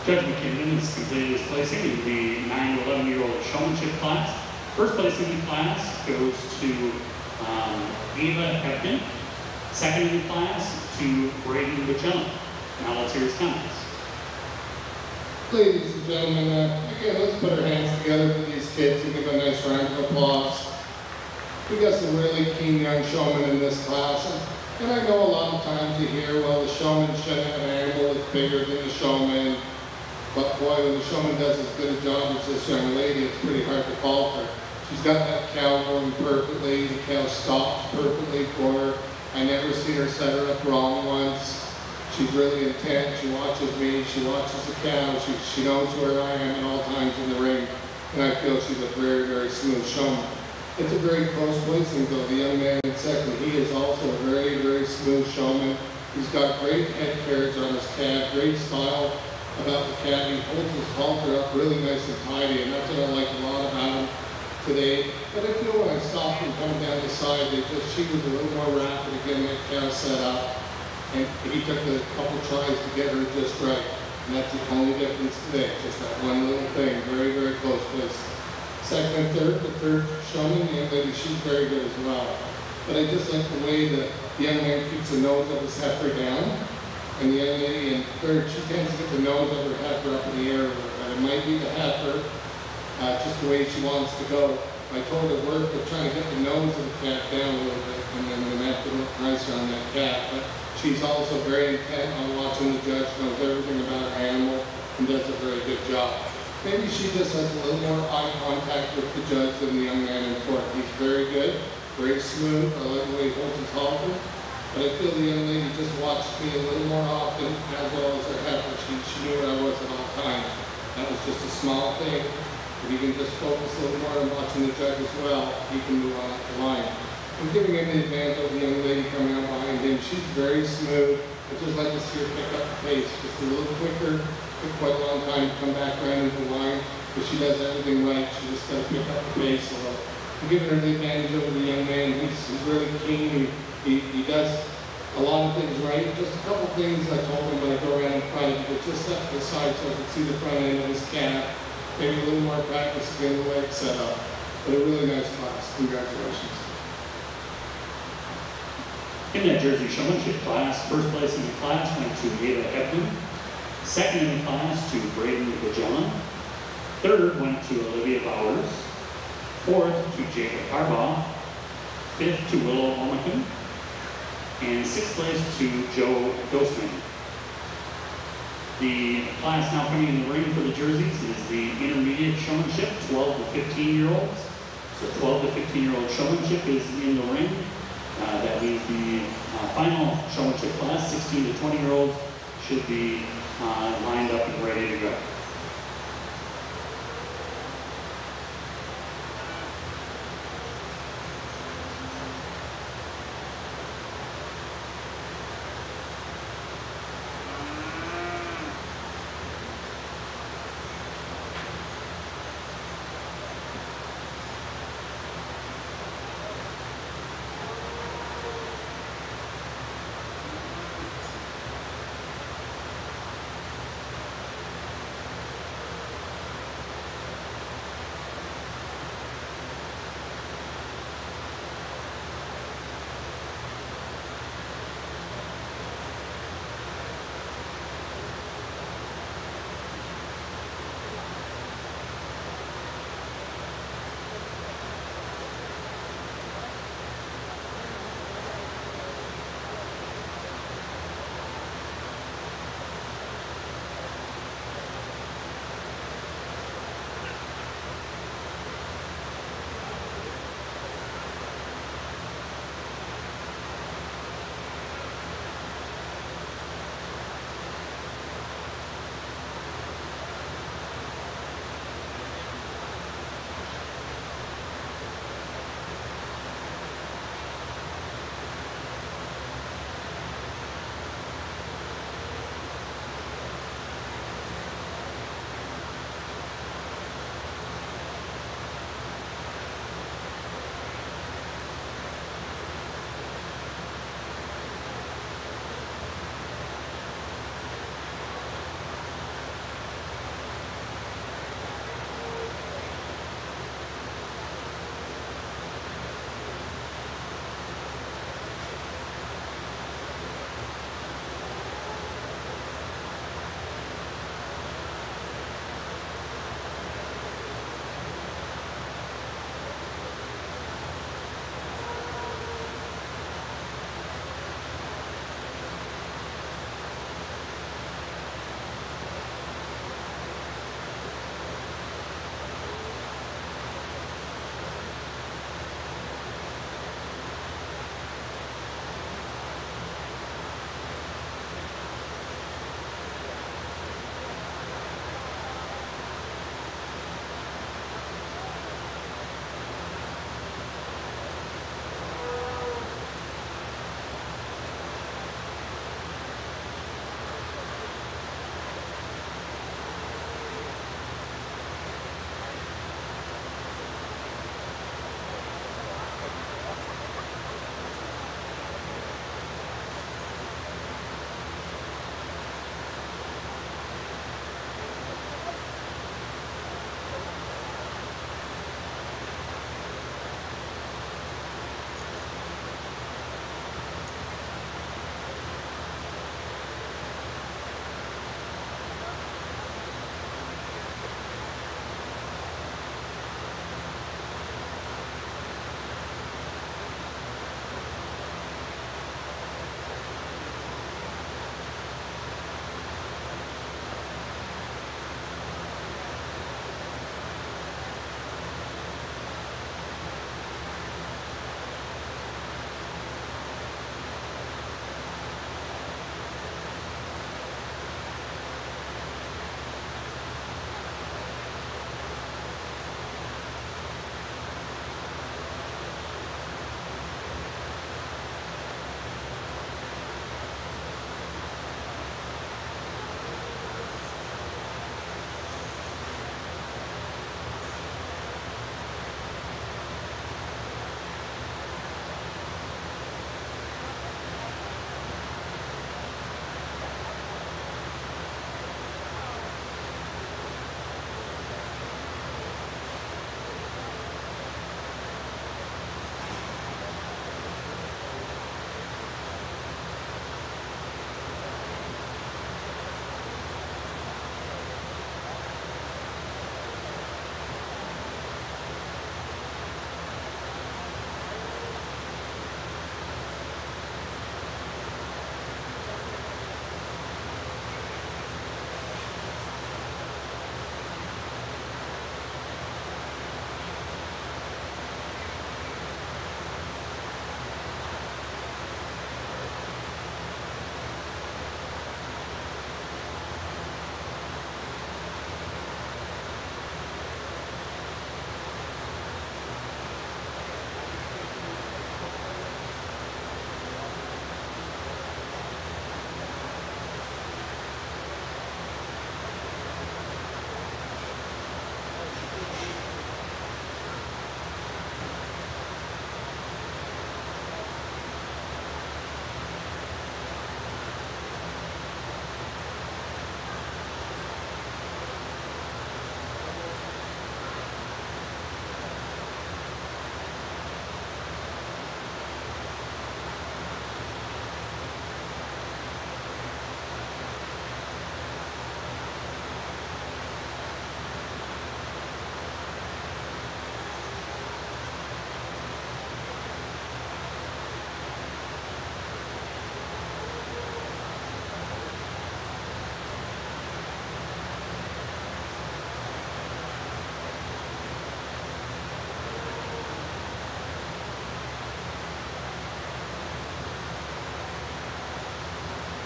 Judge McKinnon has completed his placing in the 9 to 11-year-old showmanship class. First place in the class goes to Ava Hebden. Second in the class to Bred. Now let's hear his comments. Ladies and gentlemen, again, let's put our hands together for these kids and give a nice round of applause. We got some really keen young showmen in this class, and I know a lot of times you hear, well, the showman shouldn't have an animal that's bigger than the showman. But boy, when the showman does as good a job as this young lady, it's pretty hard to fault her. She's got that cow going perfectly, the cow stops perfectly for her. I never seen her set her up wrong once. She's really intent, she watches me, she watches the cow, she knows where I am at all times in the ring, and I feel she's a very, very smooth showman. It's a very close placing though. The young man in second, he is also a very, very smooth showman. He's got great head carriage on his calf, great style about the calf. He holds his halter up really nice and tidy, and that's what I like a lot about him today. But I feel when I stopped him coming down the side, she was a little more rapid at getting that cow set up. And he took a couple tries to get her just right. And that's the only difference today, just that one little thing, very, very close place. Second and third, the third showman, the young lady, she's very good as well. But I just like the way the young man keeps the nose of his heifer down. And the young lady in third, she tends to get the nose of her heifer up in the air. And it might be the heifer, just the way she wants to go. I told her work with trying to get the nose of the calf down a little bit, and then that would look nicer on that calf. But she's also very intent on watching the judge, knows everything about her animal, and does a very good job. Maybe she just has a little more eye contact with the judge than the young man in court. He's very good, very smooth. I like the way he holds his halter. But I feel the young lady just watched me a little more often, as well as her heifer. She knew where I was at all times. That was just a small thing. If he can just focus a little more on watching the judge as well, he can move on up the line. I'm giving him the advantage of the young lady coming up behind him. She's very smooth. I just like to see her pick up the pace just a little quicker. Took quite a long time to come back around into the line, but she does everything right. She just got to pick up the pace a little. I'm giving her the advantage over the young man. He's really keen. He does a lot of things right. Just a couple things I told him when I go around in front of him, but just step to the side so I can see the front end of his calf. Maybe a little more practice to get the leg set up. But a really nice class. Congratulations. In that Jersey showmanship class, first place in the class went to Ava Hebden. Second in the class to Bred. Third went to Olivia Bowers. Fourth to Jacob Harbaugh. Fifth to Willow Omakin. And sixth place to Joe Ghostman. The class now coming in the ring for the jerseys is the intermediate showmanship, 12 to 15-year-olds. So 12 to 15-year-old showmanship is in the ring. That means the final showmanship class, 16 to 20-year-olds, should be lined up and ready to go.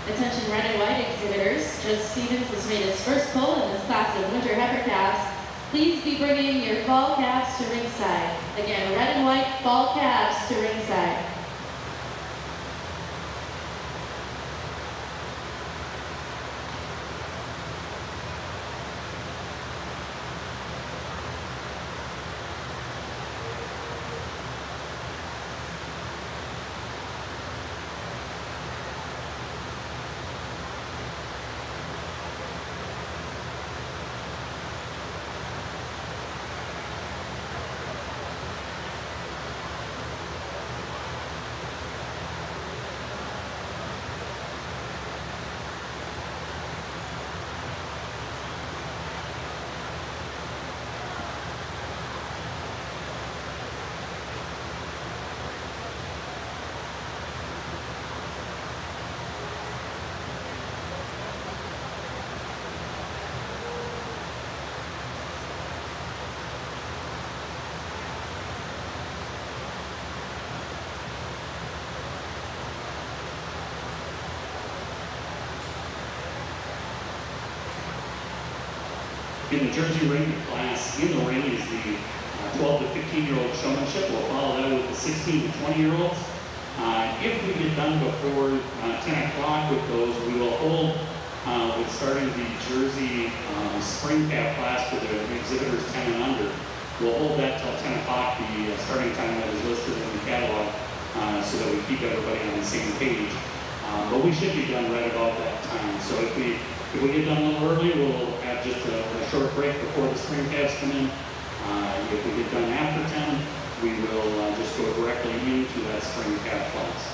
Attention red and white exhibitors, Judge Stevens has made his first pull in this class of winter heifer calves. Please be bringing your fall calves to ringside. Again, red and white fall calves to ringside. In the Jersey ring, the class in the ring is the 12 to 15-year-old showmanship. We'll follow that with the 16 to 20-year-olds. If we get done before 10 o'clock with those, we will hold with starting the Jersey spring calf class for the exhibitors 10 and under. We'll hold that till 10 o'clock, the starting time that is listed in the catalog, so that we keep everybody on the same page. But we should be done right about that time. So if we get done a little early, we'll have just a short break before the spring calves come in. If we get done after 10, we will just go directly into that spring calf class.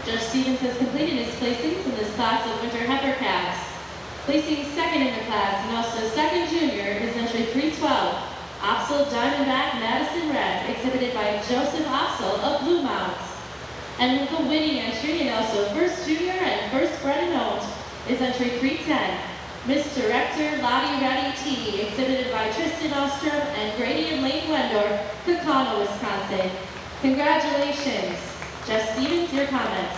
Judge Stevens has completed his placings in this class of winter heifer calves. Placing second in the class and also second junior is entry 312, Opsel Diamondback Madison Red, exhibited by Joseph Opsel of Blue Mounts. And with the winning entry and also first junior and first bred and owned is entry 310, Miss Director Lottie Reddy T, exhibited by Tristan Ostrom and Grady and Lane Wendorf, Kakana, Wisconsin. Congratulations. Jeff Stevens, your comments.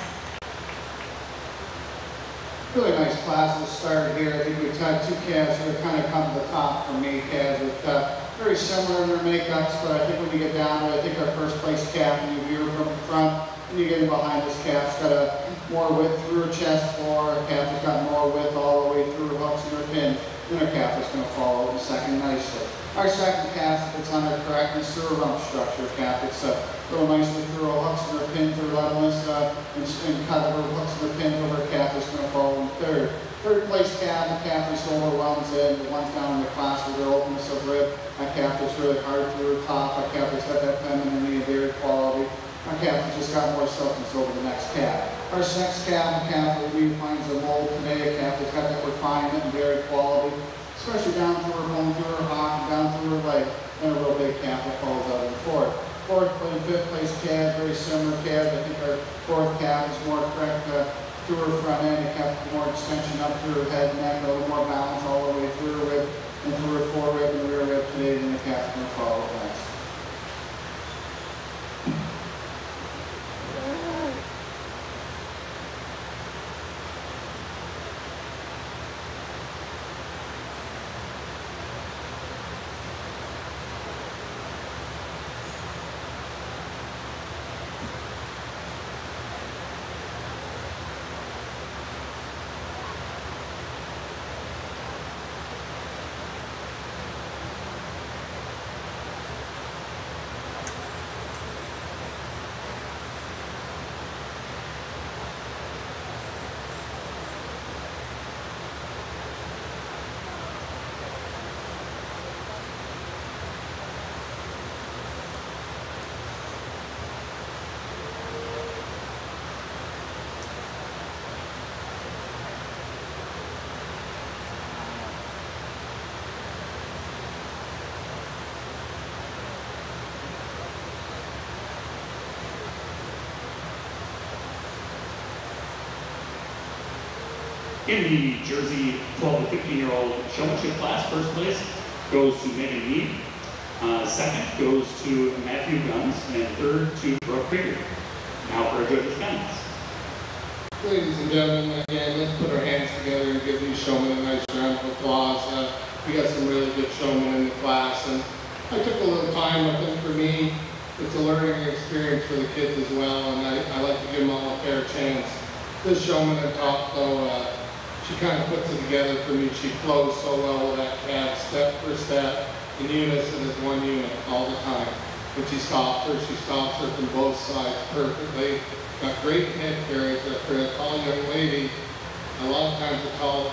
Really nice classes started here. I think we've had two calves that have kind of come to the top for me, calves with very similar in their makeups, but I think when you get down to it, I think our first place calf, and you view her from the front, and you get in behind this calf's got a more width through her chest floor, a calf has got more width all the way through her hooks and her pin, and her calf is going to follow in second nicely. Our second calf, it's on her correctness through her rump structure calf. It's real nicely through her hooks and her pins, her levelness, and cut her hooks and her pins over her calf is going to follow in third. Third place calf, the calf is overwhelms in, the one's down in the class with her openness of rib. That calf that's really hard through her top. That calf that's got that femininity and dairy quality. Our calf has just got more substance over the next calf. Our next calf, the calf that we find a mold today, a calf that's got that refinement and dairy quality, especially down through her bone, through her hock, and down through her leg, and a real big calf that falls out in the fourth. Fourth and fifth place calf, very similar calves. I think our fourth calf is more correct through her front end, a calf with more extension up through her head and neck, a little more balance all the way through her rib and through her forerib and rear rib today, and the calf is going to follow next. In the Jersey 12 to 15-year-old showmanship class, first place goes to Megan Mead, second goes to Matthew Guns, and third to Brooke Krieger. Now for our judges' comments. Ladies and gentlemen, again, let's put our hands together and give these showmen a nice round of applause. We got some really good showmen in the class, and I took a little time. I think for me, it's a learning experience for the kids as well, and I like to give them all a fair chance. This showman at top, though, she kind of puts it together for me. She flows so well with that calf, step for step, in unison as one unit all the time. When she stops her from both sides perfectly. Got great head carriage. For a tall young lady, a lot of times a tall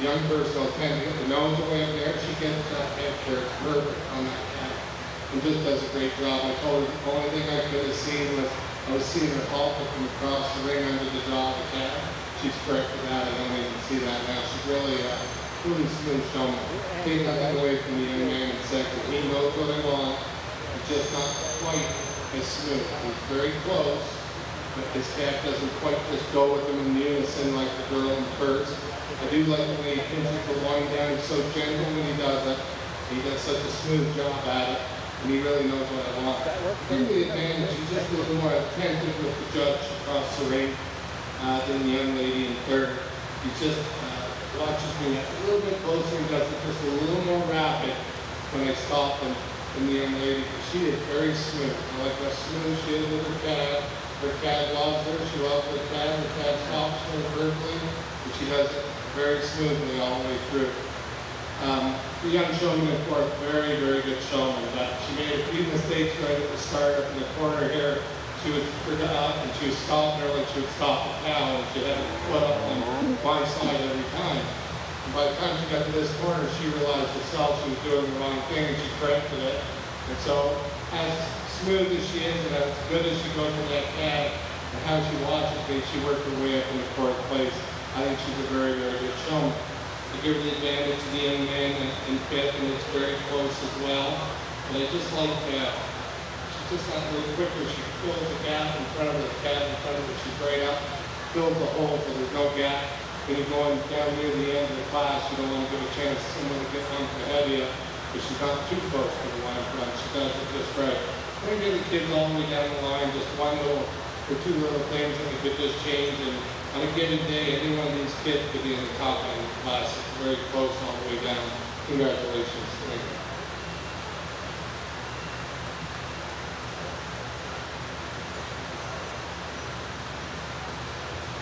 young person will tend to get the nose away up there. She gets that head carriage perfect on that calf and just does a great job. I told her the only thing I could have seen was I was seeing her halter from across the ring under the jaw of the calf. She's corrected that. I don't even see that now. She's really smooth showman. Take nothing away from the young man in second. He knows what I want. It's just not quite as smooth. He's very close, but his calf doesn't quite just go with him in unison like the girl in the first. I do like the way he hinges the line down. He's so gentle when he does it. He does such a smooth job at it, and he really knows what I want. Give me the advantage. He's just a little more attentive with the judge across the ring than the young lady in third. He just watches me a little bit closer and does it just a little more rapid when I stop him than the young lady. She is very smooth. I like how smooth she is with her calf. Her calf loves her. She loves her calf. Her calf stops her perfectly, and she does it very smoothly all the way through. The young showman in fourth, very, very good showman. She made a few mistakes right at the start up in the corner here. She would up and she would stop her like she would stop the cow, and she had her foot up on one side every time. And by the time she got to this corner, she realized herself she was doing the wrong thing, and she corrected it. And so, as smooth as she is and as good as she goes to that calf, and how she watches me, she worked her way up in the fourth place. I think she's a very, very good showman. To give the advantage to the young man in kit, and it's very close as well. And I just like that. She's just not really quicker. She fills the gap in front of the cat in front of her. She's right up, fills the hole so there's no gap. When you're going down near the end of the class, you don't want to give a chance to someone to get bumped ahead of you, but she's not too close to the line front. She does it just right. We give the kids all the way down the line, just one little or two little things that we could just change, and on a given day, any one of these kids could be in the top end of the class. It's very close all the way down. Congratulations. Thank you.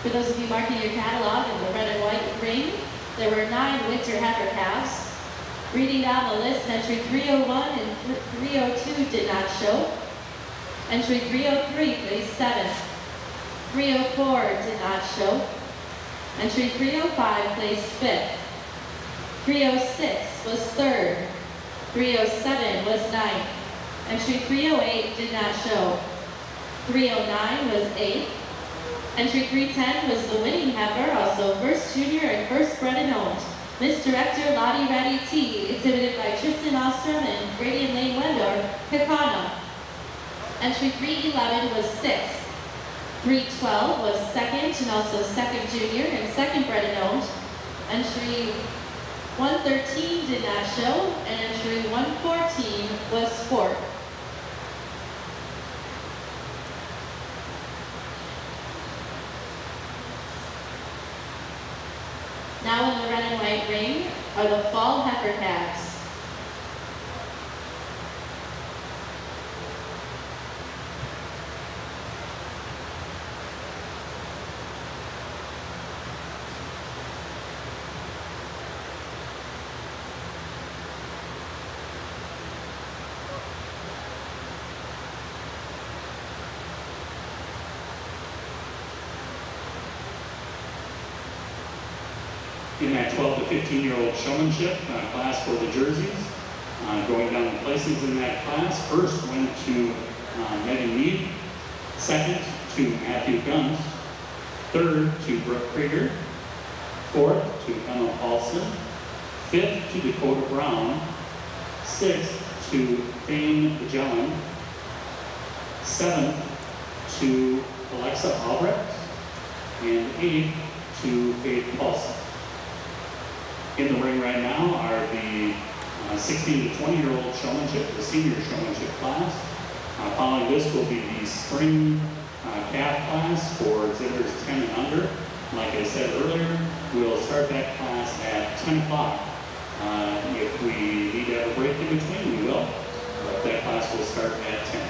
For those of you marking your catalog in the red and white ring, there were 9 winter heifer calves. Reading down the list, entry 301 and 302 did not show. Entry 303 placed 7th. 304 did not show. Entry 305 placed 5th. 306 was 3rd. 307 was 9th. Entry 308 did not show. 309 was 8th. Entry 310 was the winning heifer, also first junior and first bred and owned. Miss Director Lottie Reddy T, exhibited by Tristan Ostrom and Grady Lane Wendor, Kakana. Entry 311 was 6th. 312 was 2nd and also 2nd junior and 2nd bred and owned. Entry 113 did not show, and entry 114 was 4th. Now in the red and white ring are the fall heifer calves. In that 12 to 15-year-old showmanship class for the jerseys, going down the placings in that class, first went to Megan Mead, second to Matthew Guns, third to Brooke Krieger, fourth to Emma Paulson, fifth to Dakota Brown, sixth to Thane Magellan, seventh to Alexa Albrecht, and eighth to Faith Paulson. In the ring right now are the 16 to 20-year-old showmanship, the senior showmanship class. Following this will be the spring calf class for exhibitors 10 and under. Like I said earlier, we'll start that class at 10 o'clock. If we need to have a break in between, we will. But that class will start at 10.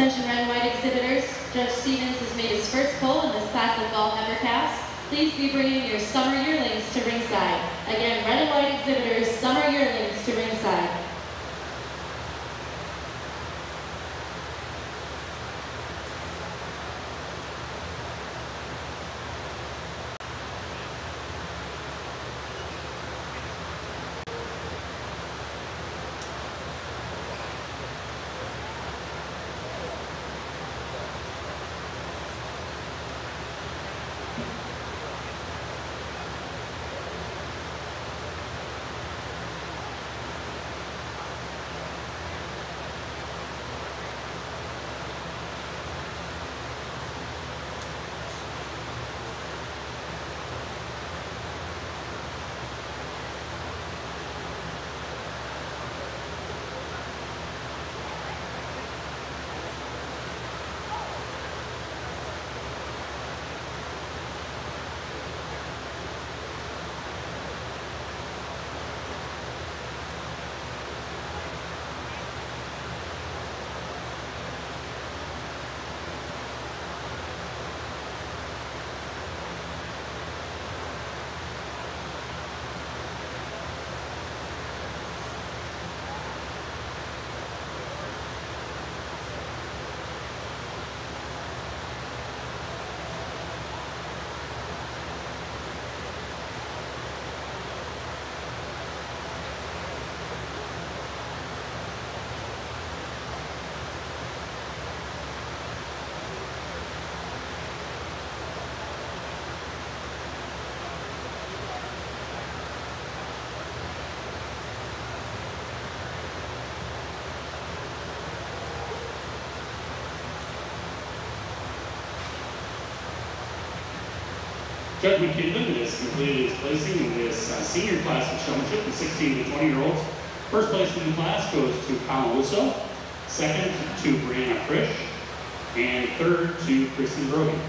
Attention red and white exhibitors, Judge Stevens has made his first poll in this class of fall heifer calves. Please be bringing your summer yearlings to ringside. Again, red and white exhibitors, summer yearlings to ringside. Judge McKinley has completed his placing in this senior class of showmanship, the 16 to 20-year-olds. First place in the class goes to Kamaluso, second to Brianna Frisch, and third to Kristen Brogan.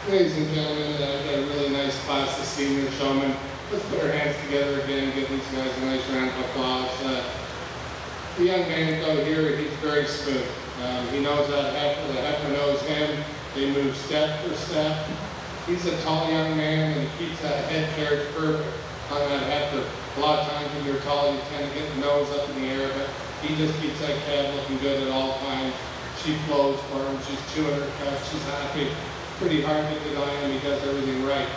Ladies and gentlemen, I've got a really nice class of senior showmen. Let's put our hands together again and give these guys a nice round of applause. The young man though here, he's very smooth. He knows that heifer, the heifer knows him. They move step for step. He's a tall young man and he keeps that head carriage perfect on that heifer. A lot of times when you're tall, you tend to get the nose up in the air, but he just keeps that calf looking good at all times. She flows for him, she's chewing her cud, she's happy. Pretty hard to deny him, he does everything right.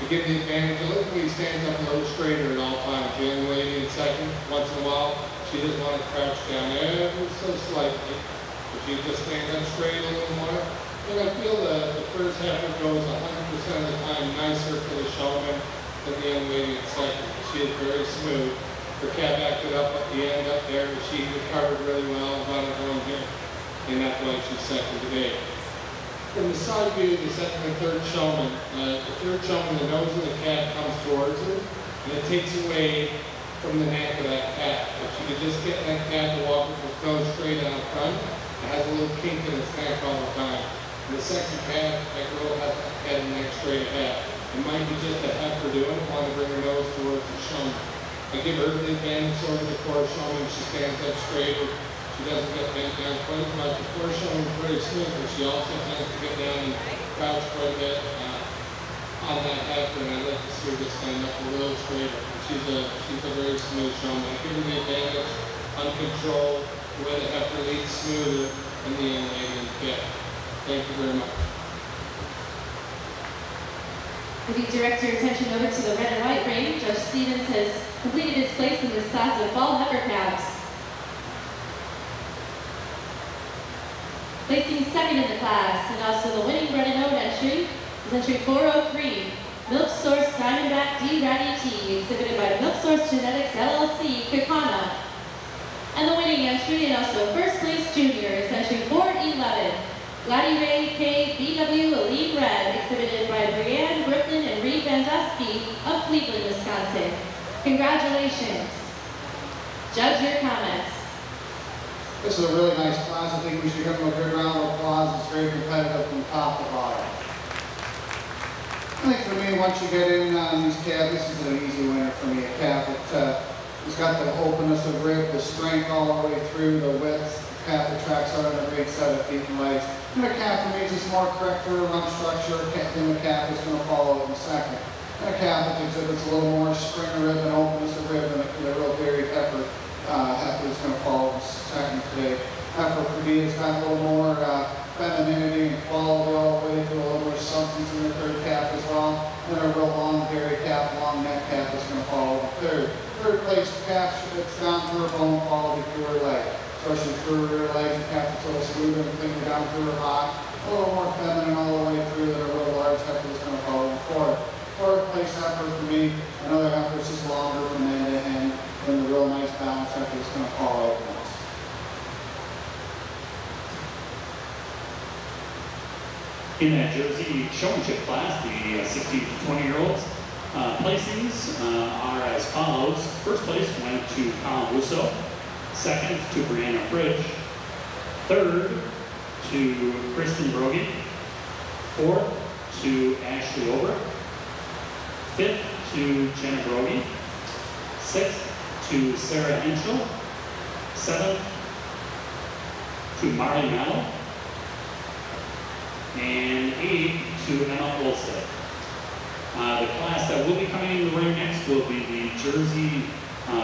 To give the advantage, look when he stands up a little straighter at all times. The young lady in second, once in a while, she doesn't want to crouch down ever so slightly. If she just stands up straight a little more, and I feel the first heifer goes 100% of the time nicer for the showman than the young lady in second. She is very smooth. Her calf acted up at the end up there, but she recovered really well and got her home here. And that's why she's second today. From the side view, the second and third showman, the third showman, the nose of the calf comes towards her, and it takes away from the neck of that calf. If she could just get that calf to walk with its nose straight out front, it has a little kink in its neck all the time. And the second calf, that girl has that head and neck straight ahead. It might be just a heifer doing it, want to bring her nose towards the showman. I give her the advantage over the fourth showman. She stands up straighter. She doesn't get bent down quite as much. The fourth showman is very smooth, but she also tends to get down and crouch quite a bit on that heifer, and I'd like to see her just stand up a little straighter. She's a very smooth showman. I give her the advantage on control, the way the heifer leads smoother than the young lady in the pit. Thank you very much. If you direct your attention over to the red and white ring, Judge Stevens has completed his place in this class of fall heifer calves. Placing second in the class, and also the winning Bred and entry, is entry 403, Milk Source Diamondback D Ratty T, exhibited by Milk Source Genetics LLC, Kirkana. And the winning entry, and also first place junior, is entry 411, Gladdy Ray K BW Elite Red, exhibited by Brianne Brooklyn and Reed Van Dusky of Cleveland, Wisconsin. Congratulations. Judge, your comments. This is a really nice class. I think we should give them a good round of applause. It's very competitive from top to bottom. I think for me, once you get in on these calves, this is an easy winner for me. A calf that has got the openness of rib, the strength all the way through, the width, calf that tracks out on a great set of feet and legs. And a calf that makes us more correct for a rump structure, then the calf is going to follow in second. And a calf that exhibits a little more spring rib and openness of rib than the real dairy heifer. Heifer is going to follow in second today. Heifer for me has got a little more femininity and quality all the way to a little more substance in the third calf as well. And a real long dairy calf, long neck calf is going to follow the third. Third place calf, it's down through her bone quality through her leg. Especially through her rear legs, the calf is a little smooth and finger down through her hot. A little more feminine all the way through than a real large heifer is going to follow the fourth. Fourth place heifer for me, another heifer is just longer from end to end than the real nice balanced heifer is going to follow next. In that Jersey showmanship class, the 16 to 20-year-olds, placings are as follows. First place went to Colin Russo, second to Brianna Fridge, third to Kristen Brogy, fourth to Ashley Ober, fifth to Jenna Brogy, sixth to Sarah Henschel, seventh to Marley Mello, and eighth to Emma Olstead. The class that will be coming in the ring next will be the Jersey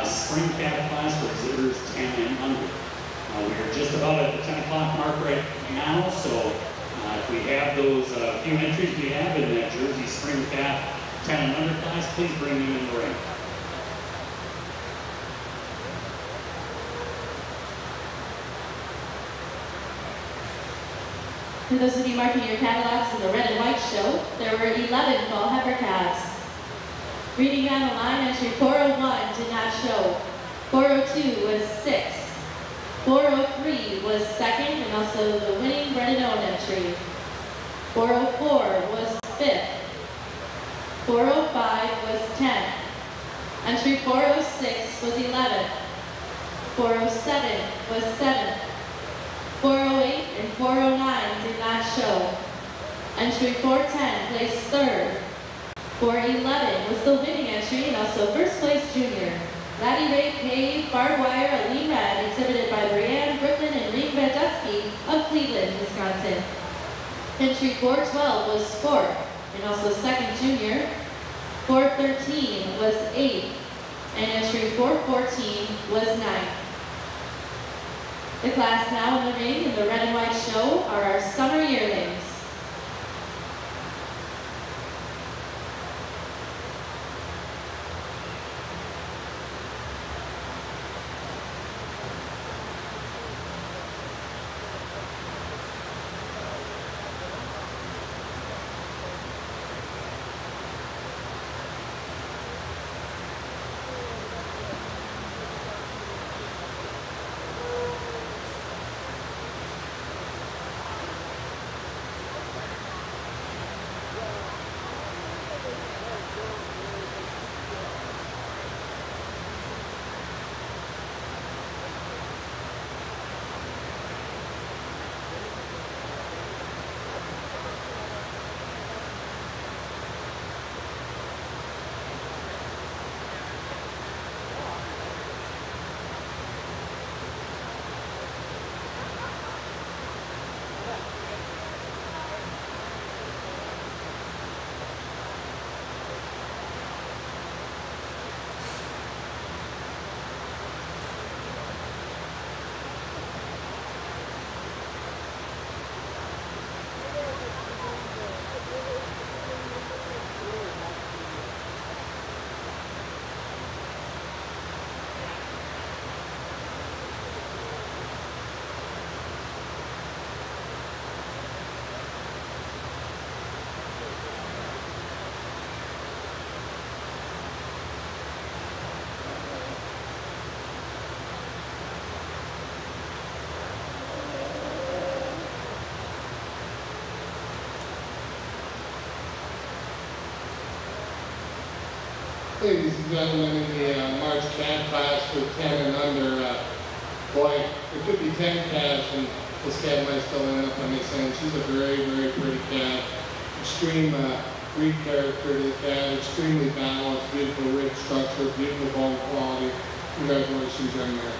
Spring Calf class for exhibitors 10 and under. We are just about at the 10 o'clock mark right now, so if we have those few entries we have in that Jersey Spring Calf 10 and under class, please bring them in the ring. For those of you marking your catalogs in the red and white show, there were 11 fall heifer calves. Reading down the line, entry 401 did not show. 402 was 6th. 403 was 2nd, and also the winning bred and owned entry. 404 was 5th. 405 was 10th. Entry 406 was 11th. 407 was 7th. 408 and 409 did not show. Entry 410 placed 3rd. 411 was the winning entry and also first place junior. Laddie Ray Cave, Barbed Wire, a lean red exhibited by Brianne Brooklyn and Reed Badusky of Cleveland, Wisconsin. Entry 412 was 4th and also second junior. 413 was 8th and entry 414 was 9th. The class now in the ring in the red and white show are our summer yearlings. Ladies and gentlemen, in the March calf class for 10 and under, boy, there could be 10 calves and this calf might still end up on this end. She's a very, very pretty calf. Extreme breed character to the calf, extremely balanced, beautiful rib structure, beautiful bone quality. Congratulations, young man.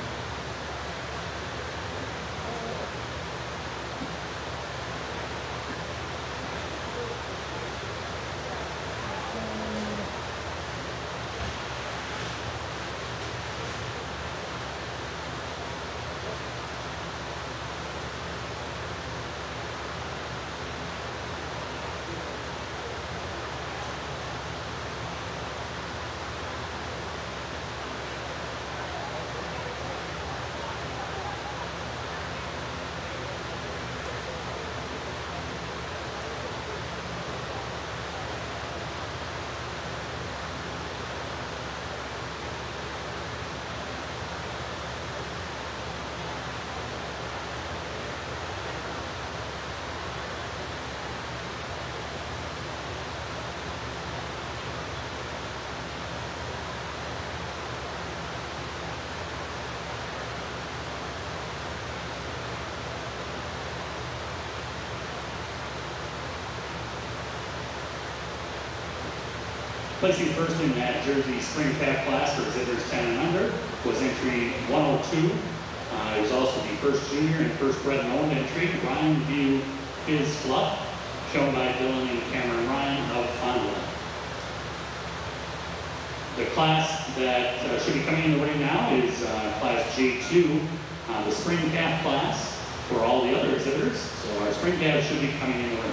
Placing first in that Jersey spring calf class for exhibitors 10 and under was entry 102. It was also the first junior and first bred and owned entry, Ryan View Fizz Fluff, shown by Dylan and Cameron Ryan of Fondland. The class that should be coming in the ring now is class J2, the spring calf class for all the other exhibitors. So our spring calves should be coming in the ring.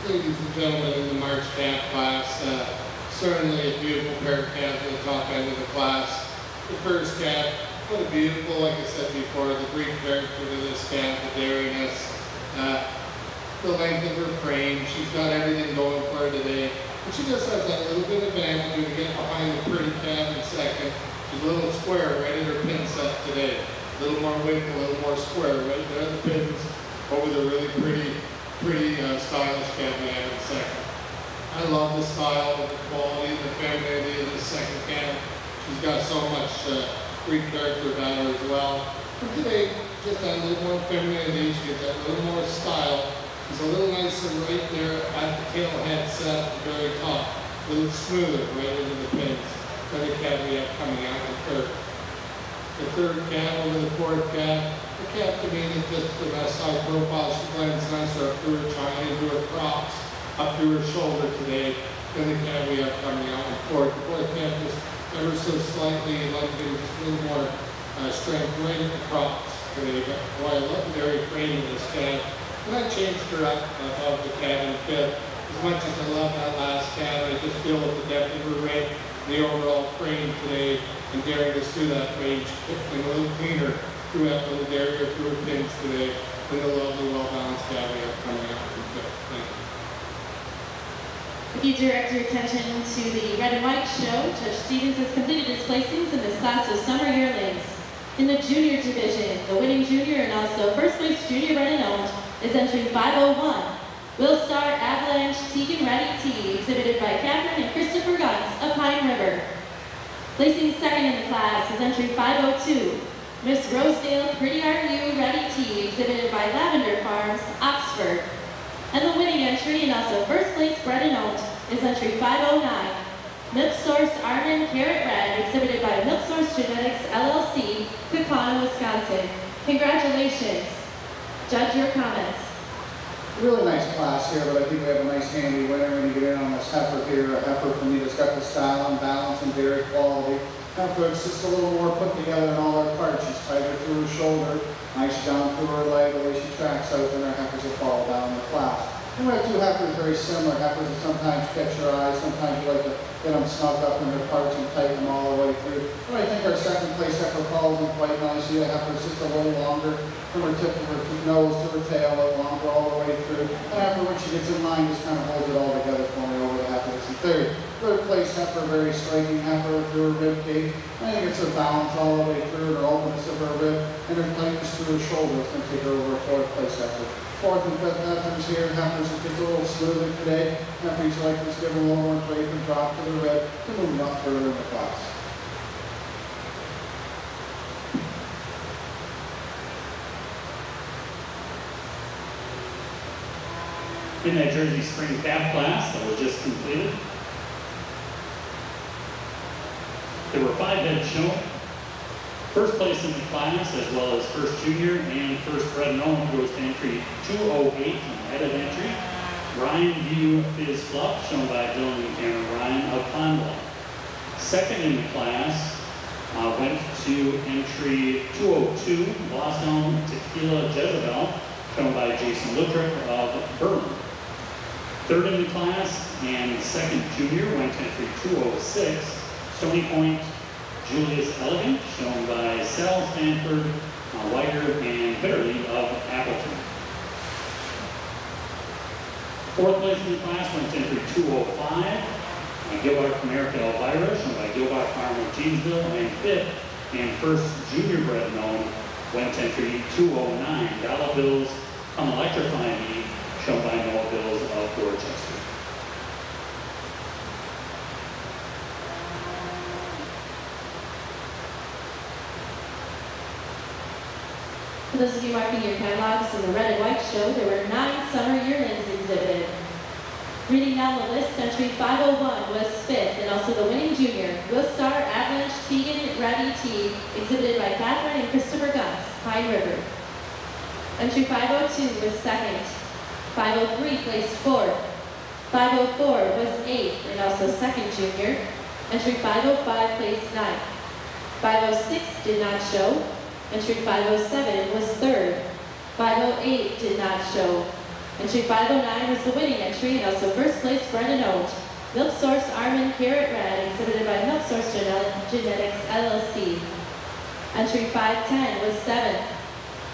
Ladies and gentlemen in the March calf class, certainly a beautiful pair of calves at the top end of the class. The first calf, what a beautiful, like I said before, the breed character to this calf, the dairiness, the length of her frame. She's got everything going for her today. But she just has that little bit of advantage when you get behind the pretty calf in second. She's a little square right at her pin set today. A little more width, a little more square right there at the pins over the really pretty stylish calf we have in second. I love the style, the quality, the femininity of this second calf. She's got so much breed character about her as well. And today, just that little more femininity, she gets that little more style. She's a little nicer right there at the tail head set at the very top. A little smoother right into the pins. Another calf we have coming out the third. The third calf over the fourth calf. The calf to me is just the best side profile. She blends nicer up through her chine, into her crops, up through her shoulder today than the calf we have coming out in fourth. The fourth calf is ever so slightly lunging, just a little more strength right at the crops today. But boy, I love the very frame of this calf. And I changed her up above the calf in fifth. As much as I love that last calf, I just feel with the depth of her rib, the overall frame today, and daring to do that range, and a little cleaner through that little area through her pins today, than the lovely, well-balanced calf we have coming out in fifth. Thank you. If you direct your attention to the red and white show, Judge Stevens has completed his placings in this class of summer yearlings. In the junior division, the winning junior and also first place junior bred and owned is entering 501. Will Star Avalanche Tegan Ready T, exhibited by Catherine and Christopher Guns of Pine River. Placing second in the class is entry 502. Miss Rosedale Pretty Are You Ready T, exhibited by Lavender Farms, Oxford. And the winning entry and also first place bred and owned is entry 509. Milk Source Armin Carrot Red, exhibited by Milk Source Genetics LLC, Kaukauna, Wisconsin. Congratulations. Judge your comments. Really nice class here, but I think we have a nice handy winner when you get in on this heifer here. A heifer for me that's got the style and balance and dairy quality. Heifer, it's just a little more put together in all her parts. She's tighter through her shoulder, nice down through her leg, the way she tracks out, then our heifers will fall down in the class. And we have two heifers very similar. Heifers that sometimes catch your eye, sometimes you like to get them snug up in their parts and tighten them all the way through. But I think our second place heifer falls in quite nicely. The heifer's just a little longer from her tip of her nose to her tail, a little longer all the way through. And after when she gets in line, just kind of holds it all together for me over the heifer. It's a third place heifer, very striking heifer through her rib cage. I think it's her balance all the way through, her openness of her rib, and her tightness through her shoulder. It's going to take her over a fourth place heifer. Fourth and fifth heifers here, heifers are just a little smoother today. Heifers like to give them a little more drape and drop to the rib to move up further in the class. In that Jersey Spring Calf class that was just completed, there were 5 heads shown. First place in the class, as well as first junior and first bred known, goes to entry 208 ahead of entry. Ryan View Fizz Fluff, shown by Dylan and Cameron Ryan of Fondle. Second in the class went to entry 202, Blossom Tequila Jezebel, shown by Jason Lutrick of Berlin. Third in the class and second junior went to entry 206, Stony Point Julius Elegant, shown by Sal Stanford, Whiter, and Bitterly of Appleton. Fourth place in the class went to entry 205, Gilbart America Elvira, shown by Gilbart Farm of Jeansville, and fifth and first junior bred known went to entry 209, Dollar Bills Come Electrify Me, shown by Noah Bills of Dorchester. For those of you marking your catalogs in the red and white show, there were 9 summer yearlings exhibited. Reading down the list, entry 501 was 5th, and also the winning junior, Will Star Avalanche Tegan Ratty T, exhibited by Catherine and Christopher Guns, Pine River. Entry 502 was 2nd. 503 placed 4th. 504 was 8th, and also 2nd junior. Entry 505 placed 9th. 506 did not show. Entry 507 was 3rd. 508 did not show. Entry 509 was the winning entry and also first place Brendan owned. Milk Source Armin Carrot Red, exhibited by Milk Source Genetics LLC. Entry 510 was 7th.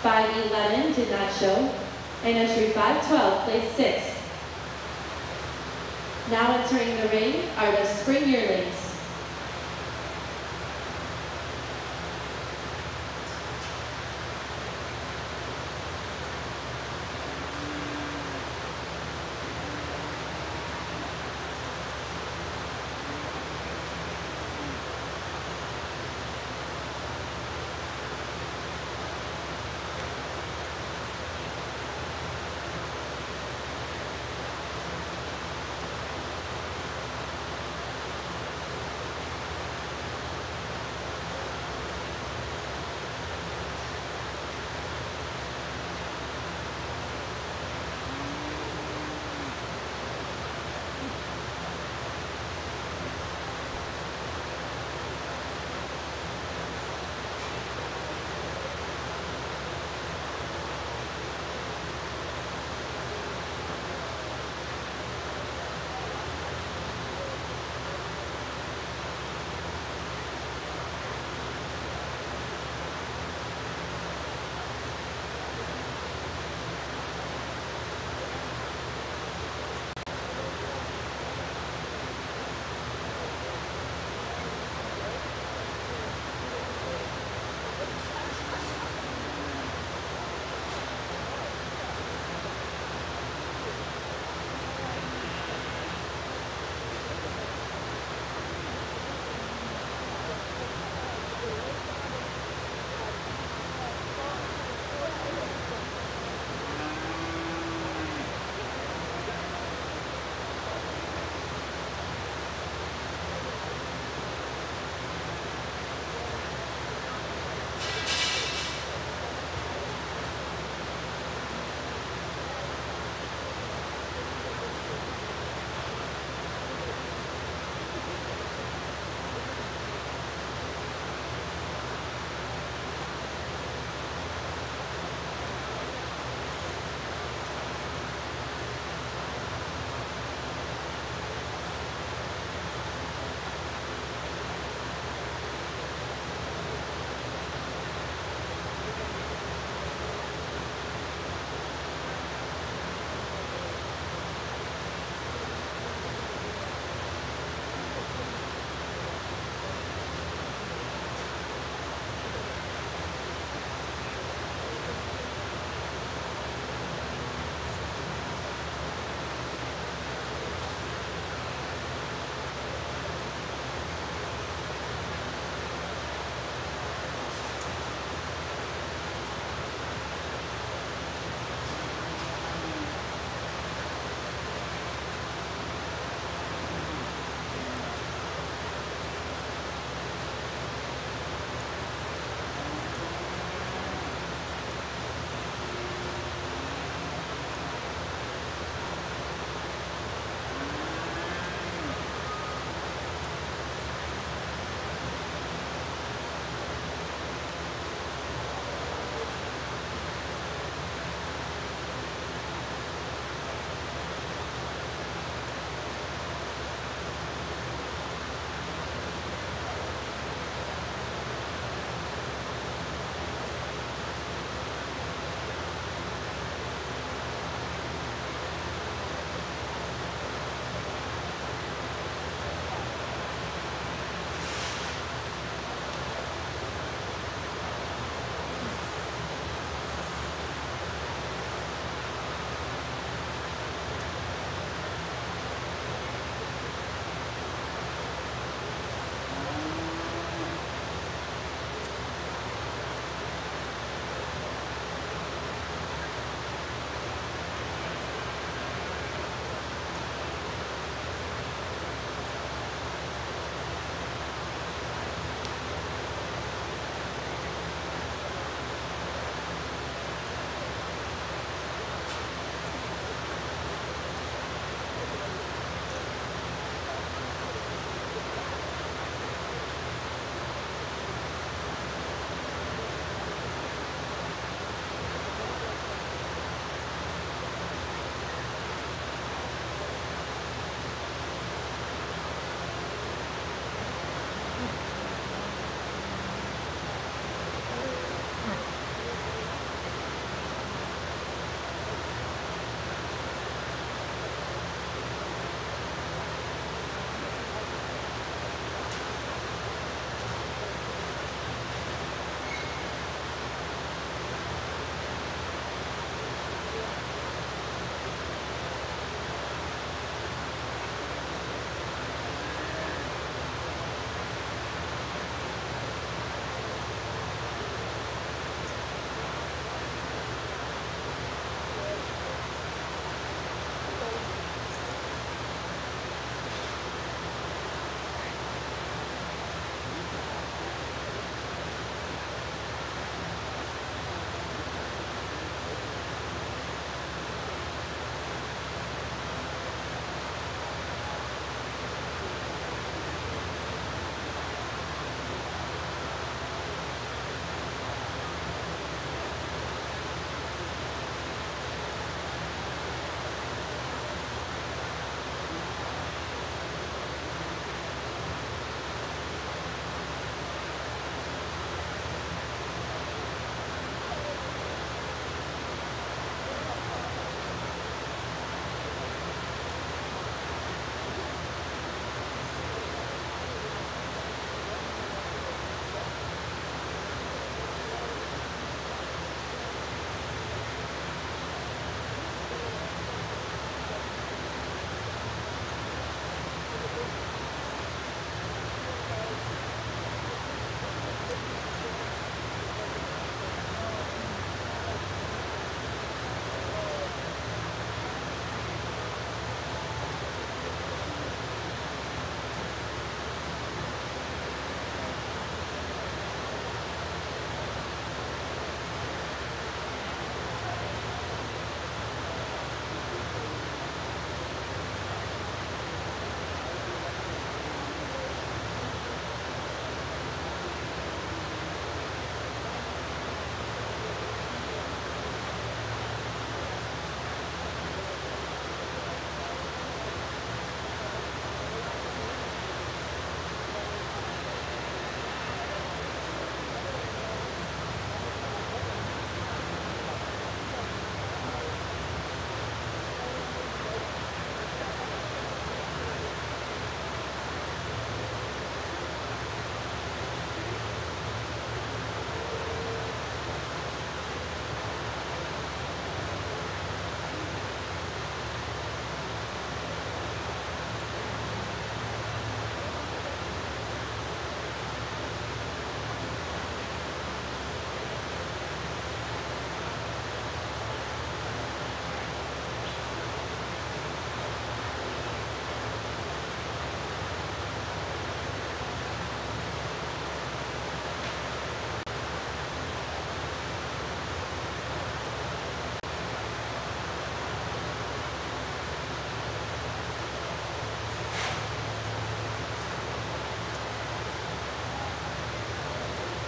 511 did not show. And entry 512 placed 6th. Now entering the ring are the spring yearlings.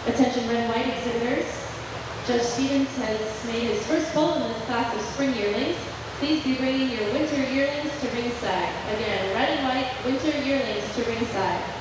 Attention red and white exhibitors. Judge Stevens has made his first poll in this class of spring yearlings. Please be bringing your winter yearlings to ringside. Again, red and white winter yearlings to ringside.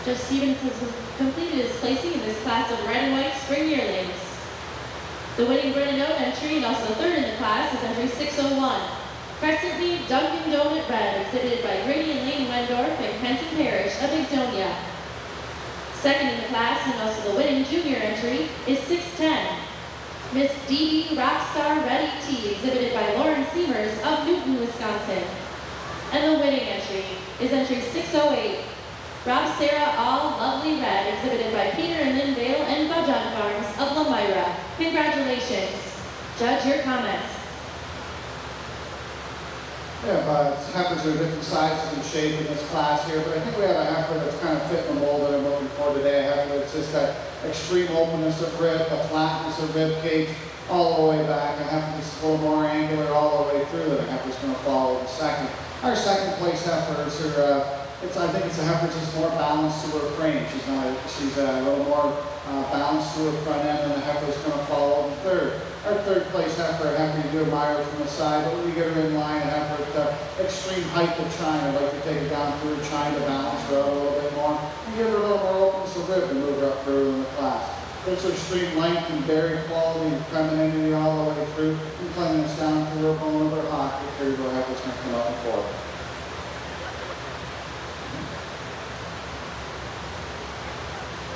Judge Stevens has completed his placing in this class of red and white spring yearlings. The winning Bred entry and also third in the class is entry 601. Crescent Dunkin' Donut Red, exhibited by Grady and Lane Wendorf and Kenton Parrish of Ixonia. Second in the class and also the winning junior entry is 610. Miss DB Rockstar Red ET, exhibited by Lauren Seamers of Newton, Wisconsin. And the winning entry is entry 608. Rob Sarah All Lovely Red, exhibited by Peter and Lynn Vale and Budjon Farms of Lamira. Congratulations. Judge, your comments. Yeah, heifers are different sizes and shape in this class here, but I think we have a heifer that's kind of fit the mold that I'm looking for today. A heifer that's just that extreme openness of rib, the flatness of rib cage, all the way back. A heifer that's a little more angular all the way through that a heifer's going to follow in second. Our second place heifers are I think it's a heifer just more balanced to her frame. She's a little more balanced to her front end, and the heifer's going to follow in third. Our third place heifer, a heifer you do admire from the side, but when you get her in line, a heifer at the extreme height of chine, I'd like to take her down through her chine to balance her out a little bit more, and give her a little more openness of rib and move her up further in the class. There's her extreme length and berry quality coming into you all the way through, and cleanliness down through her bone of her hock, the period where heifer's going to come out and forth.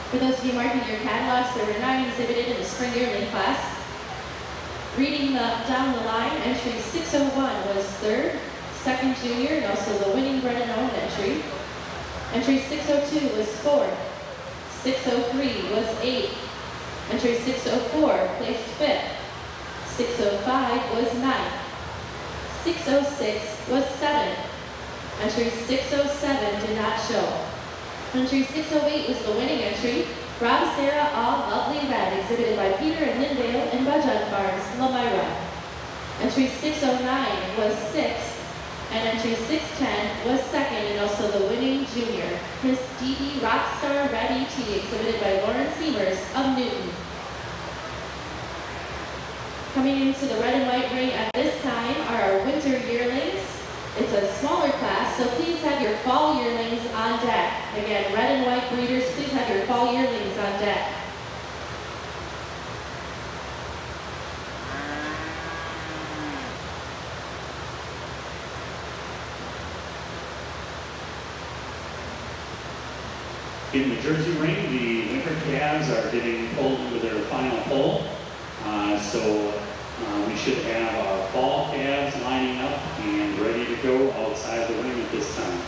For those of you marking your catalogs, there were 9 exhibited in the spring yearling class. Reading down the line, entry 601 was third, second junior, and also the winning Bred and owned entry. Entry 602 was fourth, 603 was eighth, entry 604 placed fifth, 605 was ninth, 606 was seventh, entry 607 did not show. Entry 608 was the winning entry, Rob Sarah All Lovely Red, exhibited by Peter and Lindale and Budget Farms, Lamira. Entry 609 was sixth, and entry 610 was second, and also the winning junior, Miss DD Rockstar Red ET, exhibited by Lauren Seamers of Newton. Coming into the red and white ring at this time are our winter yearlings. It's a smaller class, so please have your fall yearlings on deck. Again, red and white breeders, please have your fall yearlings on deck. In the Jersey ring, the winter calves are getting pulled into their final pull. We should have our fall calves lining up and ready to go outside the ring at this time.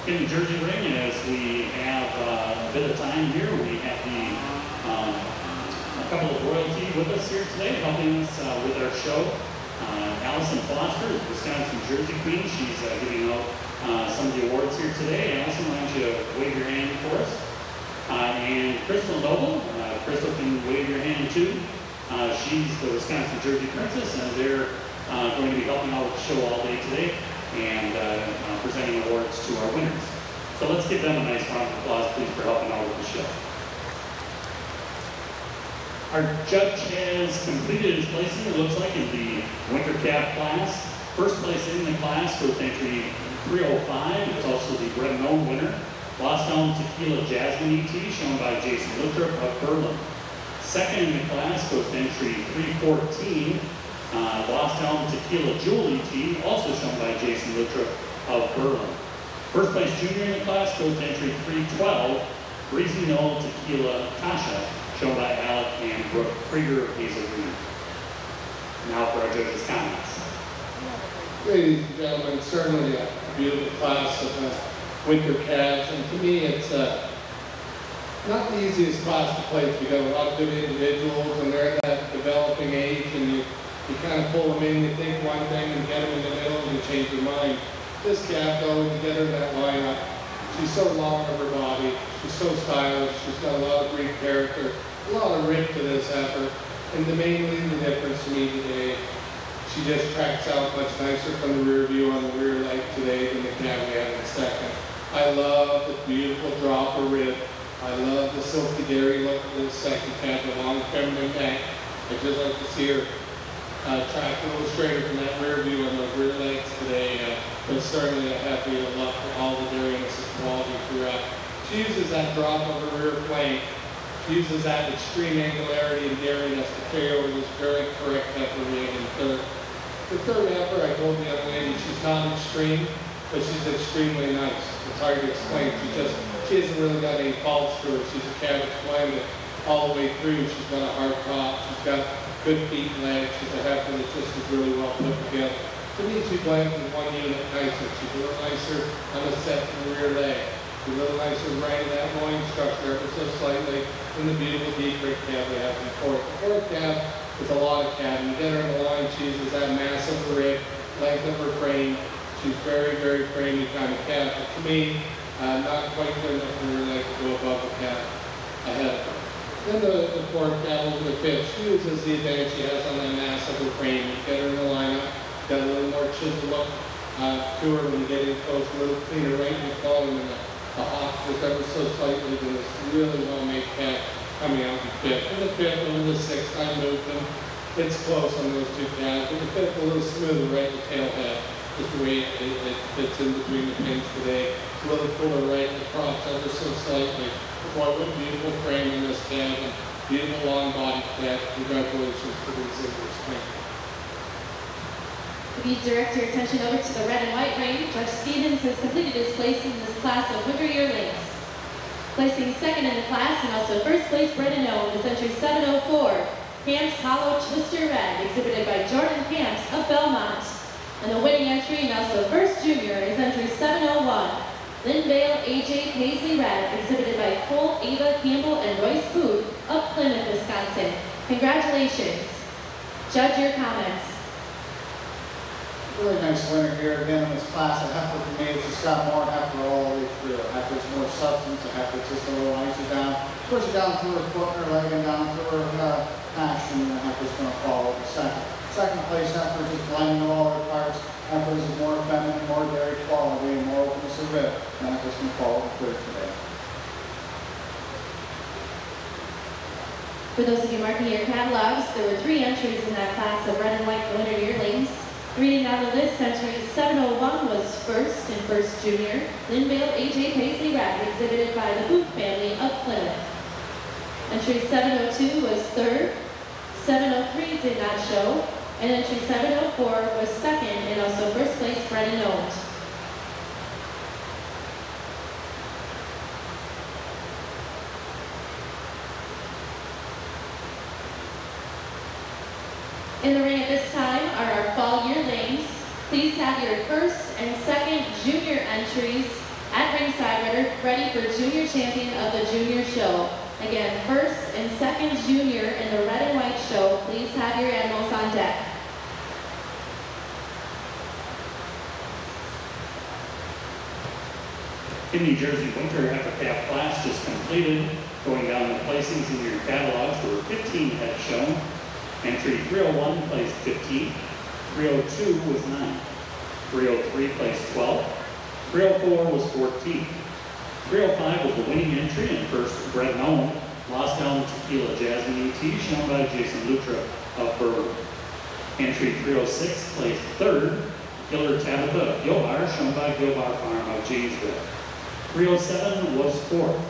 in the Jersey ring, and as we have a bit of time here, we have a couple of royalty with us here today, helping us with our show. Allison Foster is Wisconsin Jersey Queen. She's giving out some of the awards here today. Allison, why don't you wave your hand for us? And Crystal Noble, Crystal can wave your hand too. She's the Wisconsin Jersey Princess, and they're going to be helping out with the show all day today and presenting awards to our winners. So let's give them a nice round of applause, please, for helping out with the show. Our judge has completed his placing, it looks like, in the winter calf class. First place in the class goes to entry 305. It's also the Bred winner. Lost Elm Tequila Jasmine ET, shown by Jason Luttrop of Berlin. Second in the class goes to entry 314. Lost Elm Tequila Jewel ET, also shown by Jason Luttrop of Berlin. First place junior in the class goes to entry 312. Breezy Knoll Tequila Tasha, shown by Alec and Brooke Krieger of Hazel Green. Now for our judges' comments. Ladies and gentlemen, certainly a beautiful class of winter calves, and to me it's not the easiest class to place. We got a lot of good individuals, and they're at that developing age, and you kind of pull them in, you think one thing, and get them in the middle, and you change your mind. This calf, though, when you get her in that lineup, she's so long of her body, she's so stylish, she's got a lot of great character, a lot of rip to this heifer, and mainly the difference to me today, she just tracks out much nicer from the rear view on the rear leg today than the calf we had in the second. I love the beautiful drop of rib. I love the silky dairy look of this second calf, the long feminine neck. I just like to see her track a little straighter from that rear view on those rear legs today. But certainly a happy to love for all the dairiness and quality throughout. She uses that drop of her rear flank. She uses that extreme angularity and dairiness to carry over this very correct heifer rig in third. The third heifer, I told the young lady, she's not extreme, but she's extremely nice. It's hard to explain. She hasn't really got any faults to her. She's a calf that's blended all the way through. She's got a hard top. She's got good feet and legs. She's a heifer that just is really well put together. To me, she blends in one unit nicer. She's a little nicer on the set from the rear leg. She's a little nicer right in that loin structure ever so slightly in the beautiful deep rib calf we have in the fourth. The fourth calf is a lot of calf. You get her in the loin, she uses that mass of the rib, length of her frame. She's very, very framey kind of calf. But to me, not quite good enough for her leg to go above the calf ahead of her. Then the fourth calf over the fifth, she uses the advantage she has on that mass of her frame. You get her in the lineup, got a little more chisel look to her when you get in close, a little cleaner right in the column, and the hawk was ever so slightly than this really well-made calf coming out in fifth. And the fifth over the sixth, I moved them. It's close on those two calves, but the fifth a little smoother right in the tail head. Just the way it fits in between the pins today. It's a little fuller right in the cross ever so slightly. Boy, what a beautiful frame in this calf, and beautiful long body calf. Congratulations to these zippers. Thank you. If you direct your attention over to the red and white ring, Judge Stevens has completed his place in this class of winter yearlings. Placing second in the class and also first place bred and owned is entry 704, Camps Hollow Twister Red, exhibited by Jordan Camps of Belmont. And the winning entry and also first junior is entry 701, Linvale AJ Paisley Red, exhibited by Cole, Ava Campbell, and Royce Booth of Plymouth, Wisconsin. Congratulations. Judge, your comments. Really nice winner here again in this class. A heifer for me, it's just got more heifer all the way through. A heifer's more substance, a heifer's just a little nicer down, especially down through her foot and her leg and down through her action, and the heifer's going to follow the second. Second place heifer just blending all her parts. Heifer is more feminine, more dairy quality, and more openness of rib. And heifer's going to follow the third today. For those of you marking your catalogs, there were 3 entries in that class of red and white winter yearlings. Reading out the list, entry 701 was first and first junior, Linvale AJ Paisley Red, exhibited by the Booth family of Plymouth. Entry 702 was third, 703 did not show, and entry 704 was second and also first place bred and owned. In the ring at this time are our fall yearlings. Please have your first and second junior entries at ring for junior champion of the junior show. Again, first and second junior in the red and white show, please have your animals on deck. In New Jersey, winter heifer calf class just completed. Going down the placings in your catalogs, there were 15 head shown. Entry 301 placed 15th, 302 was 9th, 303 placed 12th, 304 was 14th, 305 was the winning entry and first Bred known, Lost Down Tequila Jasmine ET, shown by Jason Lutra of Berlin. Entry 306 placed 3rd, Killer Tabitha of Gilbar, shown by Gilbar Farm of Janesville. 307 was 4th,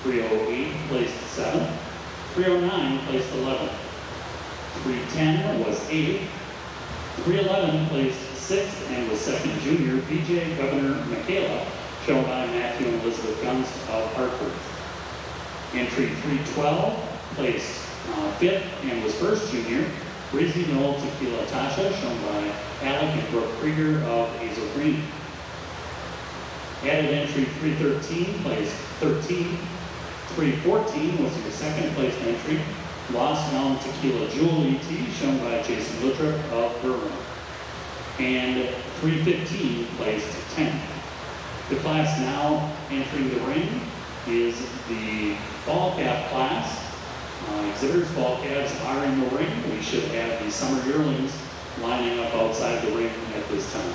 308 placed 7th, 309 placed 11th, 310 was 8th, 311 placed 6th and was second junior BJ Governor Michaela, shown by Matthew and Elizabeth Gunst of Hartford. Entry 312 placed 5th and was first junior Breezy Knoll Tequila Tasha, shown by Alec and Brooke Krieger of Hazel Green. Added entry 313 placed 13th, 314 was your second place entry, Lost Down Tequila Jewel ET, shown by Jason Lutrip of Berlin. And 315 placed 10th. The class now entering the ring is the fall calf class. Exhibitors' fall calves are in the ring. We should have the summer yearlings lining up outside the ring at this time.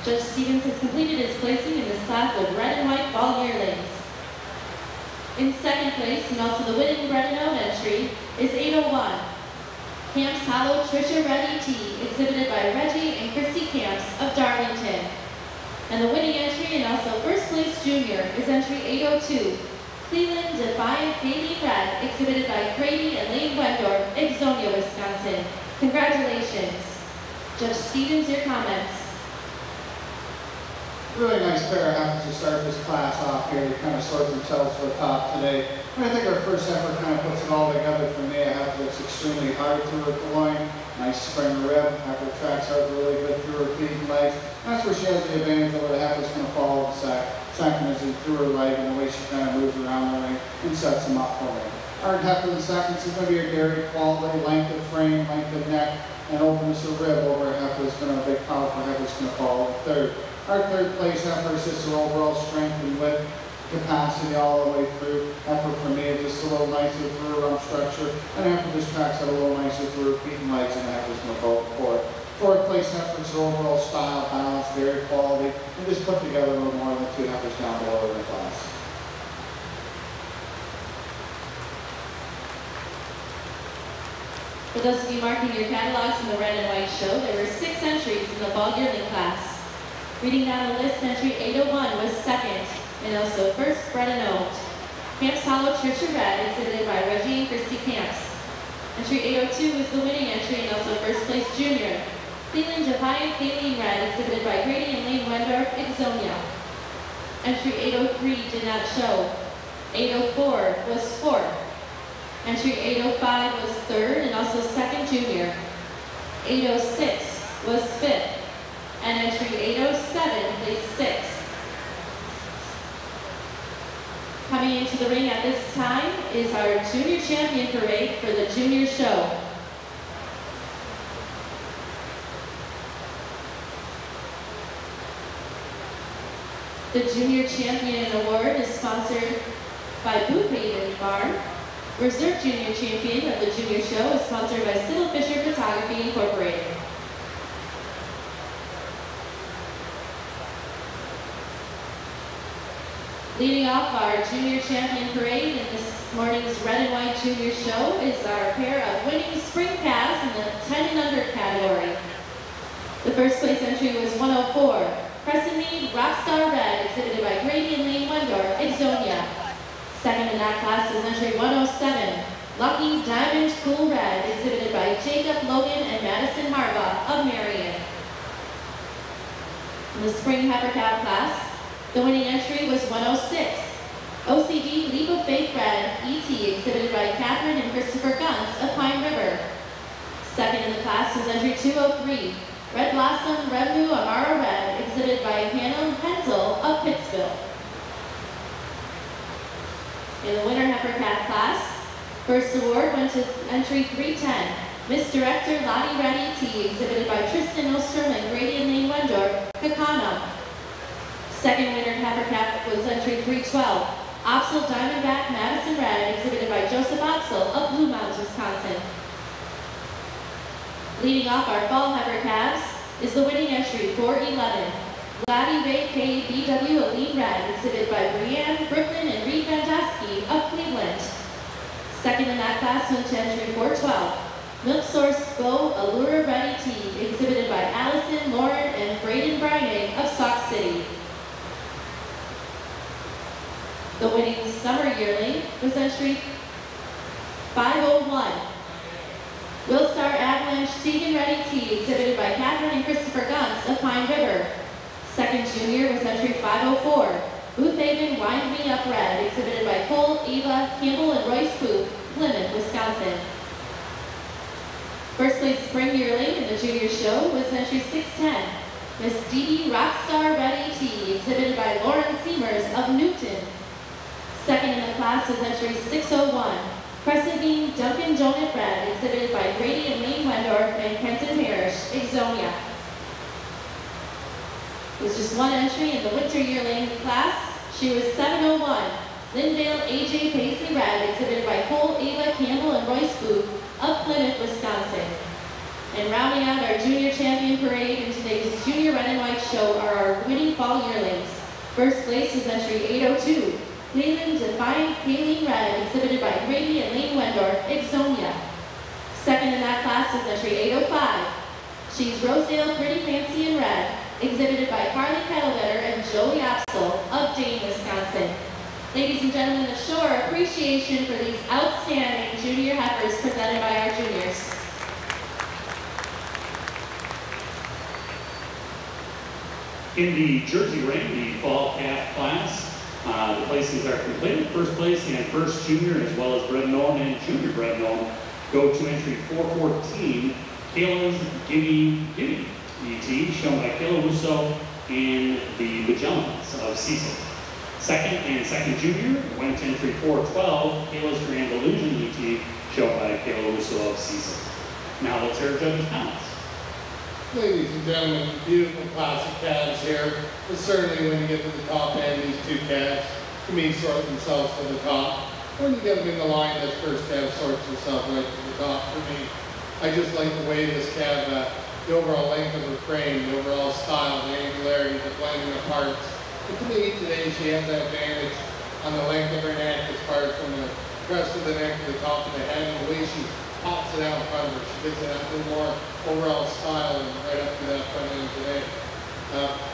Judge Stevens has completed his placing in this class of red and white fall yearlings. In second place, and also the winning Bred and owned entry, is 801. Camps Hollow Trisha Red ET, exhibited by Reggie and Christy Camps of Darlington. And the winning entry and also first place junior is entry 802. Cleveland Defiant Kaylee Red, exhibited by Grady and Lane Wendorf, Ixonia, Wisconsin. Congratulations. Judge Stevens, your comments. Really nice pair of heifers to start this class off here. They kind of sort themselves to the top today. And I think our first heifer kind of puts it all together for me. A heifer that's extremely hard through her groin, nice spring rib, heifer tracks out really good through her feet and legs. That's where she has the advantage over the heifer's going to follow the second is through her leg and the way she kind of moves around the ring and sets them up for me. Our heifer in the second is going to be a dairy quality, length of frame, length of neck, and openness of rib over a heifer that's going to be a big powerful heifer that's going to follow the third. Our third place heifer is just her overall strength and width, capacity all the way through. Heifer for me is just a little nicer through her rump structure, and heifer just tracks out a little nicer through her feet and legs, and heifer's going to go for it. Fourth place heifer is her overall style, balance, dairy quality, and just put together a little more than two heifers down below in the class. For those of you marking your catalogs in the red and white show, there were 6 entries in the fall yearling class. Reading down the list, entry 801 was second, and also first Bred and owned. Camps Hollow Trisha Red, exhibited by Reggie and Christy Camps. Entry 802 was the winning entry and also first place junior. Cleveland Defiant Kayleen Red, exhibited by Grady and Lane Wendorf, Ixonia. Entry 803 did not show. 804 was fourth. Entry 805 was third and also second junior. 806 was fifth. And entry 807 placed sixth. Coming into the ring at this time is our junior champion parade for the junior show. The junior champion award is sponsored by Boot Haven Farm. Reserve junior champion of the junior show is sponsored by Sybil Fisher Photography Incorporated. Leading off our junior champion parade in this morning's red and white junior show is our pair of winning spring calves in the 10 and under category. The first place entry was 104, Crescent Mead Rockstar Red, exhibited by Grady and Lane Wendorf, Ixonia. Second in that class was entry 107, Lucky Diamond Cool Red, exhibited by Jacob Logan and Madison Harbaugh of Marion. In the spring heifer calf class, the winning entry was 106, OCD Leap of Faith Red, ET, exhibited by Catherine and Christopher Guntz of Pine River. Second in the class was entry 203, Red Blossom Rebu Amara Red, exhibited by Hannah Hensel of Pittsville. In the winter heifer calf class, first award went to entry 310, Miss Director Lottie Red ET, exhibited by Tristan Ostrom and Grady and Lane Wendorf, Kakana. Second winner heifer calf was entry 312, Opsel Diamondback Madison Red, exhibited by Joseph Opsel of Blue Mounds, Wisconsin. Leading off our fall heifer calves is the winning entry 411, Gladdy Ray K BW Elite Red, exhibited by Brianne, Brooklyn, and Reed Vandosky of Cleveland. Second in that class went to entry 412, Milk Source Go Allure Red ET, exhibited by Allison, Lauren, and Braden Brynick of Sauk City. The winning summer yearling was entry 501, Willstar Avalanche Tegan Red ET, exhibited by Catherine and Christopher Guntz of Pine River. Second junior was entry 504, Booth Haven Wind Me Up Red, exhibited by Cole, Ava, Campbell, and Royce Poop, Plymouth, Wisconsin. First place spring yearling in the junior show was entry 610, Miss DD Rockstar Red ET, exhibited by Lauren Seamers of Newton. Second in the class was entry 601, Crescent Beam Duncan Jonah Red, exhibited by Grady and Lane Wendorf and Kenton Parrish, Ixonia. With just one entry in the winter yearling class, she was 701, Lindale AJ Paisley Red, exhibited by Cole, Ava, Campbell, and Royce Booth of Plymouth, Wisconsin. And rounding out our junior champion parade in today's junior red and white show are our winning fall yearlings. First place is entry 802, Leland Defiant Kayleen Red, exhibited by Grady and Lane Wendorf, Ixomia. Second in that class is entry 805. She's Rosedale Pretty Fancy in Red, exhibited by Carly Kettlebetter and Joey Apsel of Dane, Wisconsin. Ladies and gentlemen, the show our appreciation for these outstanding junior heifers presented by our juniors. In the Jersey Ring, the fall calf class, the placings are completed. First place and first junior, as well as bred known and junior bred known, go to entry 414, Kayla's Gimme ET, shown by Kayla Russo and the Magellans of Cecil. Second and second junior went to entry 412, Kayla's Grand Illusion ET, shown by Kayla Russo of Cecil. Now let's hear judges' comments. Ladies and gentlemen, beautiful classic calves here. But certainly when you get to the top end, these two calves, to me, sort themselves to the top. When you get them in the line, this first calf sorts herself right to the top for me. I just like the way this calf, the overall length of her frame, the overall style, the angularity, the blending of parts. But to me, today she has that advantage on the length of her neck as far as from the crest of the neck to the top of the head, and the way she pops it out in front of her. She gives it a little more overall style and right up to that front end today.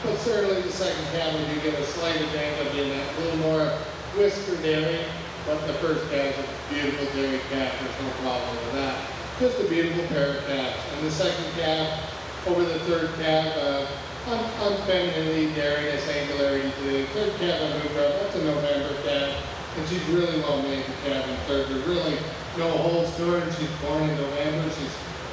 But certainly the second calf, we do get a slight advantage of being a little more whisker dairy, but the first calf is a beautiful dairy calf. There's no problem with that. Just a beautiful pair of calves. And the second calf over the third calf, unfemininely dairiness, angularity today. Third calf I moved up, that's a November calf. And she's really well made, the calf in third. There's really no holes to her, and she's born in November.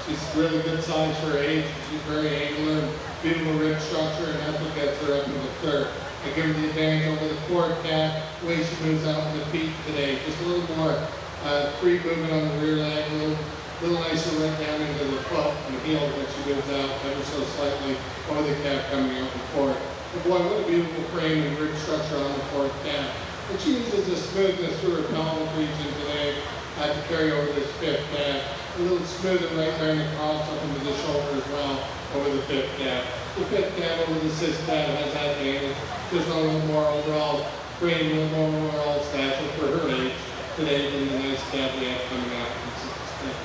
She's really good size for her age. She's very angular, beautiful rib structure, and that's what gets her up in the third. I give her the advantage over the fourth calf, the way she moves out in the feet today. Just a little more free movement on the rear leg, a little nicer right down into the foot and the heel when she moves out ever so slightly over the calf coming out the fourth. But boy, what a beautiful frame and rib structure on the fourth calf. And she uses the smoothness through her pelvic region today to carry over this fifth calf. A little smoother right there in the cross up into the shoulder as well over the fifth calf. The fifth calf over the sixth calf has that advantage. Just a little more overall frame, a little more overall stature for her age today than the nice calf we have coming out from sixth calf.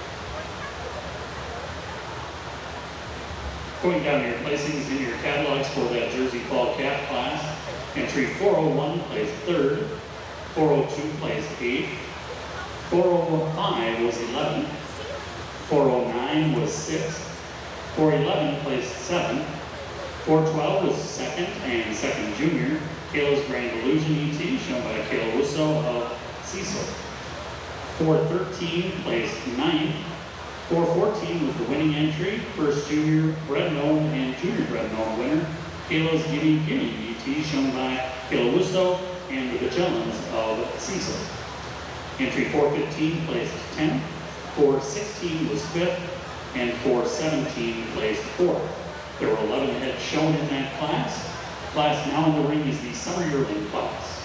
Going down your placings in your catalogs for that Jersey Fall Calf class, entry 401 placed third, 402 placed eighth, 405 was 11th, 409 was 6th, 411 placed 7th, 412 was second and second junior, Kayla's Grand Illusion ET, shown by Kayla Russo of Cecil. 413 placed 9th, 414 was the winning entry, first junior bred known and junior bred known winner, Kayla's Gimme ET, shown by Kayla Russo and the Magellans of Cecil. Entry 415 placed 10th, 416 was 5th, and 417 placed 4th. There were 11 heads shown in that class. The class now in the ring is the Summer Yearling class.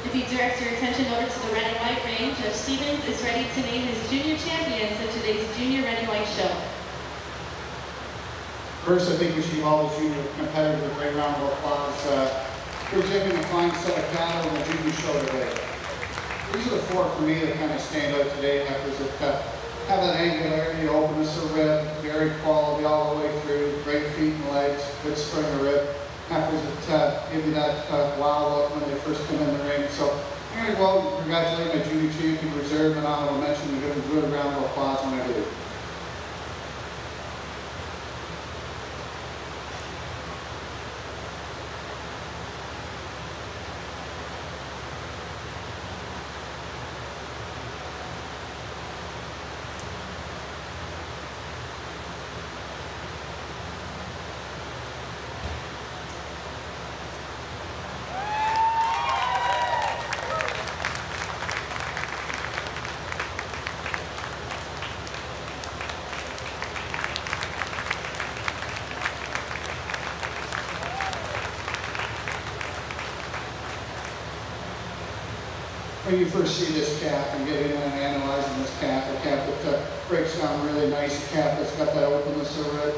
If you direct your attention over to the red and white ring, Judge Stevens is ready to name his junior champions of today's junior red and white show. First, I think we should give all the junior competitors a great round of applause. Presenting a fine set of cattle in the junior show today. These are the four for me that kind of stand out today. Heifers that have that angularity, openness of rib, very quality all the way through, great feet and legs, good spring of rib. Heifers that give you that wow look when they first come in the ring. So I'm going to go out and congratulate my junior champion reserve, and honorable mention and give them a good round of applause when I do. when you first see this calf and get in and analyzing this calf, a calf that breaks down really nice, a calf that's got that openness of it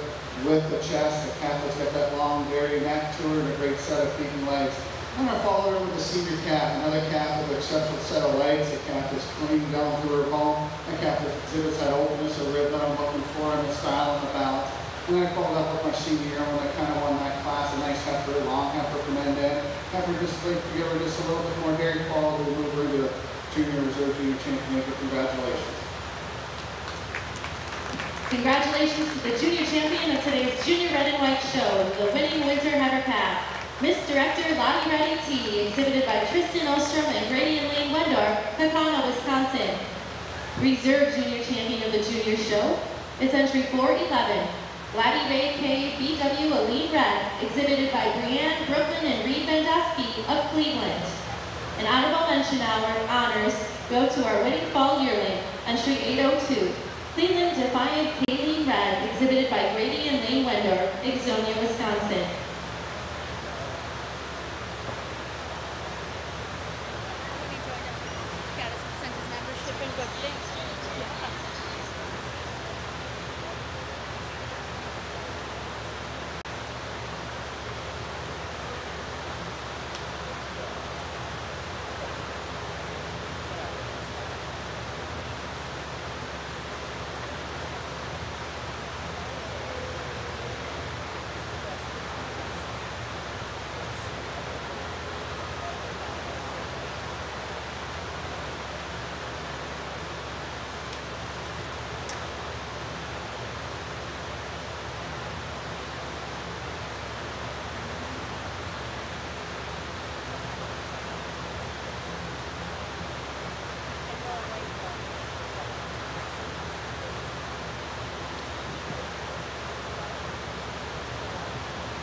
with the chest, a calf that's got that long, very neck to her, and a great set of feet and legs. I'm going to follow her with a senior calf, another calf with an exceptional set of legs, a calf that's clean down through her bone, a calf that exhibits that openness of rib that I'm looking for, and the style and the balance. And then I followed up with my senior year when I kind of won that class, a nice heifer, long heifer from end to end. Heifer just like to give her just a little bit more dairy quality to move her into the junior reserve junior championship. Congratulations. Congratulations to the junior champion of today's Junior Red and White Show, the winning winter heifer calf. Miss Director Lottie Reddy T, exhibited by Tristan Ostrom and Grady and Lane Wendorf, Kakana, Wisconsin. Reserve junior champion of the junior show is entry 411, Laddie Ray K. BW Aline Red, exhibited by Brianne, Brooklyn, and Reed Vendosky of Cleveland. An honorable mention honors go to our winning fall yearling, entry 802, Cleveland Defiant Kayleen Red, exhibited by Grady and Lane Wendorf, Ixonia, Wisconsin.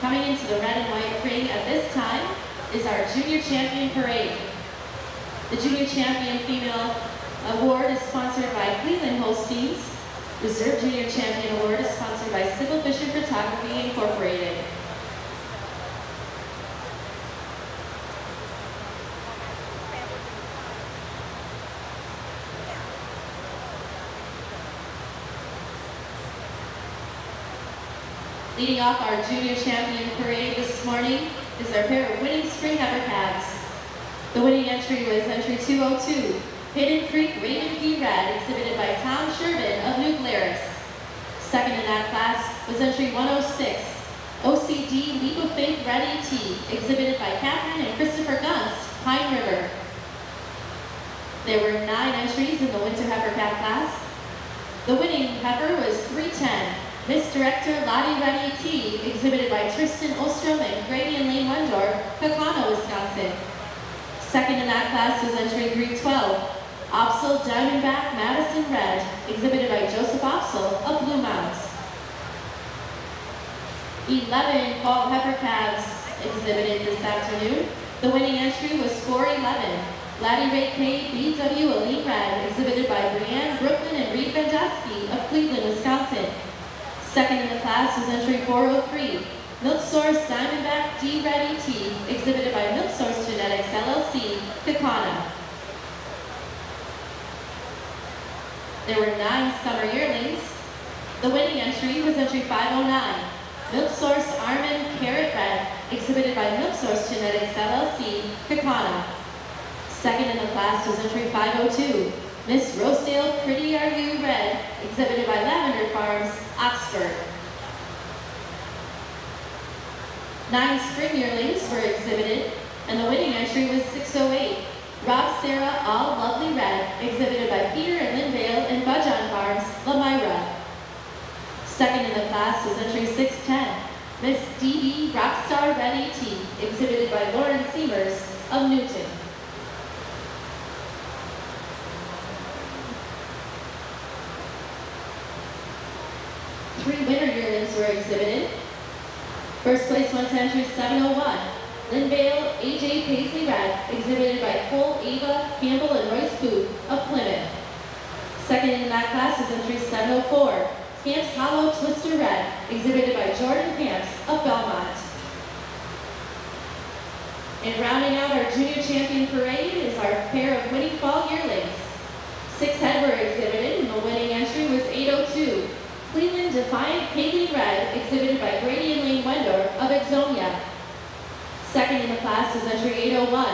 Coming into the red and white ring at this time is our Junior Champion Parade. The Junior Champion Female Award is sponsored by Cleveland Holsteins. Reserve Junior Champion Award is sponsored by Sybil Fisher Photography Incorporated. Leading off our Junior Champion Parade this morning is our pair of winning spring heifer calves. The winning entry was entry 202, Hidden Creek Raven P. Red, exhibited by Tom Sherman of New Glarus. Second in that class was entry 106, OCD Leap of Faith Red E.T., exhibited by Catherine and Christopher Gunst, Pine River. There were 9 entries in the winter heifer calf class. The winning heifer was 310. Miss Director Lottie Reddy T, exhibited by Tristan Ostrom and Grady and Lane Wendorf, Kakana, Wisconsin. Second in that class was entry 312, Opsal Diamondback Madison Red, exhibited by Joseph Opsal of Blue Mounds. 11 fall heifer calves exhibited this afternoon. The winning entry was 411, Laddie Ray K. BW Aline Red, exhibited by Brianne, Brooklyn, and Reed Vendosky of Cleveland, Wisconsin. Second in the class was entry 403, Milk Source Diamondback D Red E.T., exhibited by Milk Source Genetics LLC, Kakana. There were 9 summer yearlings. The winning entry was entry 509, Milk Source Armin Carrot Red, exhibited by Milk Source Genetics LLC, Kakana. Second in the class was entry 502, Miss Rosedale Pretty Are You Red, exhibited by Lavender Farms, Oxford. 9 spring yearlings were exhibited, and the winning entry was 608, Rob Sarah All Lovely Red, exhibited by Peter and Lynn Vale and Budgeon Farms, Lamira. Second in the class was entry 610, Miss D.B. Rockstar Red E.T., exhibited by Lauren Seamers of Newton. Three winter yearlings were exhibited. First place went to entry 701, Lynn Vale A.J. Paisley Red, exhibited by Cole, Ava, Campbell, and Royce Booth of Plymouth. Second in that class was entry 704, Camps Hollow Twister Red, exhibited by Jordan Camps of Belmont. And rounding out our junior champion parade is our pair of winning fall yearlings. 6 head were exhibited, and the winning entry was 802. Cleveland Defiant Kaylee Red, exhibited by Brady and Lane Wendor of Exonia. Second in the class was entry 801.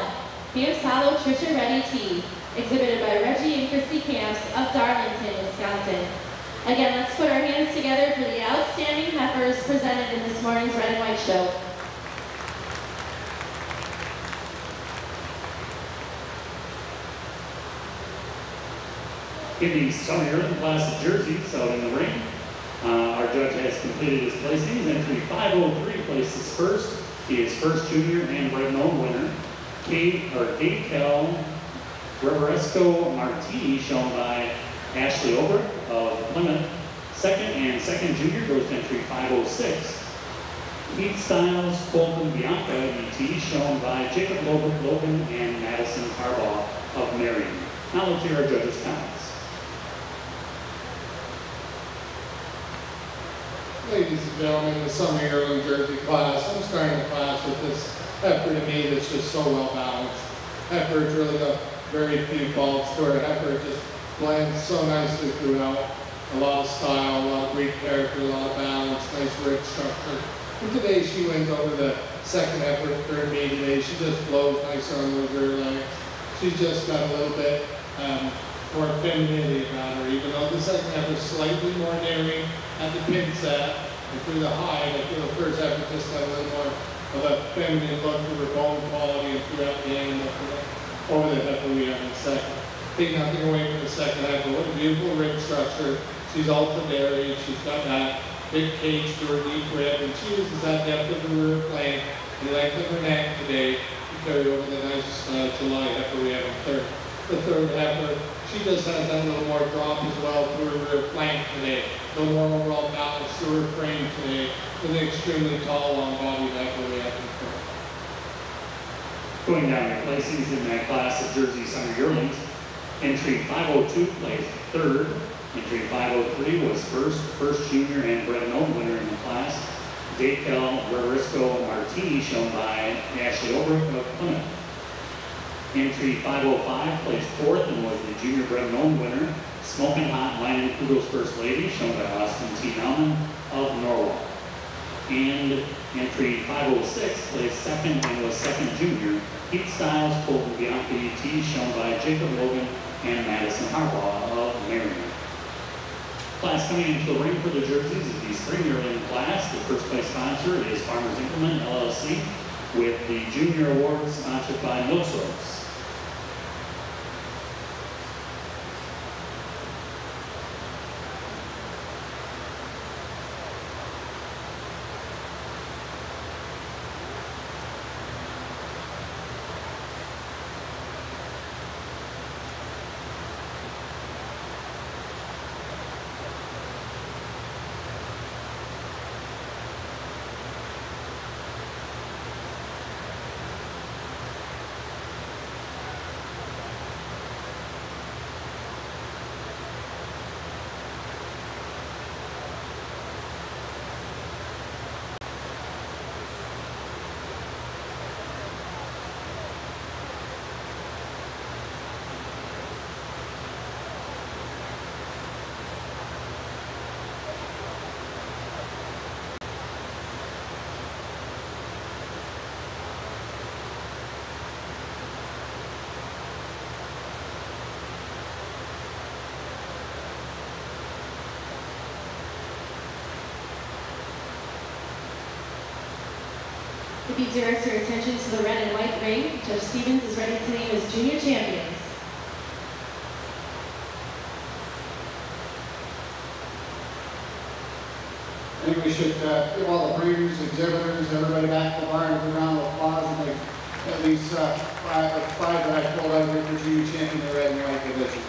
Camps Hollow Trisha Reddy T, exhibited by Reggie and Christy Camps of Darlington, Wisconsin. Again, let's put our hands together for the outstanding heifers presented in this morning's Red and White Show. In the summer yearling class of jerseys out in the ring, our judge has completed his placings. Entry 503 places first. He is first junior and Bred known winner. Kel Reveresco Martini, shown by Ashley Ober of Plymouth. Second and second junior goes to entry 506. Pete Styles Colton Bianca ET, shown by Jacob Logan and Madison Harbaugh of Marion. Now let's hear our judges' comments. Ladies and gentlemen, the summer yearling jersey class, I'm starting the class with this heifer to me that's just so well balanced. Heifer's really got very few faults to her. Heifer just blends so nicely throughout. A lot of style, a lot of great character, a lot of balance, nice rich structure. And today she wins over the second heifer, third me today. She just flows nicer on those rear legs. She's just got a little bit more femininity about her, even though the second heifer's slightly more daring at the pin set and through the hide. I feel the first heifer just got a little more of a feminine look to her bone quality and throughout the animal over the heifer we have in second. Take nothing away from the second heifer. What a beautiful rib structure. She's ultra dairy. She's got that big cage to her deep rib, and she uses that depth of her rear flank and the length of her neck today to carry over the nice July heifer we have in third. The third heifer, she just has that little more drop as well through her rear flank today. A little more overall balance through her frame today with an extremely tall, long-bodied heifer we have in front. Going down your placings in that class of Jersey Summer Yearlings, entry 502 placed third. Entry 503 was first junior and Bred known winner in the class. Kel Reveresco Martini, shown by Ashley Ober of Plymouth. Entry 505 placed fourth and was the junior Bred known winner. Smoking Hot Lion Kudos First Lady, shown by Austin T. Nauman of Norwalk. And entry 506 placed second and was second junior. Pete Styles Colton Bianca ET, shown by Jacob Logan and Madison Harbaugh of Marion. Class coming into the ring for the jerseys is the spring yearling class. The first place sponsor is Farmers Implement LLC, with the junior award sponsored by Milksource. If you direct your attention to the red and white ring, Judge Stevens is ready to name his junior champions. I think we should give all the breeders, exhibitors, everybody back to the barn a round of applause, and like at least five that I pulled out here for junior champion in the red and white division.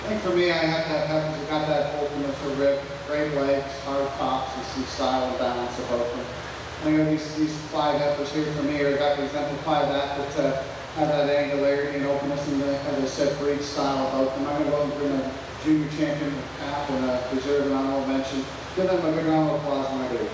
I think for me, I have to have got that openness of rib, great legs, hard tops, and some style and balance about them. I think these 5 heifers here for me are got to exemplify that have that angularity and openness and, as I said, breed style about them. I'm going to go and bring a junior champion cap and preserve an honorable mention. Give them a big round of applause when I do.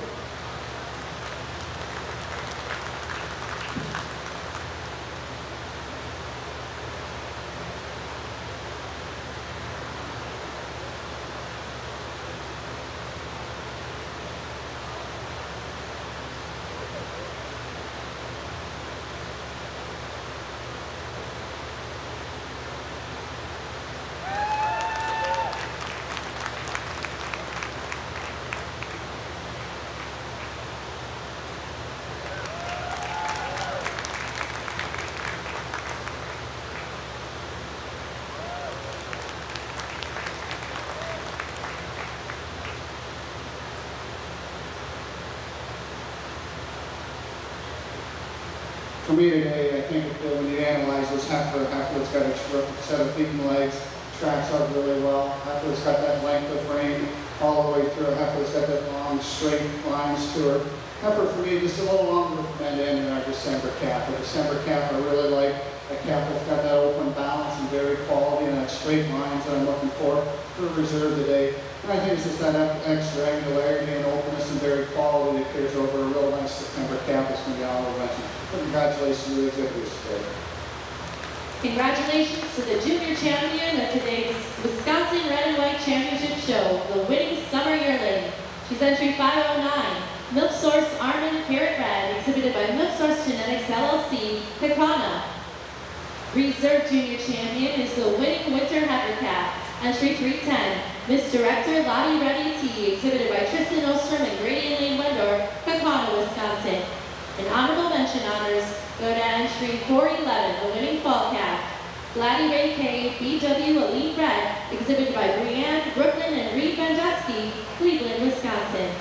For me today, I think that when you analyze this heifer that's got a terrific set of feet and legs, tracks out really well. Heifer that's got that length of frame all the way through. Heifer that's got that long, straight lines to her. Heifer for me just a little longer than end in our December calf. The December calf I really like. A calf that's got that open balance and dairy quality and that straight lines that I'm looking for reserve today. And I think it's just that extra angularity and openness and dairy quality that carries over a real nice September calf that's going to be on the mention. Congratulations to the exhibitors today. Congratulations to the junior champion of today's Wisconsin Red and White Championship Show, the winning summer yearling. She's entry 509, Milk Source Armand Parrot Red, exhibited by Milk Source Genetics LLC, Kakana. Reserve junior champion is the winning winter heifer calf, entry 310, Miss Director Lottie Reddy T, exhibited by Tristan Ostrom and Grady Lane Wendor, Kakana, Wisconsin. And honorable mention honors go to entry 411, the winning fall calf, Gladdy Ray K, BW Elite Red, exhibited by Brianne, Brooklyn, and Reed Vandeski, Cleveland, Wisconsin.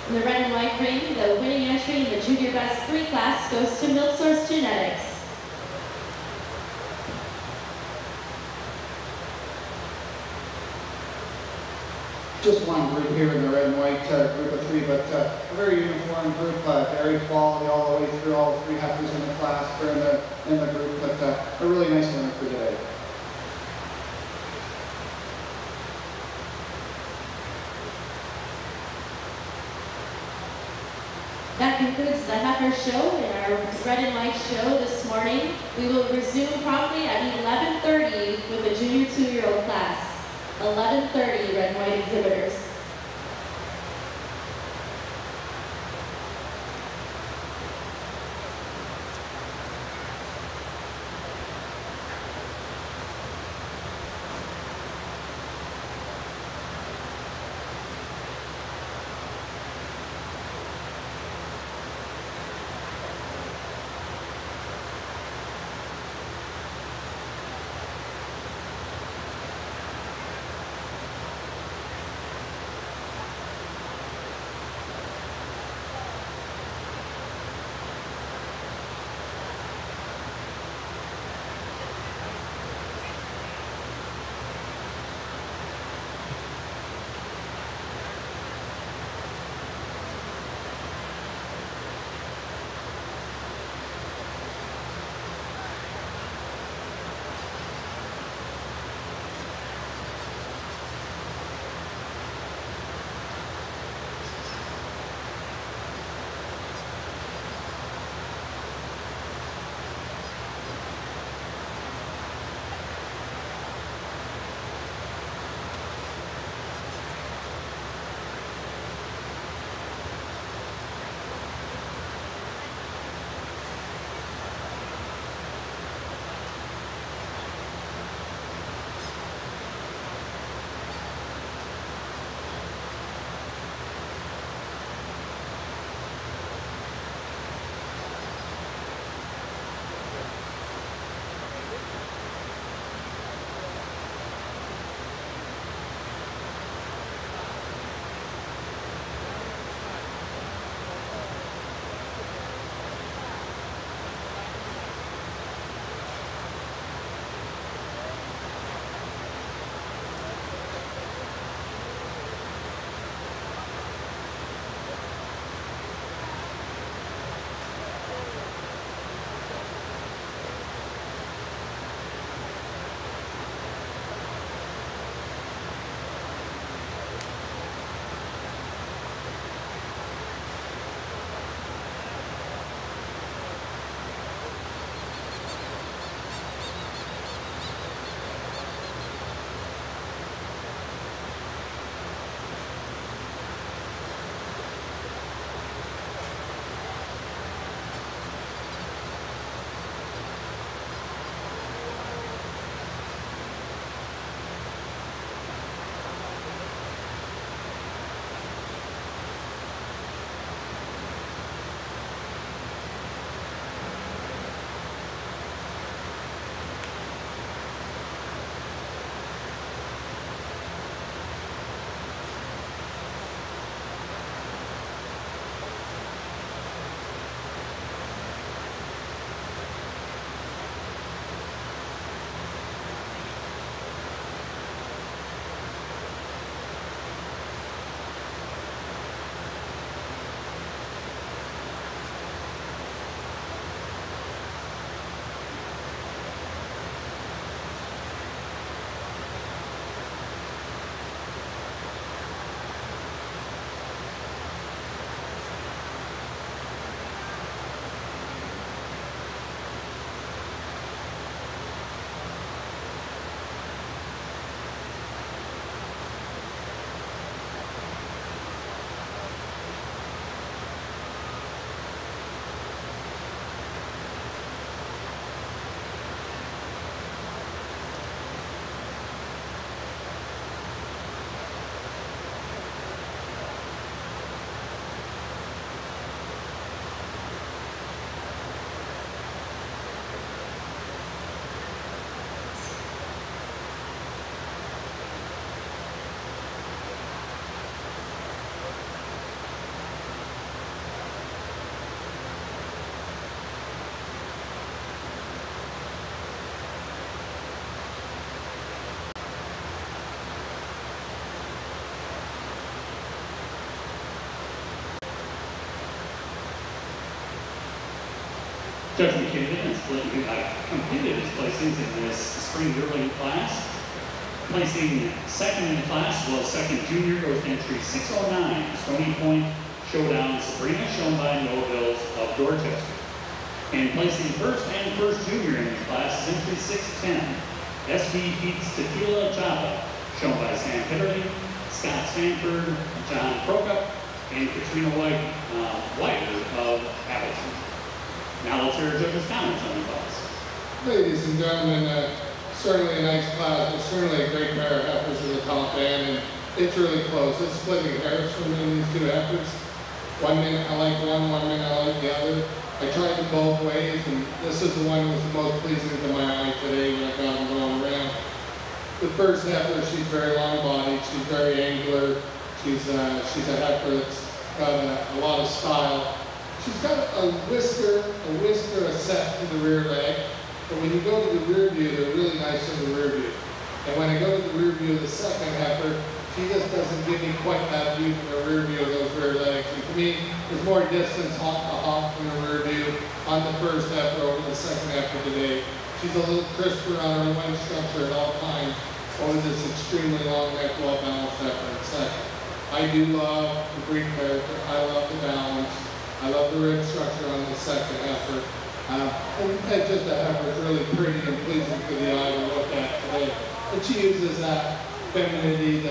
In the red and white ring, the winning entry in the Junior Best 3 class goes to Milk Source Genetics. Just one group here in the red and white group of 3, but a very uniform group, dairy quality all the way through, all 3 heifers in the class or in the group, but a really nice winner for today. That concludes the heifer show and our red and white show this morning. We will resume promptly at 11:30 with the junior 2-year-old class. 11:30 red and white exhibitors. Judge McKinnon has completed his placings in this spring yearling class. Placing second in the class was second junior, goes to entry 609, Stony Point Showdown Sabrina, shown by Noah Bills of Dorchester. And placing first and first junior in the class is entry 610, SV Beats Tequila Java, shown by Sam Pitterly, Scott Stanford, John Prokop, and Katrina Whiter of Appleton. Now let's hear judges' comments on the class. Ladies and gentlemen, certainly a nice class, but certainly a great pair of heifers in the top end, and it's really close. It's splitting hairs for me in these two heifers. 1 minute I like one, 1 minute I like the other. I tried them both ways, and this is the one that was the most pleasing to my eye today when I got them going around. The first heifer, she's very long-bodied, she's very angular, she's a heifer that's got a lot of style. She's got a whisker set to the rear leg, but when you go to the rear view, they're really nice in the rear view. And when I go to the rear view of the second heifer, she just doesn't give me quite that view from the rear view of those rear legs. And to me, there's more distance hop to hop from the rear view on the first heifer over the second heifer today. She's a little crisper on her wing structure at all times over this extremely long neck, well-balanced heifer in second. I do love the breed character. I love the balance. I love the rib structure on the second heifer. And just a heifer is really pretty and pleasing for the eye to look at today. And she uses that femininity,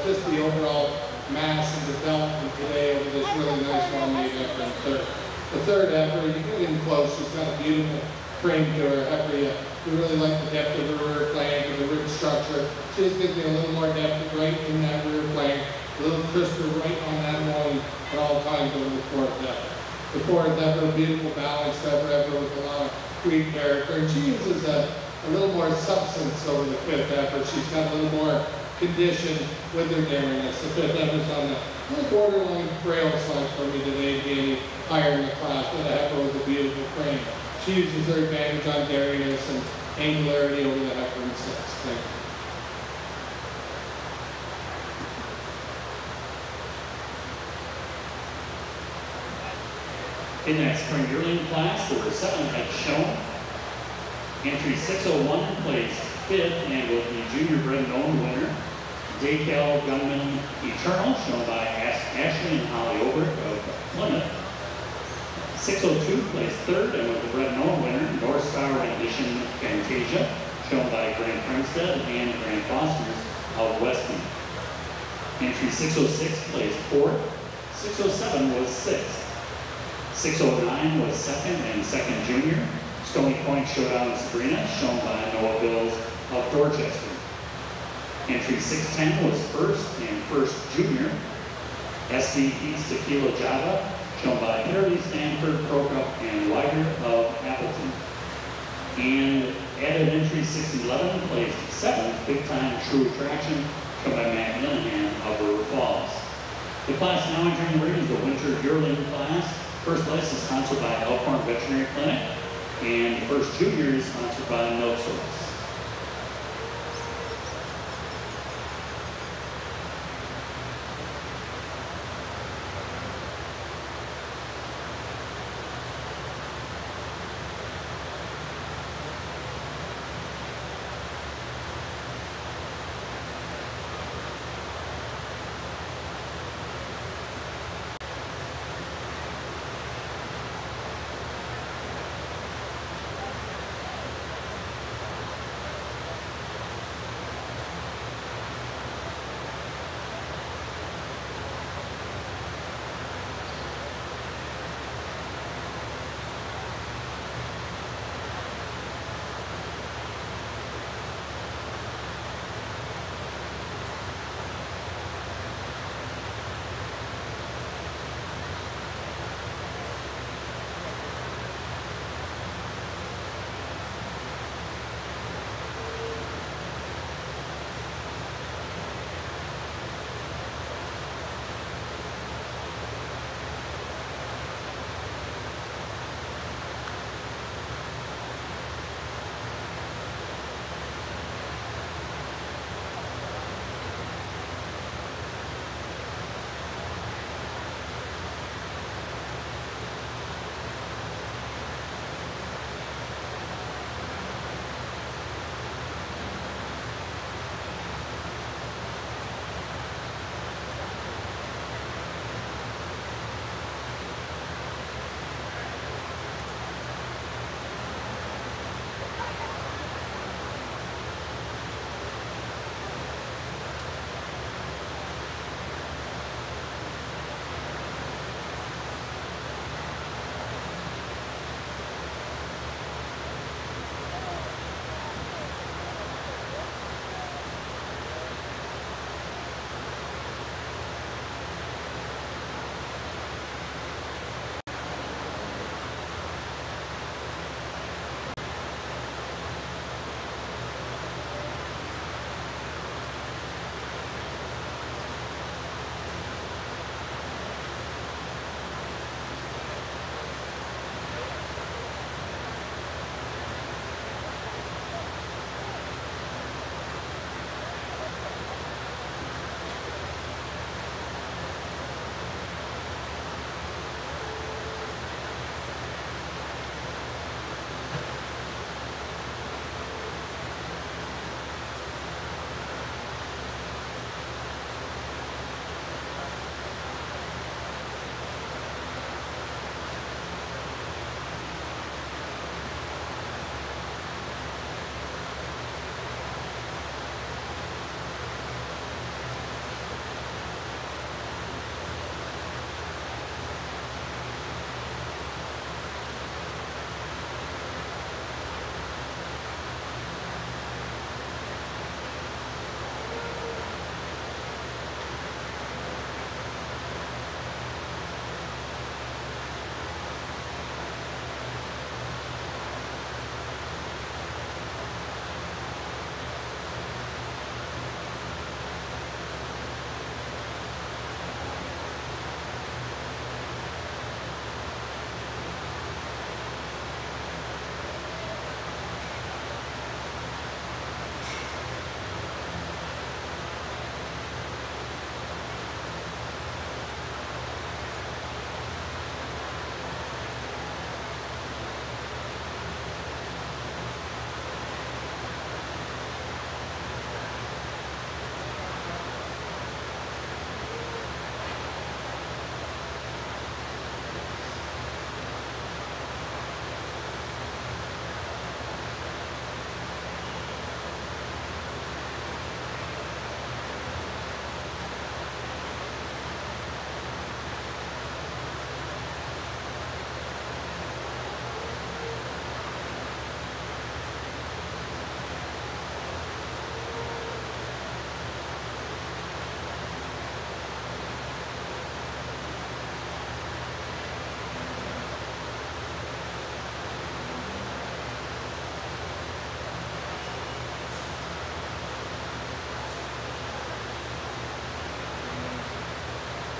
just the overall mass and development today over this really nice well-made heifer in third. The third heifer, you get in close, she's got a beautiful frame to her heifer. You really like the depth of the rear flank and the rib structure. She just gives me a little more depth right in that rear flank, a little crisper right on that one at all times over the fourth heifer. The fourth heifer, a beautiful balanced heifer with a lot of breed character. And she uses a little more substance over the fifth heifer. She's got a little more condition with her daringness. The fifth heifer's on the little borderline frail side for me today, being higher in the class, but a heifer with a beautiful frame. She uses her advantage on daringness and angularity over the heifer in sixth. Thank you. In that spring yearling class, there were 7 heads shown. Entry 601 placed 5th and was the junior bred known winner, Decal Gunman Eternal, shown by Ashley and Holly Obrick of Plymouth. 602 placed 3rd and was the bred known winner, North Star Rendition Fantasia, shown by Grant Fremstead and Grant Fosters of Weston. Entry 606 placed 4th. 607 was 6th. 609 was 2nd and 2nd junior, Stony Point Showdown Sabrina, shown by Noah Bills of Dorchester. Entry 610 was 1st and 1st junior, SD Beats Tequila Java, shown by Pitterly, Stanford, Prokop, and Whiter of Appleton. And added entry 611 placed 7th, Big Time True Attraction, shown by Matt Linehan of River Falls. The class now entering the ring is the winter yearling class. First place is sponsored by Elkhorn Veterinary Clinic, and the first junior is sponsored by Milk Source.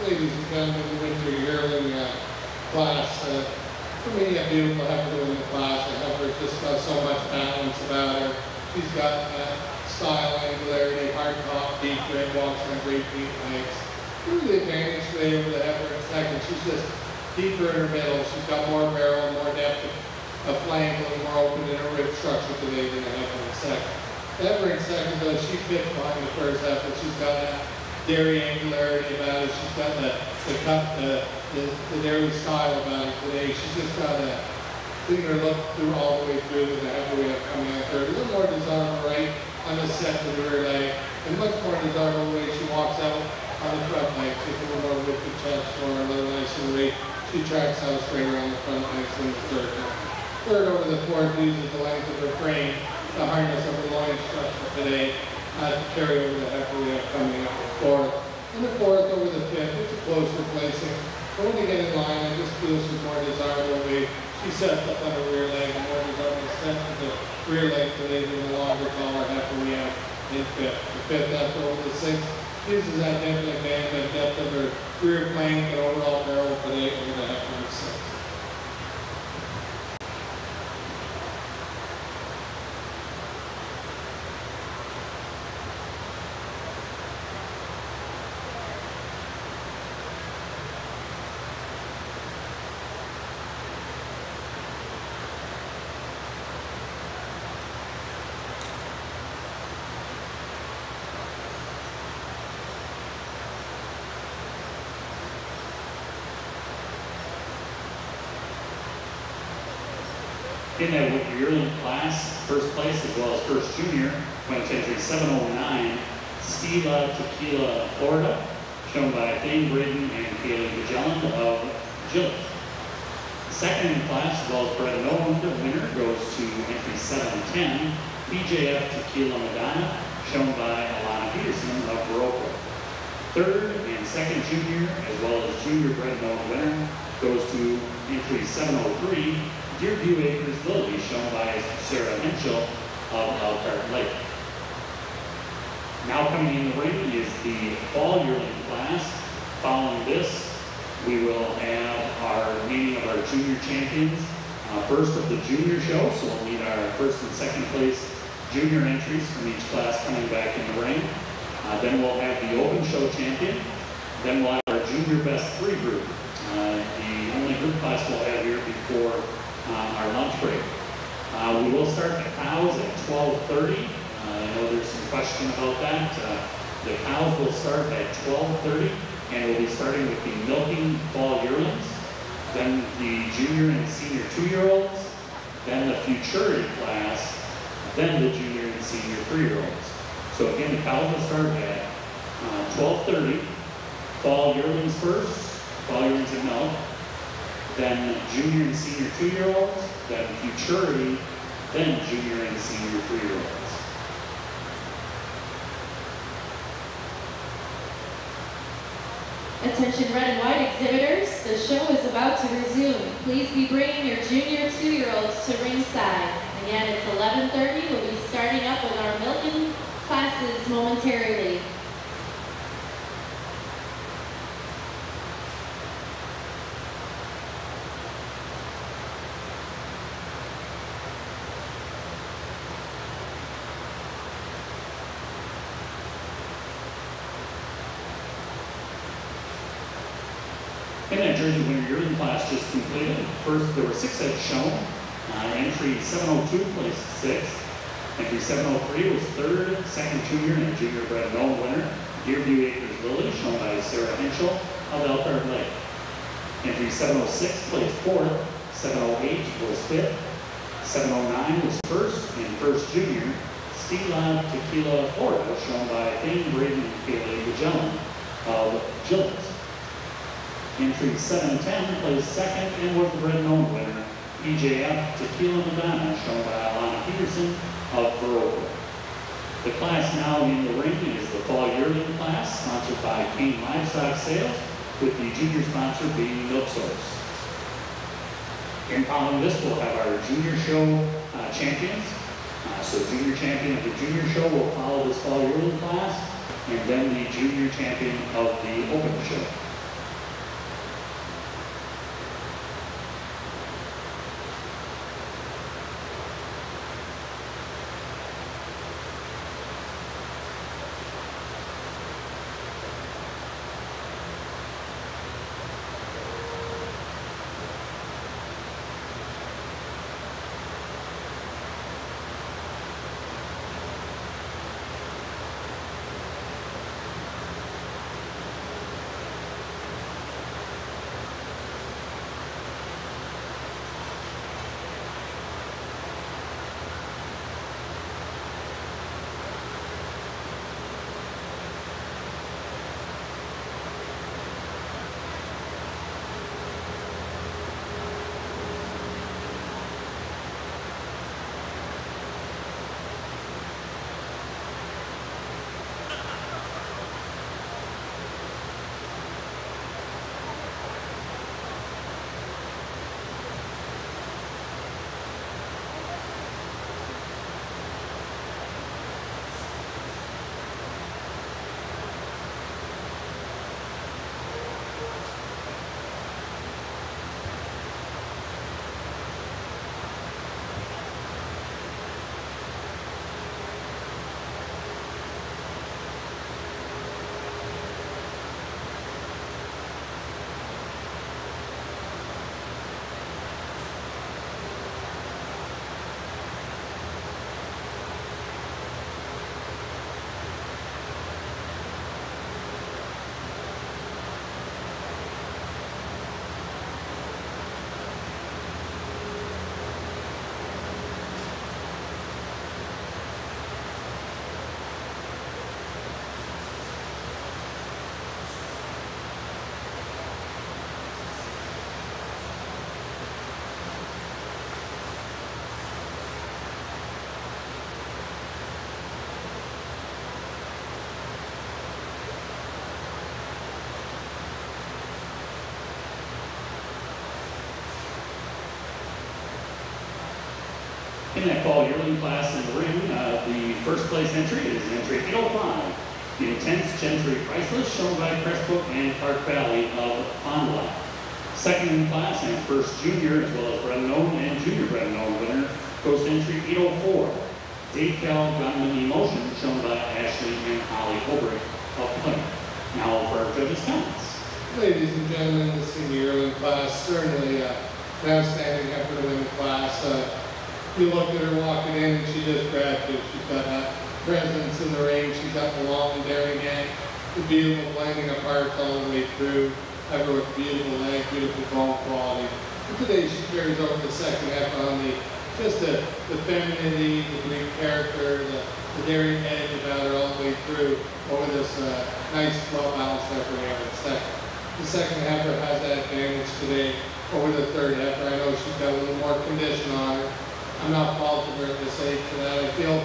ladies and gentlemen, the winter yearling class. For me, a beautiful heifer in the class. A heifer's just got so much balance about her. She's got style, angularity, hard top, deep red, walks on great deep legs. Really the advantage today over the heifer in second. She's just deeper in her middle. She's got more barrel, more depth of flank, a little more open in her rib structure today than the heifer in second. The heifer in second, though, she fits behind the first heifer. She's got that dairy angularity about it. She's got the dairy style about it today. She's just got a cleaner look through all the way through than the heifer we have coming out there. A little more desirable right on the set of the rear leg, and much more desirable the way she walks out on the front leg. She's a little more with the chest for a little nicer the way she tracks out straight around the front legs in the third. Third over the fourth uses the length of her frame, the hardness of her loin structure today to carry over the heifer we have coming up the fourth. And the fourth over the fifth, it's a closer placing. But when you get in line, I just feel she's more desirable the way she sets up on her rear leg, and more desirable set to the rear leg today than the longer, taller heifer we have in fifth. The fifth heifer over the sixth uses that definite band and depth of her rear flank and overall barrel today over the heifer in sixth. In that winter yearling class, first place as well as first junior, went to entry 709, Stila Tequila, Florida, shown by Thane Braden and Kaylee Magellan of Gillett. Second in class, as well as Bred winner, goes to entry 710, BJF Tequila Madonna, shown by Alana Peterson of Baroka. Third and second junior, as well as junior Bred winner, goes to entry 703, Deerview Acres Lily, shown by Sarah Henschel of Elkhart Lake. Now coming in the ring is the fall yearling class. Following this, we will have our naming of our junior champions. First of the junior show, so we'll need our first and second place junior entries from each class coming back in the ring. Then we'll have the open show champion. Then we'll have our junior best three group. The only group class we'll have here before our lunch break. We will start the cows at 12:30. I know there's some question about that. The cows will start at 12:30, and we'll be starting with the milking fall yearlings, then the junior and senior 2-year-olds, then the futurity class, then the junior and senior 3-year-olds. So again, the cows will start at 12:30. Fall yearlings first, fall yearlings and milk, then junior and senior 2-year-olds, then futurity, then junior and senior 3-year-olds. Attention red and white exhibitors, the show is about to resume. Please be bringing your junior 2-year-olds to ringside. Again, it's 11:30. We'll be starting up with our milking classes momentarily. In that Jersey winter yearling class just completed, first there were 6 heads shown. Entry 702 placed 6th. Entry 703 was 3rd, second junior and junior Bred winner, Deerview Acres Lily, shown by Sarah Henschel of Elkhart Lake. Entry 706 placed 4th, 708 was 5th, 709 was 1st, and first junior, Stila Tequila, Florida, shown by Thane Braden and Kaylee Magellan of Gillett. Entry 710 placed 2nd and was the Bred winner, BJF Tequila Madonna, shown by Alana Peterson of Baroka. The class now in the ring is the fall yearling class, sponsored by Kane Livestock Sales, with the junior sponsor being Milk Source. And following this, we'll have our junior show champions. So junior champion of the junior show will follow this fall yearling class, and then the junior champion of the open show. In that fall yearling class in the ring, the first place entry is entry 805. The Intense Gentry Priceless, shown by Crestbook and Clark Valley of Fond du Lac. Second in class and first junior, as well as Bred and junior Bred winner, goes to entry 804. Dave Cal Gunman Emotion, shown by Ashley and Holly Holbrook of Plymouth. Now for our judges' comments. Ladies and gentlemen, the senior yearling class, certainly an outstanding effort to win the class. You look at her walking in and she just grabbed you. She's got that presence in the ring. She's got the long and daring hand, the beautiful blending of parts all the way through. Heifer with beautiful leg, beautiful bone quality. And today she carries over the second half on the femininity, the Greek character, the daring edge about her all the way through over this nice well-balanced effort we have in second. The second heifer has that advantage today over the third heifer. I know she's got a little more condition on her. I'm not faulting her at this age for that. I feel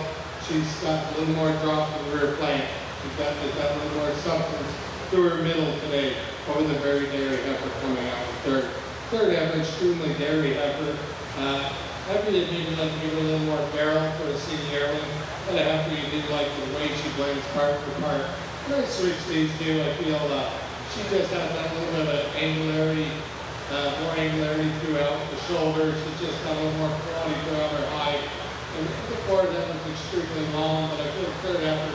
she's got a little more drop in the rear plank. She's got a little more substance through her middle today over the very dairy heifer coming out in third. Third heifer, extremely dairy heifer. Heifer you maybe like to give her a little more barrel for a senior yearling. But a heifer you do like the way she blends part for part. When I switch these two, I feel she just has that little bit of angularity, more angularity throughout the shoulder. She's just got a little more quality throughout her height. And the fourth heifer is extremely long, but I feel the third heifer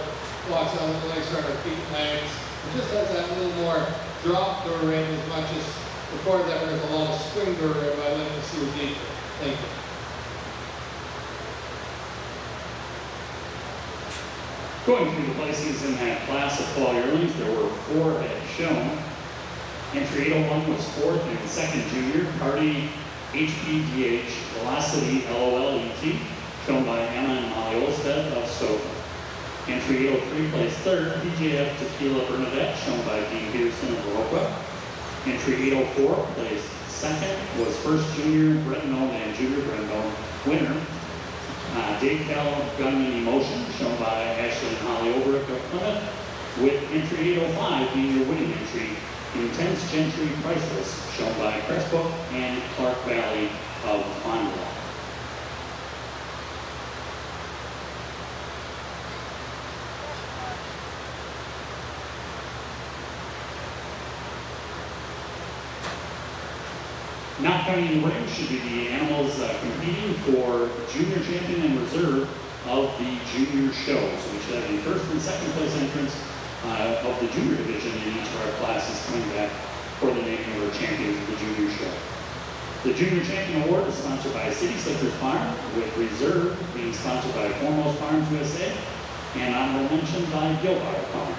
walks out a little nicer on her feet and legs. It just has that little more drop to her rib as much as the fourth heifer has a lot of swing to her rib. I like to see her deeper. Thank you. Going through the placings in that class of fall yearlings, there were 4 heads shown. Entry 801 was 4th and 2nd junior, Party HPDH Velocity LOLET, shown by Emma and Molly Olstead of Stoughton. Entry 803 placed 3rd, PJF Tequila Bernadette, shown by Dean Peterson of Europa. Entry 804 placed 2nd, was 1st junior Bred and junior Bred winner. Dave Cal Gunman Emotion, shown by Ashley and Holly Holbrook of Plymouth, with entry 805 being your winning entry. Intense Gentry Priceless, shown by Crestbook and Clark Valley of Fond du Lac. Not coming in the ring should be the animals competing for junior champion and reserve of the junior show. So we should have the first and second place entrants of the junior division in each of our classes coming back for the naming of our champions of the junior show. The Junior Champion Award is sponsored by City Slickers Farm, with reserve being sponsored by Foremost Farms USA, and honorable mention by Gilbar Farm.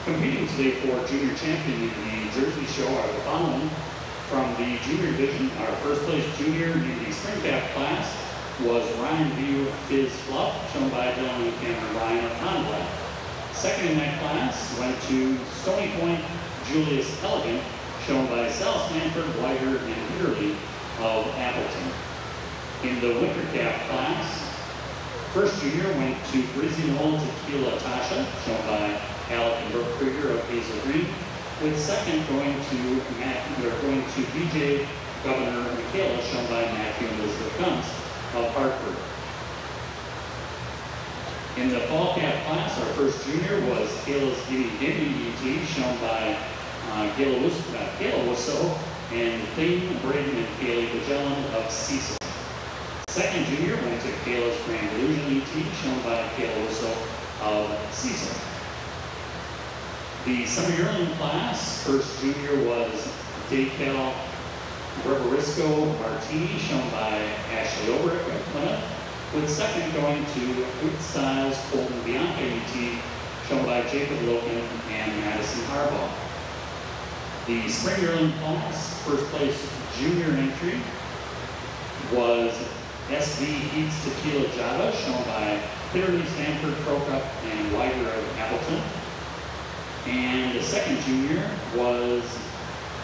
Competing today for junior champion in the Jersey show are the following. From the junior division, our first place junior in the spring calf class was Ryan View Fizz Fluff, shown by Dylan and Cameron Ryan of Fond du Lac. Second in that class went to Stony Point Julius Elegant, shown by Sal Stanford, Whiter, and Peterly of Appleton. In the winter calf class, first junior went to Brizzy Knoll Tequila Tasha, shown by Alec and Brooke Krieger of Hazel Green, with second going to BJ Governor Michaela, shown by Matthew and Elizabeth Guns of Hartford. In the fall calf class, our first junior was Kayla's Gimme Gimme ET, shown by Kayla Wisso and Thane Braden and Kaylee Magellan of Cecil. Second junior went to Kayla's Grand Illusion ET, shown by Kayla Russo of Cecil. The summer yearling class, first junior was Daykel Barbarisco Martini, shown by Ashley Obrick of Plymouth, with second going to Hoot Styles Colton Bianca ET, shown by Jacob Loken and Madison Harbaugh. The spring yearling class, first place junior entry was SV Heats Tequila Java, shown by Clearly Stanford Procup and Wider of Appleton. And the second junior was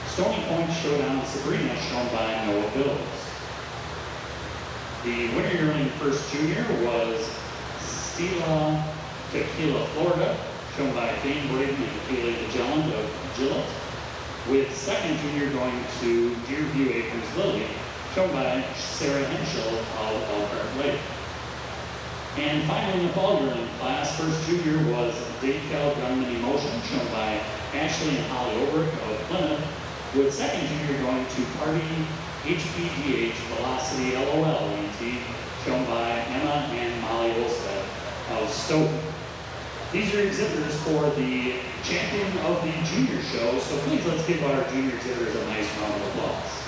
Stony Point Showdown Sabrina, shown by Noah Bills. The winter yearling first junior was Stila Tequila Florida, shown by Thane Braden and Kaylee Magellan of Gillette, with second junior going to Deerview Acres Lily, shown by Sarah Henschel of Elkhart Lake. And finally, in the fall yearling class, first junior was Daykel Gunman Emotion, shown by Ashley and Holly Obrick of Plymouth, with second junior going to Party HPDH Velocity LOL ET, shown by Emma and Molly Olstead of Stoughton. These are exhibitors for the champion of the junior show, so please let's give our junior exhibitors a nice round of applause.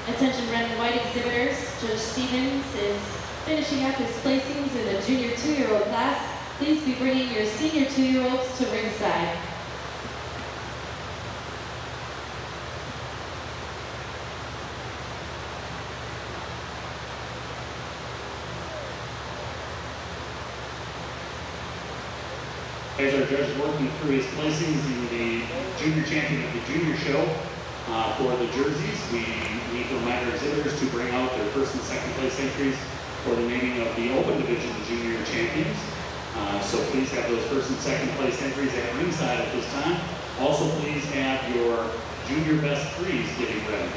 Attention red and white exhibitors, Judge Stevens is finishing up his placings in the junior 2-year-old class. Please be bringing your senior 2-year-olds to ringside. As our judge is working through his placings in the junior champion of the junior show, for the jerseys, we need to remind our exhibitors to bring out their first and second place entries for the naming of the open division junior champions. So please have those first and second place entries at ringside at this time. Also, please have your junior best threes getting ready.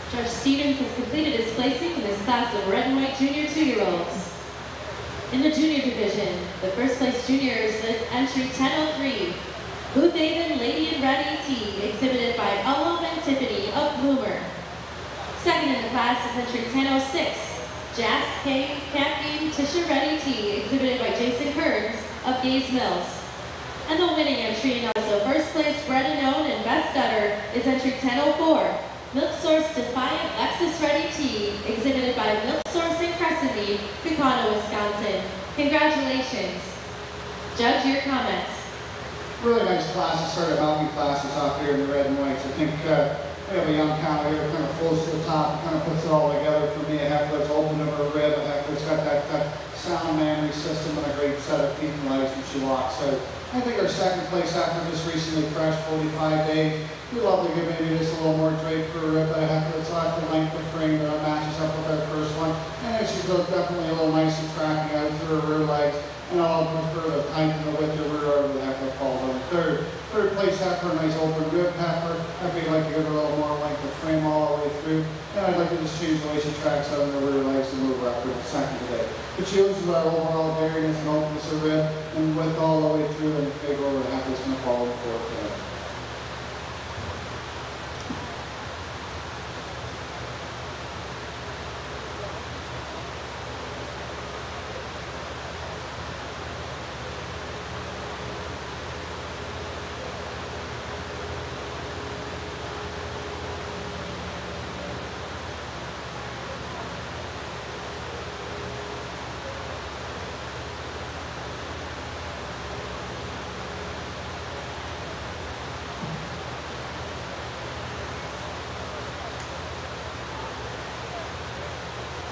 Judge Stevens has completed his placing in his class of red and white junior 2-year-olds. In the junior division, the first place junior is entry 1003, Booth Haven Lady in Red ET, exhibited by Olive and Tiffany of Bloomer. Second in the class is entry 1006, Jas K. Caffeine Tisha Red ET, exhibited by Jason Kearns of Gaze Mills. And the winning entry, and also first place bred and owned and best udder, is entry 1004, Milk Source Defiant Lexus Ready Tea, exhibited by Milk Source in Crescent, Pequanno, Wisconsin. Congratulations. Judge, your comments. Really nice classes, started mountain classes out here in the red and whites. I think we have a young cow here, kind of close to the top, kind of puts it all together for me. A Heifer's open of her rib, a Heifer's got that sound memory system and a great set of feet and legs when she walks. So I think our second place after just recently crashed 45 days. We'd love to give maybe just a little more drape for a rib, but I have to select the length of frame that matches up with our first one. And she's definitely a little nice and tracking out through her rear legs. And I'll prefer the height and the width of the rear over the Heifer falls on the third. Third place heifer, a nice open rib heifer. I'd like to give her a little more length of frame all the way through. And I'd like to just change the way she tracks out in her rear legs to move her up to the second today. But she uses our overall dairiness and openness of rib, and width all the way through, and big over the heifer is going to follow the fourth head.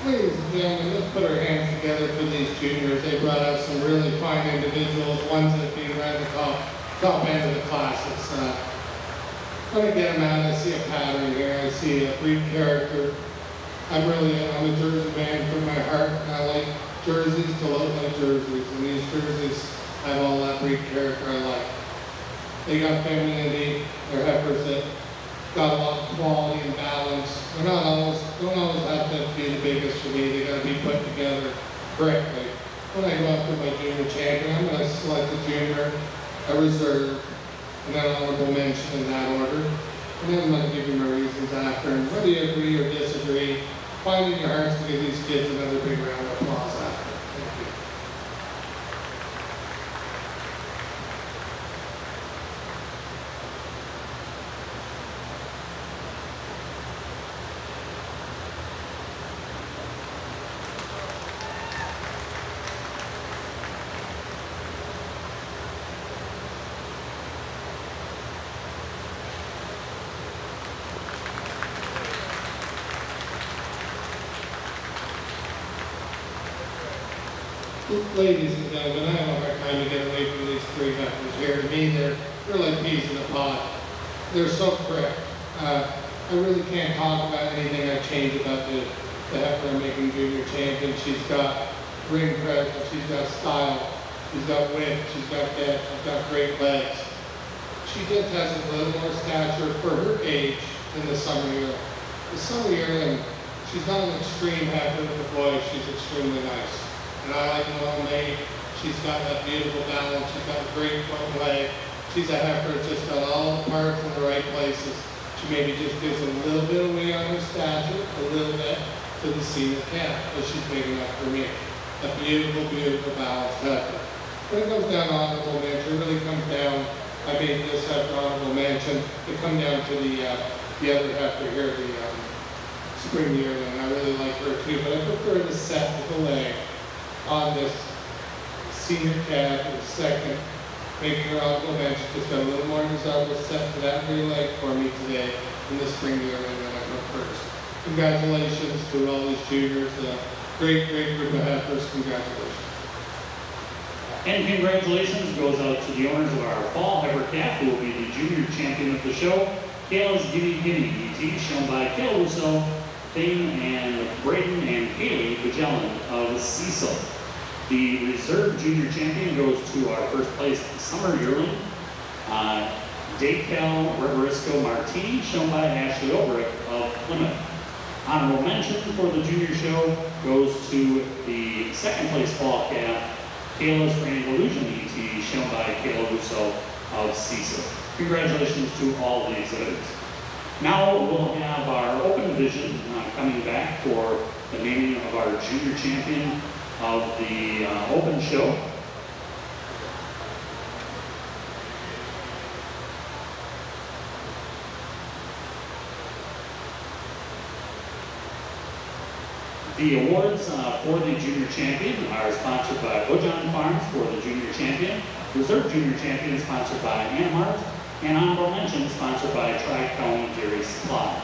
Ladies and gentlemen, let's put our hands together for these juniors. They brought out some really fine individuals, ones that have been right at the top end of the classes. When I get them out, I see a pattern here. I see a breed character. I'm a Jersey man from my heart, and I like jerseys to look like jerseys. And these jerseys have all that breed character I like. They got femininity. They're heifers that got a lot of quality and balance. Don't always have to be the biggest for me. They got to be put together correctly. When I go after my junior champion, I'm going to select a junior, a reserve, and then an honorable mention in that order. And then I'm going to give you my reasons after. And whether you agree or disagree, find in your hearts to give these kids another big round of applause after. Thank you. Ladies and gentlemen, I have a hard time to get away from these three heifers here. To me, they're like peas in a pod. They're so correct. I really can't talk about anything I change about the heifer I'm making junior champion. She's got ring presence, she's got style, she's got width, she's got depth, she's got great legs. She just has a little more stature for her age than the summer yearling. The summer yearling, she's not an extreme heifer with the boy, she's extremely nice. And I like well made. She's got that beautiful balance. She's got a great front leg. She's a heifer that's just got all the parts in the right places. She maybe just gives a little bit away on her stature, a little bit to the senior calf, but she's big enough for me. A beautiful, beautiful balanced heifer. When it comes down to honorable mention, it really comes down. I made this heifer honorable mention. It comes down to the other heifer here, the spring yearling. I really like her too, but I prefer the set of the leg on this senior calf in the second, making her honorable mention. Just got a little more desirable set to that rear leg for me today in the spring yearling than I went first. Congratulations to all these juniors. Great group of heifers. Congratulations. And congratulations goes out to the owners of our fall heifer calf, who will be the junior champion of the show. Kayla's Gimme Gimme ET, shown by Kayla Russo, Thane and Braden and Haley Magellan of Cecil. The reserve junior champion goes to our first place summer yearling, Daykel Reverisco Martini, shown by Ashley Obrick of Plymouth. Honorable mention for the junior show goes to the second place fall calf, Kayla's Grand Illusion ET, shown by Kayla Russo of Cecil. Congratulations to all the exhibitors. Now we'll have our open division coming back for the naming of our junior champion of the open show. The awards for the junior champion are sponsored by Bojan Farms for the junior champion, reserve junior champion sponsored by Anmart, and honorable mention sponsored by Tri-County Dairy Supply.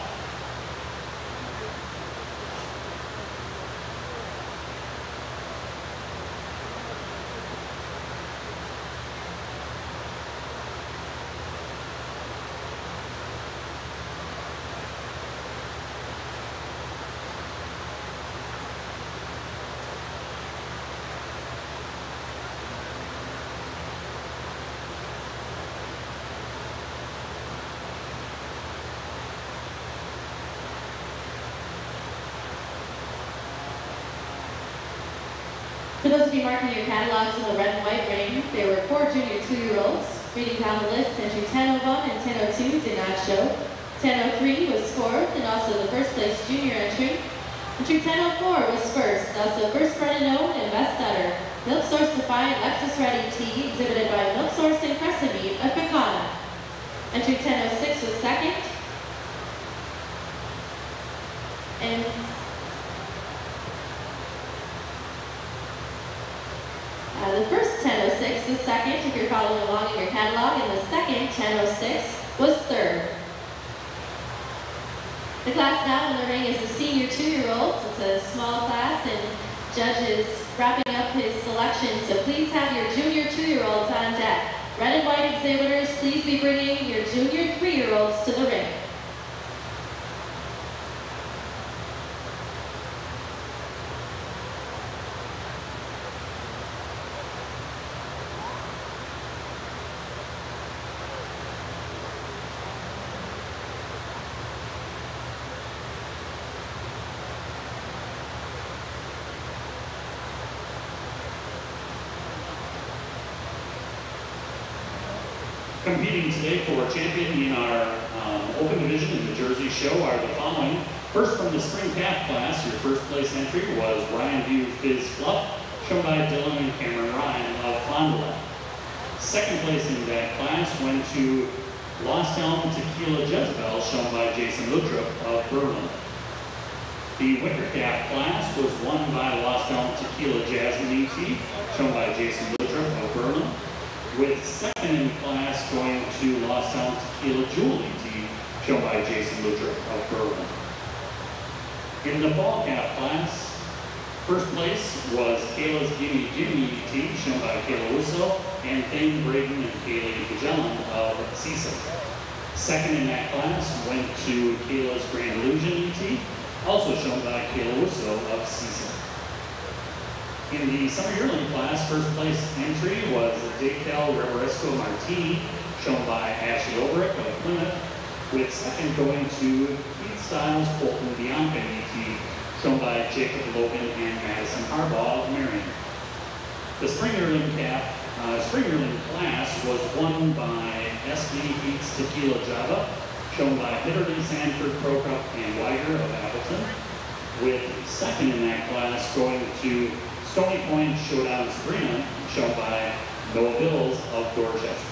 those of you marking your catalogs in the red and white ring, there were 4 junior 2-year-olds. Reading down the list, entry 1001 and 1002 did not show. 1003 was 4th and also the first place junior entry. Entry 1004 was first, also first Bred and best udder. Milk Source Defiant Lexus Ready Tea, exhibited by Milk Source and Crescent Meat of Pecana. Entry 1006 was second. And the first 1006 was second, if you're following along in your catalog, and the second 1006 was third. The class now in the ring is the senior 2-year-olds. It's a small class, and Judge is wrapping up his selection, so please have your junior 2-year-olds on deck. Red and white exhibitors, please be bringing your junior 3-year-olds to the ring. Competing today for champion in our open division in the Jersey show are the following. First, from the spring calf class, your first place entry was Ryan View Fizz Fluff, shown by Dylan and Cameron Ryan of Fond du Lac. Second place in that class went to Lost Elm Tequila Jezebel, shown by Jason Lutrip of Berlin. The winter calf class was won by Lost Elm Tequila Jasmine ET, shown by Jason Lutrip of Berlin, with second in class going to Lost Elm Tequila Jewel ET, shown by Jason Lutrip of Berlin. In the fall calf class, first place was Kayla's Gimme Gimme ET, shown by Kayla Russo, and Thane Braden and Kaylee Magellan of CISA. Second in that class went to Kayla's Grand Illusion ET, also shown by Kayla Russo of CISA. In the summer yearling class, first place entry was Decal Reveresco Martini, shown by Ashley Ulbrich of Plymouth, with second going to Keith Styles Colton Bianca ET, shown by Jacob Logan and Madison Harbaugh of Marion. The spring yearling class was won by SD Beats Tequila Java, shown by Hitterly, Sanford, Procup, and Weiger of Appleton, with second in that class going to Stony Point Showdown Sabrina, shown by Noah Bills of Dorchester.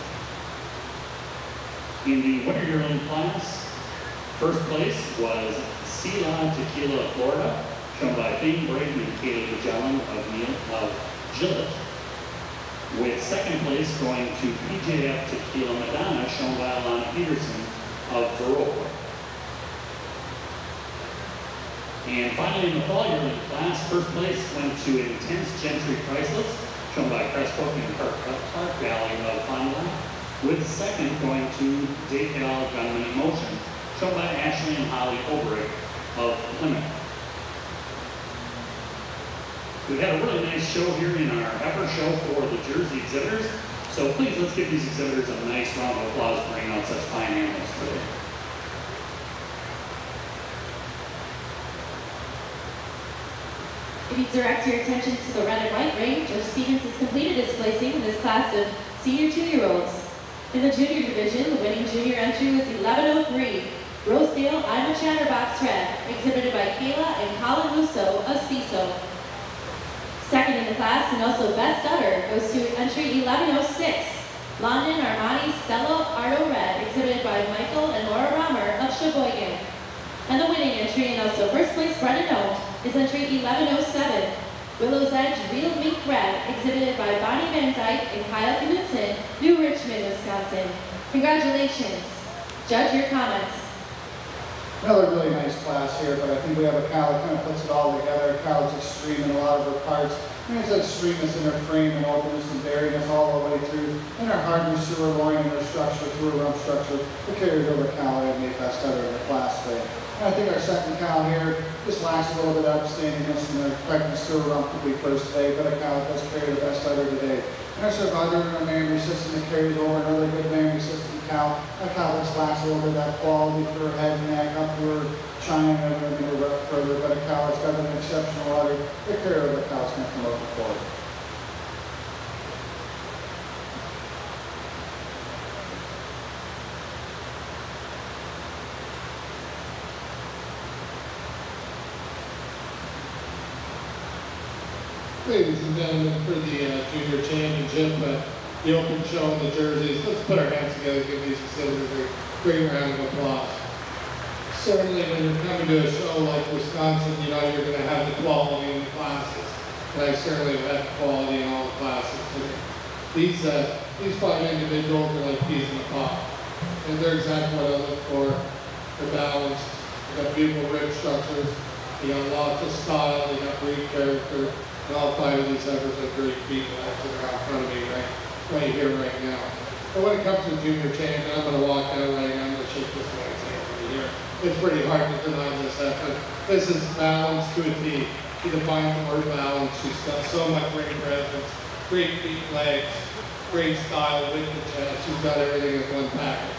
In the winter yearling class, first place was Stila Tequila Florida, shown by Thane Braden and Kaylee Magellan of Gillette, with second place going to PJF Tequila Madonna, shown by Alana Peterson of Baroque. And finally, in the fall yearling class, first place went to Intense Gentry Priceless, shown by Crestbook and Park Valley of Fond du Lac, with second going to Decal Gunman Emotion, shown by Ashley and Holly Ulbrich of Plymouth. We've had a really nice show here in our Heifer show for the Jersey exhibitors, so please let's give these exhibitors a nice round of applause for bringing out such fine animals today. If you direct your attention to the red and white ring, Judge Stevens has completed his placing in this class of senior 2-year-olds. In the junior division, the winning junior entry was 1103, Rosedale I'm a Chatterbox Red, exhibited by Kayla and Colin Russo of CISO. Second in the class, and also best udder, goes to entry 1106, London Armani Stella Ardo Red, exhibited by Michael and Laura Romer of Sheboygan. And the winning entry, and also first place Bred and owned, is entry 1107, Willow's Edge Real Mink Red, exhibited by Bonnie Van Dyke and Kyle Knudsen, New Richmond, Wisconsin. Congratulations. Judge, your comments. Another really nice class here, but I think we have a cow that kind of puts it all together. A cow's extreme in a lot of her parts. There's that extremeness in her frame and openness and bariness all the way through. And her hardness through her loin and her structure, through her rump structure, it carries over cow and made best udder in the class today. And I think our second cow here just lacks a little bit of upstandingness and the quickness through her rump to be first today, but a cow that does carry the best udder today. And our survivor and our mammary system that carries over another good mammary system cow. A cow that lacks a little bit of that quality through her head and neck, up to her chine and everything a little bit further, but a cow that's got an exceptional udder. The carrier of the cow is going to come over forward. Ladies and gentlemen, for the junior championship, the open show and the jerseys, let's put our hands together, give these exhibitors a great round of applause. Certainly when you're coming to a show like Wisconsin, you know you're going to have the quality in the classes. And I certainly have had quality in all the classes today. These 5 individuals are like peas in a pod. And they're exactly what I look for. They're balanced, they've got beautiful rib structures, they got lots of style, they got great character, and all 5 of these heifers are great people that are out in front of me right here, right now. But when it comes to junior champion, I'm going to walk out right now, I'm going to shake this man's hand right here. It's pretty hard to deny this heifer. This is balance to a T. She defines the word balance. She's got so much ring presence, great feet, legs, great style with the chest. She's got everything in one package.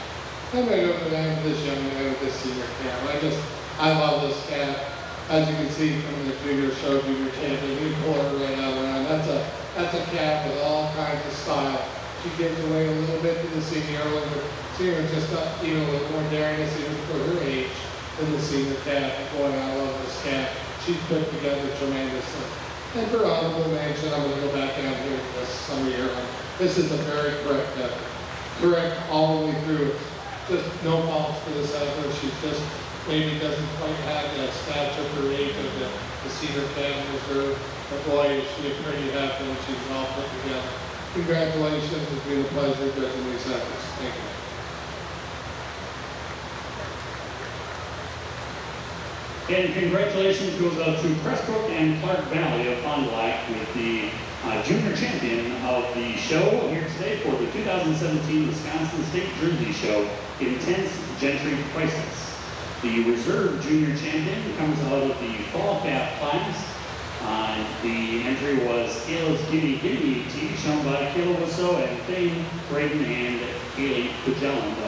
I'm going to go for that with this young man with this senior calf. I love this calf. As you can see from the junior show, junior champion, we pull her right out around. That's a calf with all kinds of style. She gives away a little bit to the senior yearling, but senior just got even a little more daringness even for her age than the senior calf. Boy, I love this calf. She's put together tremendously. And for honorable mention, I'm going to go back down here to this summer yearling. This is a very correct heifer. Correct all the way through. Just no faults for this heifer. She just maybe doesn't quite have that stature for age of the senior calf reserve. But boy, is she a pretty heifer when she's all put together. Congratulations, it's been a pleasure judging these heifers. Thank you. And congratulations goes out to Prestbrook and Clark Valley of Fond du Lac with the junior champion of the show here today for the 2017 Wisconsin State Jersey Show, Intense Gentry Prices. The reserve junior champion comes out of the fall calf class. The entry was Kayla's Gimme Gimme T, shown by Kayla Wisso and Thane Braden and Kaylee Kujelland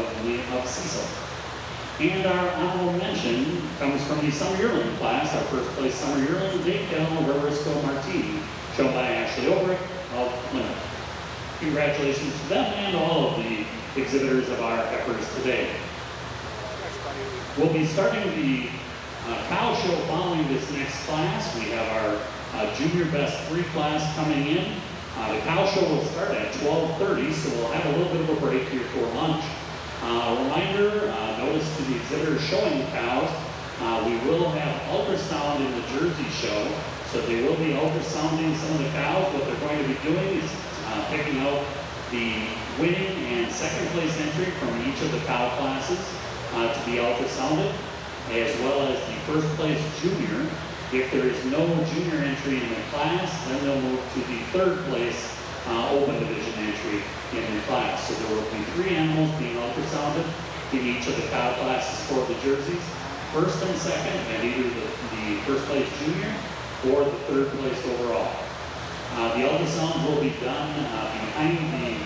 of Cecil. And our honorable mention comes from the summer yearling class, our first place summer yearling, Dave Kellner Riverisco Martini, shown by Ashley Obrick of Plymouth. Congratulations to them and all of the exhibitors of our heifers today. We'll be starting the cow show following this next class. We have our junior best 3 class coming in. The cow show will start at 12:30, so we'll have a little bit of a break here for lunch. Reminder, notice to the exhibitors showing the cows, we will have ultrasound in the Jersey show, so they will be ultrasounding some of the cows. What they're going to be doing is picking out the winning and second place entry from each of the cow classes to be ultrasounded, as well as the first place junior. If there is no junior entry in the class, then they'll move to the third place open division entry in the class. So there will be 3 animals being ultrasounded in each of the cow classes for the jerseys, first and second, and either the first place junior or the third place overall. The ultrasound will be done behind the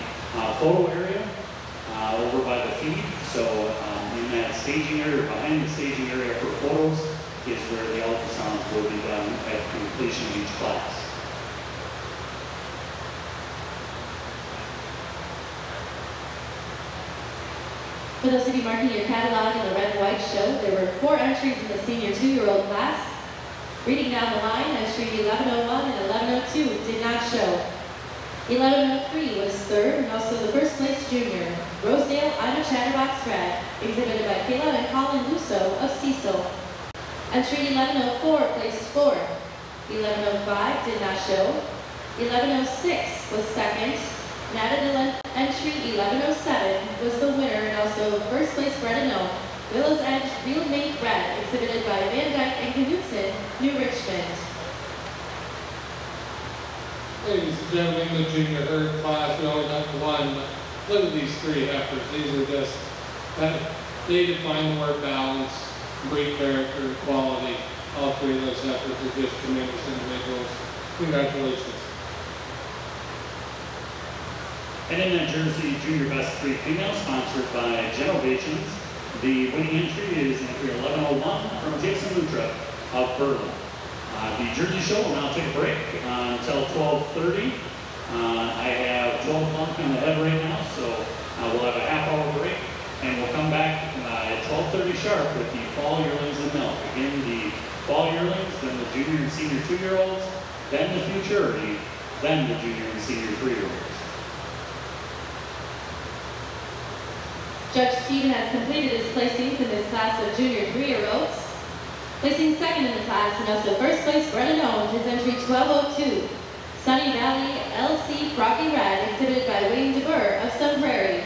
photo area over by the feed. So in that staging area, behind the staging area for photos, is where the ultrasounds will be done at completion of each class. For those of you marking your catalog in the red and white show, there were 4 entries in the senior 2-year-old class. Reading down the line, entry 1101 and 1102 did not show. 1103 was 3rd and also the first place junior. Rosedale, I'm a Chatterbox Red, exhibited by Kayla and Colin Lusso of Cecil. Entry 1104 placed 4th. 1105 did not show. 1106 was 2nd. And added entry 1107 was the winner and also first place Bred and Oak, Willow's Edge Real Mink Red, exhibited by Van Dyke and Knutson, New Richmond. Ladies and gentlemen, the junior herd class, we only got 1, but look at these 3 heifers. These are just, they define the word balance, great character, quality. All 3 of those heifers are just tremendous individuals. Congratulations. And in that jersey, junior best 3 female, sponsored by Genovations. The winning entry is entry 1101 from Jason Lutra of Berlin. The Jersey show will now take a break until 12:30. I have 12 o'clock on the head right now, so we'll have a half-hour break, and we'll come back at 12:30 sharp with the fall yearlings and milk. Again, the fall yearlings, then the junior and senior 2-year-olds, then the futurity, then the junior and senior 3-year-olds. Judge Stephen has completed his placings in this class of junior 3-year-olds. Placing second in the class and also first place bred and owned is entry 1202, Sunny Valley LC Rocky Red, exhibited by Wayne DeBurr of Stone Prairie.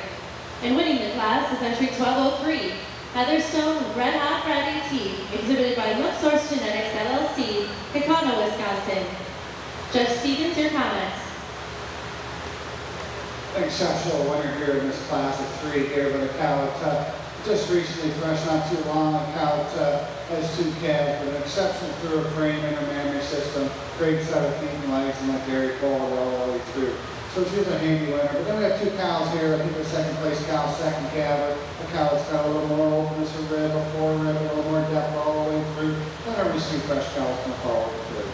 And winning the class is entry 1203, Heatherstone Red Hot Red AT, exhibited by Milk Source Genetics LLC, Kekano, Wisconsin. Judge Stevens, your comments. Exceptional winner here in this class of 3 here with a cow at just recently fresh, not too long. A cow has 2 calves with an exceptional through frame and a mammary system, great set of feet and legs, and that dairy quality all the way through. So she's a handy winner. But then we have 2 cows here. I think the second place cow, second calf. A cow that's got a little more openness of rib, a forerib, a little more depth all the way through. Whenever we see fresh cows come forward through.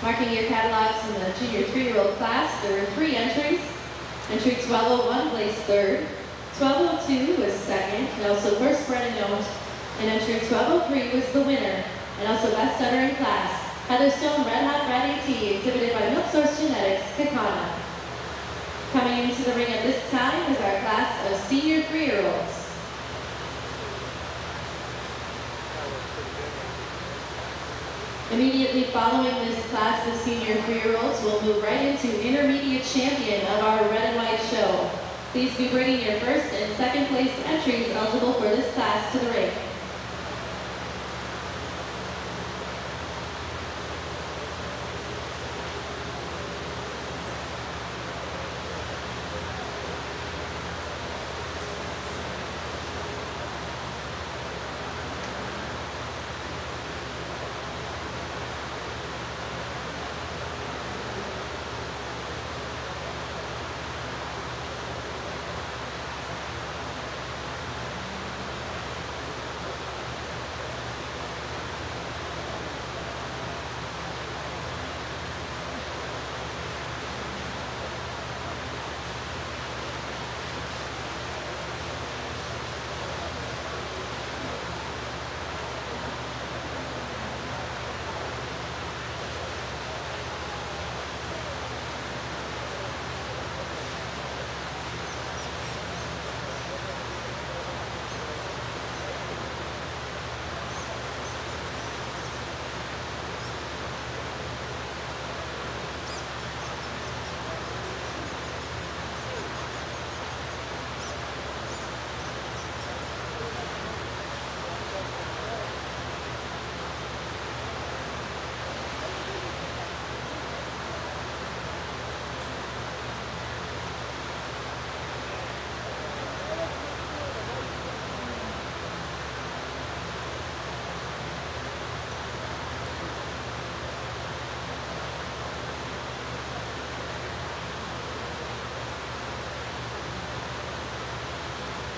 Marking your catalogs in the junior 3-year-old class, there were 3 entries. Entry 1201 placed 3rd, 1202 was 2nd, and also first bred and owned. And entry 1203 was the winner, and also best setter in class, Heatherstone Red Hot Red AT, exhibited by Milk Source Genetics, Kekana. Coming into the ring at this time is our class of senior 3-year-olds. Immediately following this class of senior 3-year-olds, we'll move right into intermediate champion of our red and white show. Please be bringing your first and second place entries eligible for this class to the ring.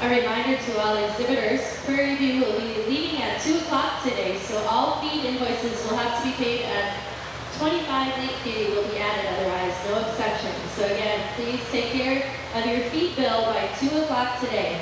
A reminder to all exhibitors, Prairie View will be leaving at 2 o'clock today, so all feed invoices will have to be paid at 25 late fee will be added, otherwise no exceptions. So again, please take care of your feed bill by 2 o'clock today.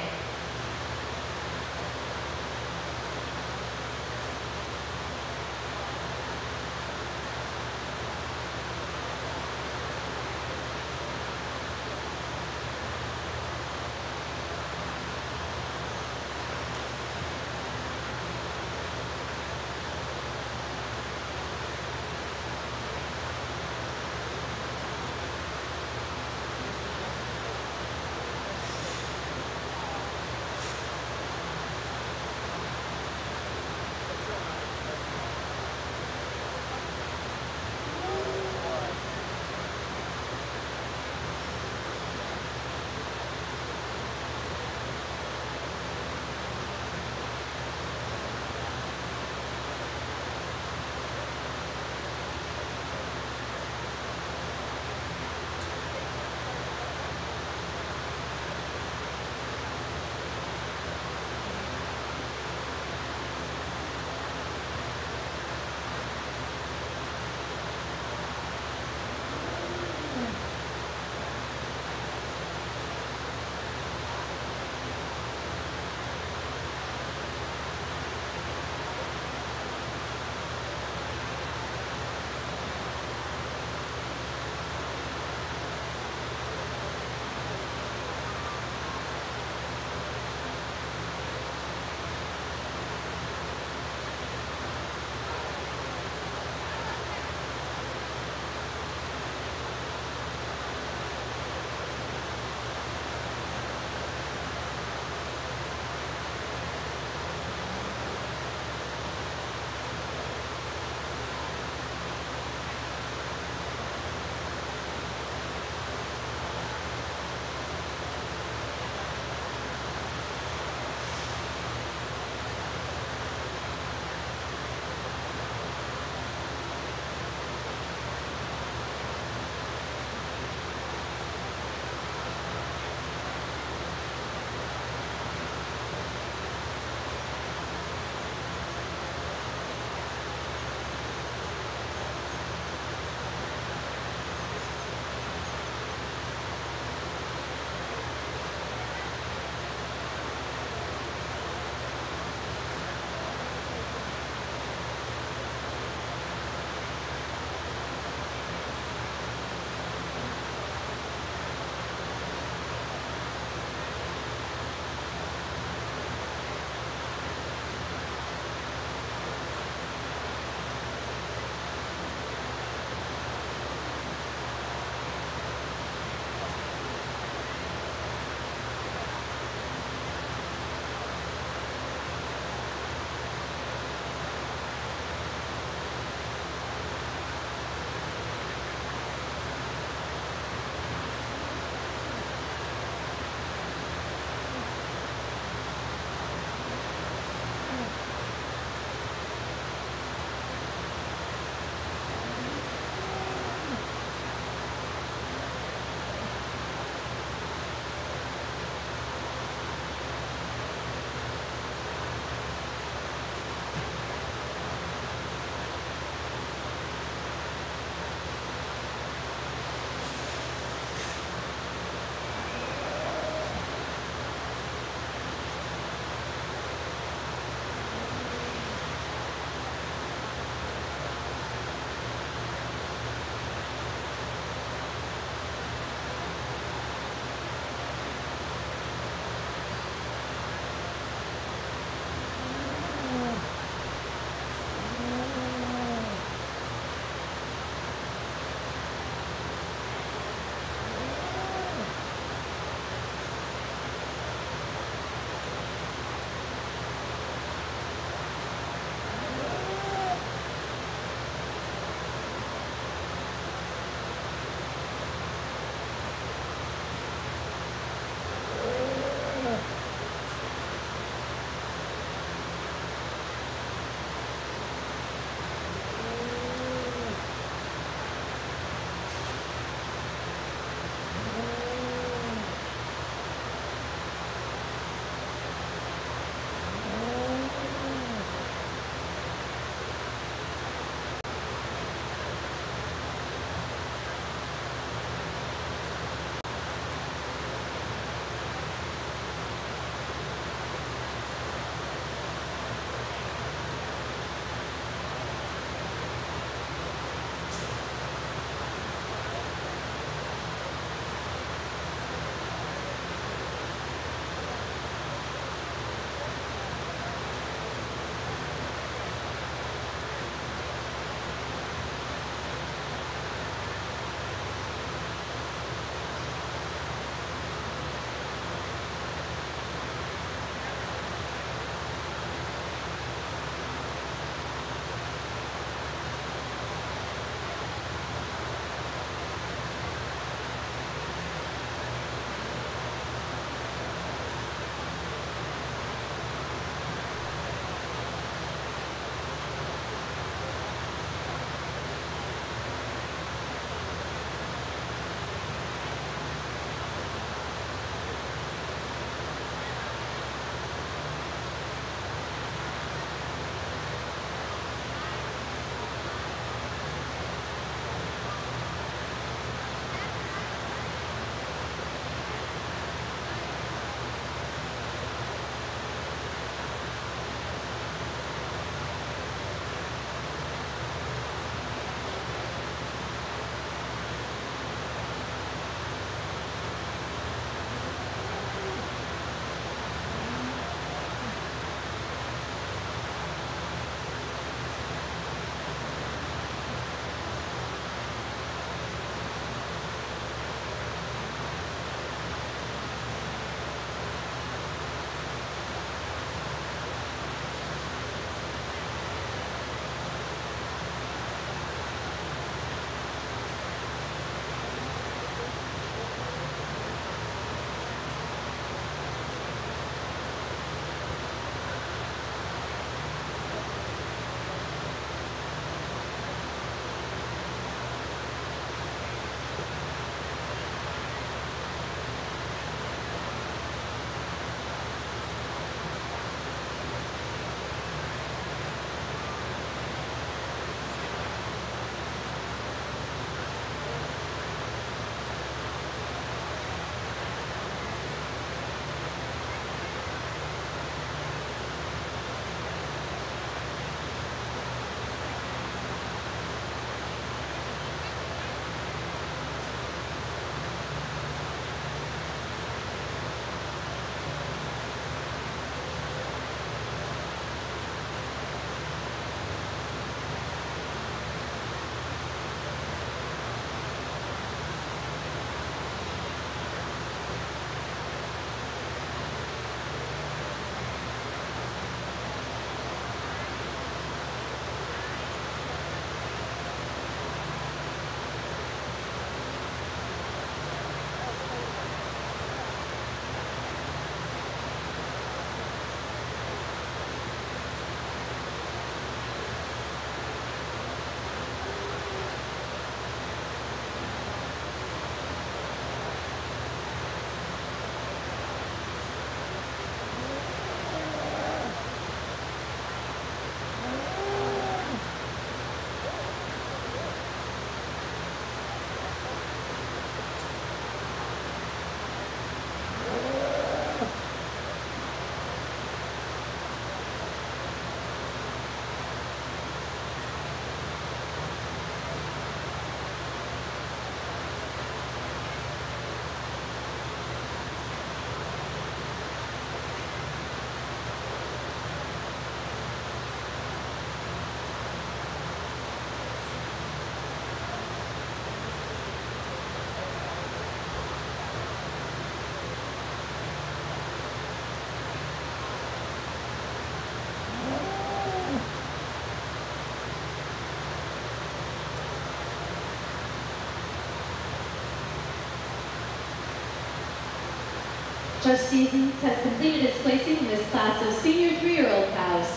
Judge Stevens has completed his placing in this class of senior 3-year-old cows.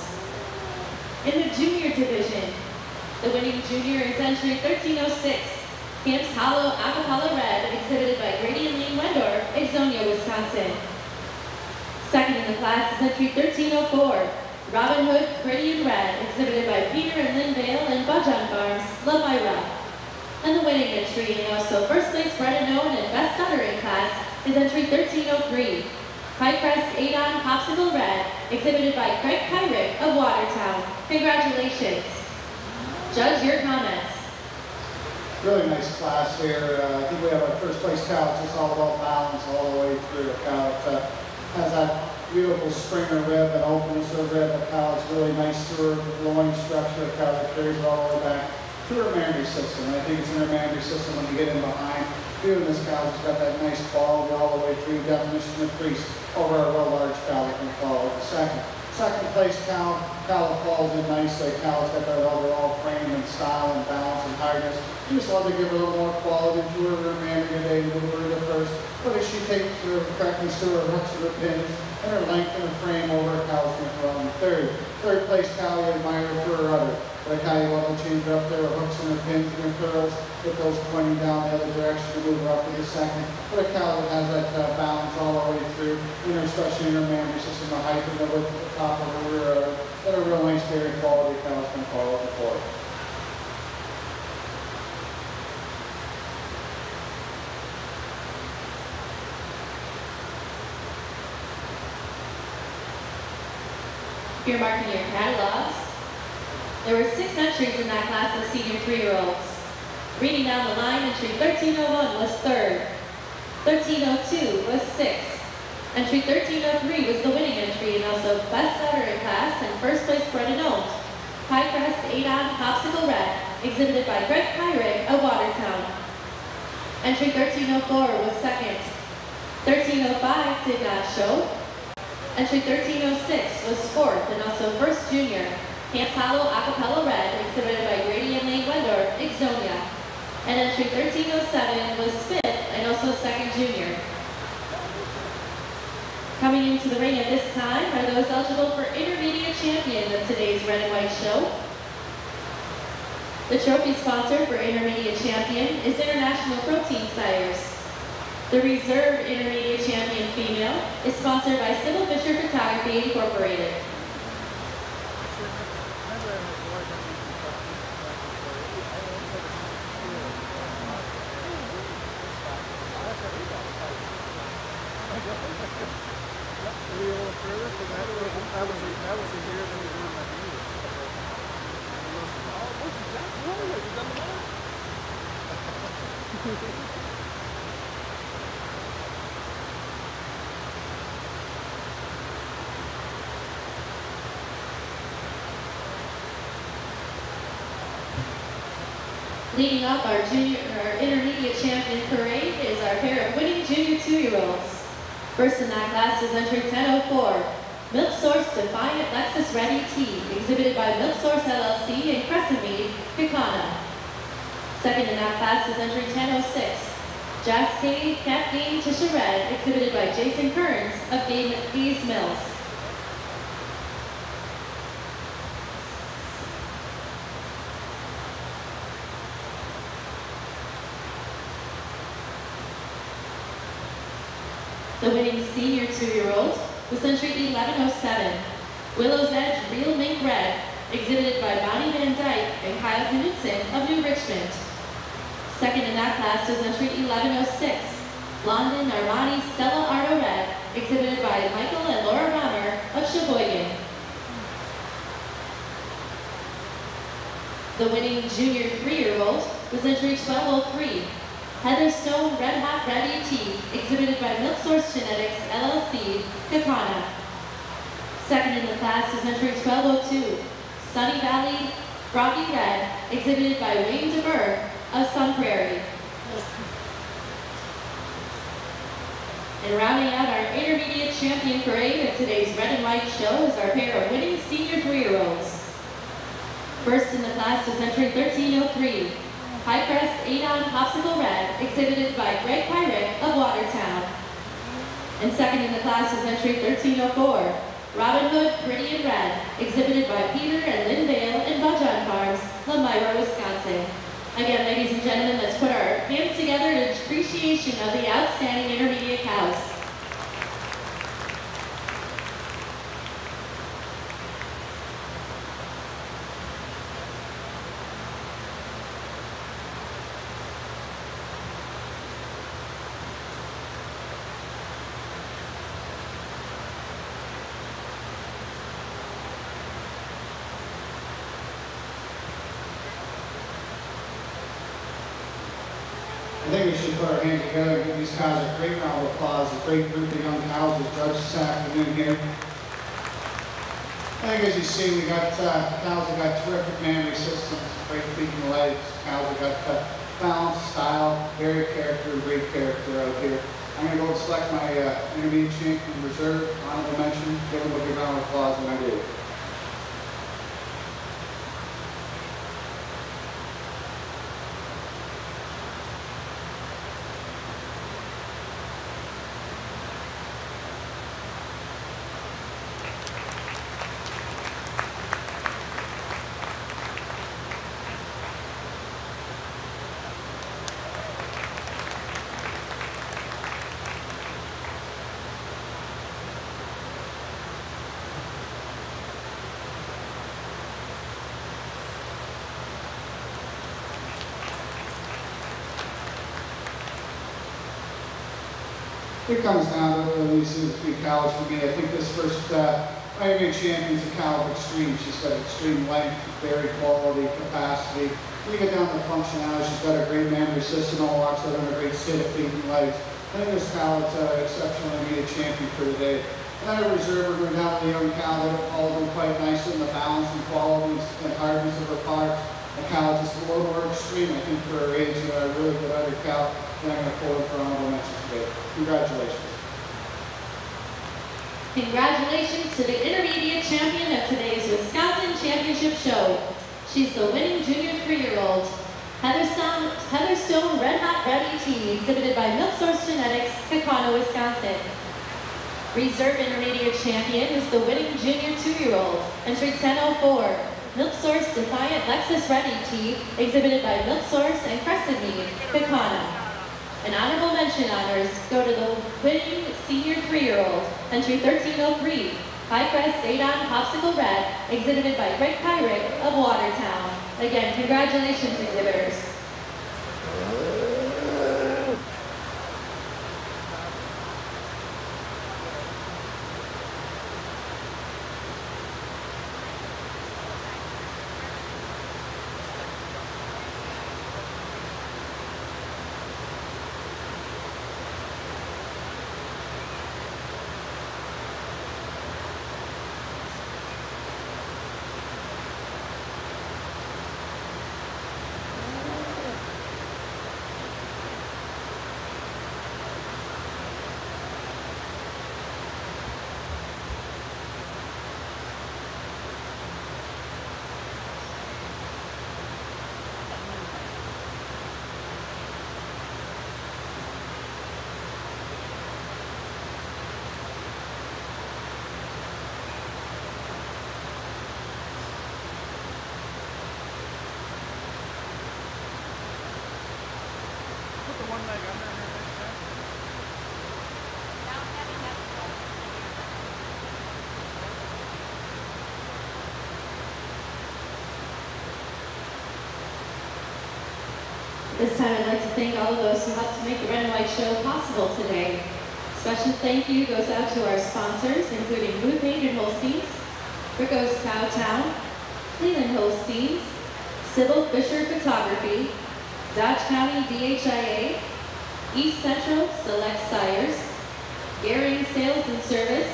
In the junior division, the winning junior is entry 1306, Camps Hollow Acapella Red, exhibited by Grady and Lee Wendorf, Ixonia, Wisconsin. Second in the class is entry 1304, Robin Hood Pretty and Red, exhibited by Peter and Lynn Vale and Budgeon Farms, La Myra. And the winning entry, and also first place bred and known and best uttering class, is entry 1303, High Crest Adon Popsicle Red, exhibited by Craig Pyrick of Watertown. Congratulations. Judge, your comments. Really nice class here. I think we have our first place cow. It's just all about balance all the way through. The cow has that beautiful springer rib and openness of the rib. The cow is really nice through her loin structure. The cow that carries it all the way back to her mandry system. And I think it's in her mandry system when you get in behind. Viewing this cow, it's got that nice quality all the way through, definition of crease over a real large cow that can follow the second. Second place cow that falls in nicely. Cow's got that overall frame and style and balance and hardness. You just love to give her a little more quality to her mandry today, move her to first. But if she takes her correctness to her hooks and her pins and her length and her frame over, her cow's going to go on third. Third place cow you admire for her udder. The cow you want to change her up there, her hooks and her pins and her curls, with those pointing down the other direction to move her up to the second. But a cow that has that balance all the way through, especially in her mandry system, the height and the width at the top of her rear udder, that a real nice dairy quality cow is going to follow up the fourth. You're marking your catalogs. There were 6 entries in that class of senior 3-year-olds. Reading down the line, entry 1301 was 3rd. 1302 was 6th. Entry 1303 was the winning entry and also best uttering class and first place bred and owned. High Crest Adon Popsicle Red, exhibited by Greg Pyrick of Watertown. Entry 1304 was 2nd. 1305 did not show. Entry 1306 was 4th and also first junior. Camps Hollow Acapella Red, exhibited by Grady and Lee Wendorf, Ixonia. And entry 1307 was 5th and also second junior. Coming into the ring at this time are those eligible for intermediate champion of today's red and white show. The trophy sponsor for intermediate champion is International Protein Sires. The reserve intermediate champion female is sponsored by Sybil Fisher Photography Incorporated. Leading up our intermediate champion parade is our pair of winning junior 2-year-olds. First in that class is entry 1004, Milk Source Defiant Lexus Ready Tea, exhibited by Milk Source LLC in Crescent Mead, Kekana. Second in that class is entry 1006, Jascade Kathleen Tisha Red, exhibited by Jason Kearns of Gaze Mills. The winning senior 2-year-old was entry 1107, Willow's Edge Real Mink Red, exhibited by Bonnie Van Dyke and Kyle Knudsen of New Richmond. Second in that class was entry 1106, London Armani Stella Arto Red, exhibited by Michael and Laura Romer of Sheboygan. The winning junior 3-year-old was entry 1203, Heather Stone Red Hot Ready Tea, exhibited by Milk Source Genetics, LLC, Kekana. Second in the class is entry 1202, Sunny Valley Froggy Red, exhibited by Wayne DeBerg of Sun Prairie. And rounding out our intermediate champion parade of today's red and white show is our pair of winning senior 3-year-olds. First in the class is entry 1303, High Crest Adon Popsicle Red, exhibited by Greg Pyrick of Watertown. And second in the class is entry 1304, Robin Hood, Pretty in Red, exhibited by Peter and Lynn Vale in Buckjohn Farms, Lemira, Wisconsin. Again, ladies and gentlemen, let's put our hands together in appreciation of the outstanding intermediate cows. I think we should put our hands together and give these cows a great round of applause. A great group of young cows that judged this afternoon here. I think as you see, we got cows that got terrific mammary systems, great feet and legs. Cows that got balance, style, very character, great character out here. I'm going to go and select my intermediate champion reserve, honorable mention, give them a big round of applause when I do. Here comes down to these three cows for me. I think this first Ironman champion's a cow of extreme. She's got extreme length, very quality, capacity. When you get down to functionality, she's got a great mammary system, all walks out on a great sit of feet and legs. I think this cow is exceptionally be a champion for today. And then a reserve, we're going down to the young cow that followed them quite nicely in the balance and quality and hardness of her parts. The cow is just a little more extreme, I think, for her age, and a really good other cow. And I'm going to pull her for honorable mention today. Congratulations. Congratulations to the intermediate champion of today's Wisconsin Championship Show. She's the winning junior 3-year-old, Heather Stone Red Hot Red ET, exhibited by Milk Source Genetics, Kaukauna, Wisconsin. Reserve intermediate champion is the winning junior 2-year-old, entry 1004, Milk Source Defiant Lexus Red ET, exhibited by Milk Source and Crescent Mead, Kaukauna. An honorable mention honors go to the winning senior 3-year-old, entry 1303, High Crest Adon Popsicle Red, exhibited by Greg Pyrick of Watertown. Again, congratulations, exhibitors. This time I'd like to thank all of those who helped to make the Red and White Show possible today. Special thank you goes out to our sponsors, including Blue Painted Holsteins, Rico's Cowtown, Cleveland Holsteins, Sybil Fisher Photography, Dodge County DHIA, East Central Select Sires, Yearling Sales and Service,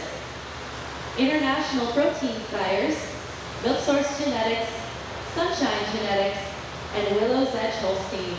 International Protein Sires, Milk Source Genetics, Sunshine Genetics, and Willow's Edge Holsteins.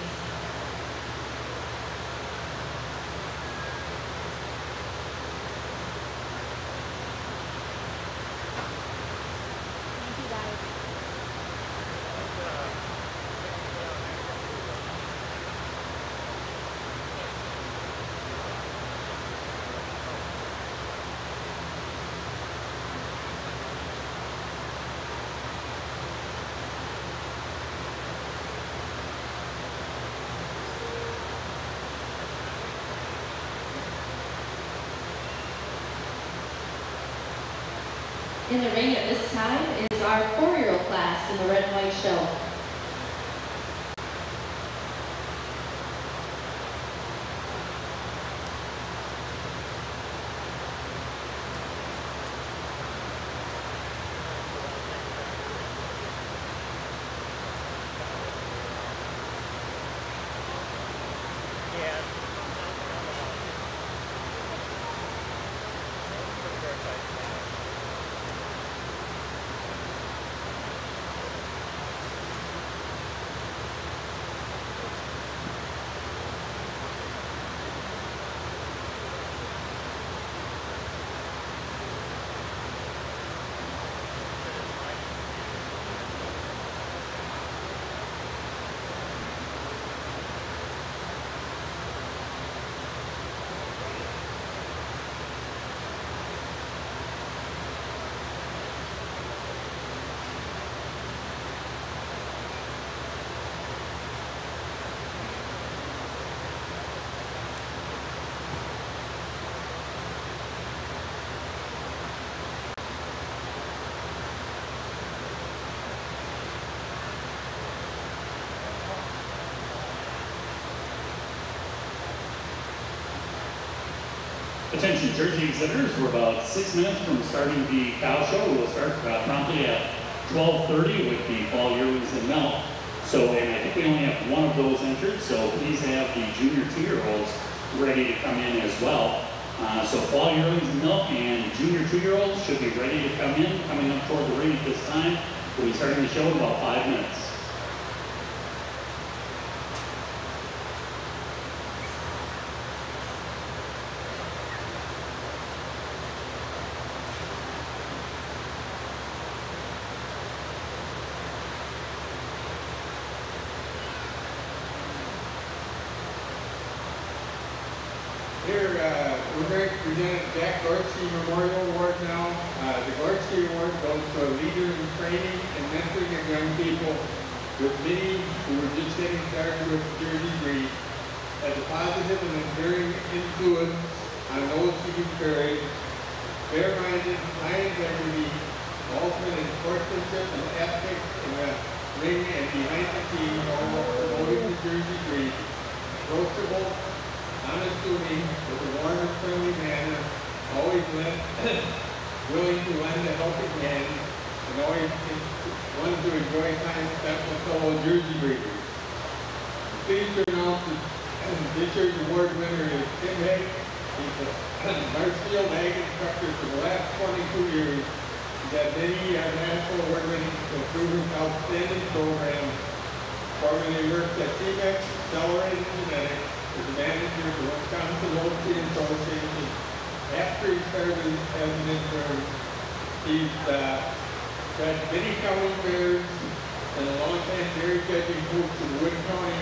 In the ring at this time is our 4-year-old class in the red and white show. Attention jersey exhibitors, we're about 6 minutes from starting the cow show. We'll start promptly at 12:30 with the fall yearlings and milk. So, and I think we only have one of those entered, so please have the junior 2-year-olds ready to come in as well. So fall yearlings and milk and junior 2-year-olds should be ready to come in, coming up toward the ring at this time. We'll be starting the show in about 5 minutes. Here, we're going to present Jack Gorski Memorial Award now. The Gorski Award goes to a leader in training and mentoring of young people, with many who were just getting started with jersey breed, as a positive and enduring influence on those who do courage, fair-minded, high integrity, ultimate in sportsmanship and ethics in the ring and behind the scenes, all promoting the jersey breed, approachable, unassuming, with a warm and friendly manner, always willing to lend a helping hand, and always one to enjoy time spent with fellow jersey breeders. Pleased to announce that this year's award winner is Tim Haig. He's a Marshfield ag instructor for the last 22 years. He's had many national award-winning improving outstanding programs. Formerly worked at TMEX, Accelerated Genetics, as the manager of the Wisconsin Oilseed Association. After he started as an intern, he's had many county fairs and a long-time dairy judging coach in Wood County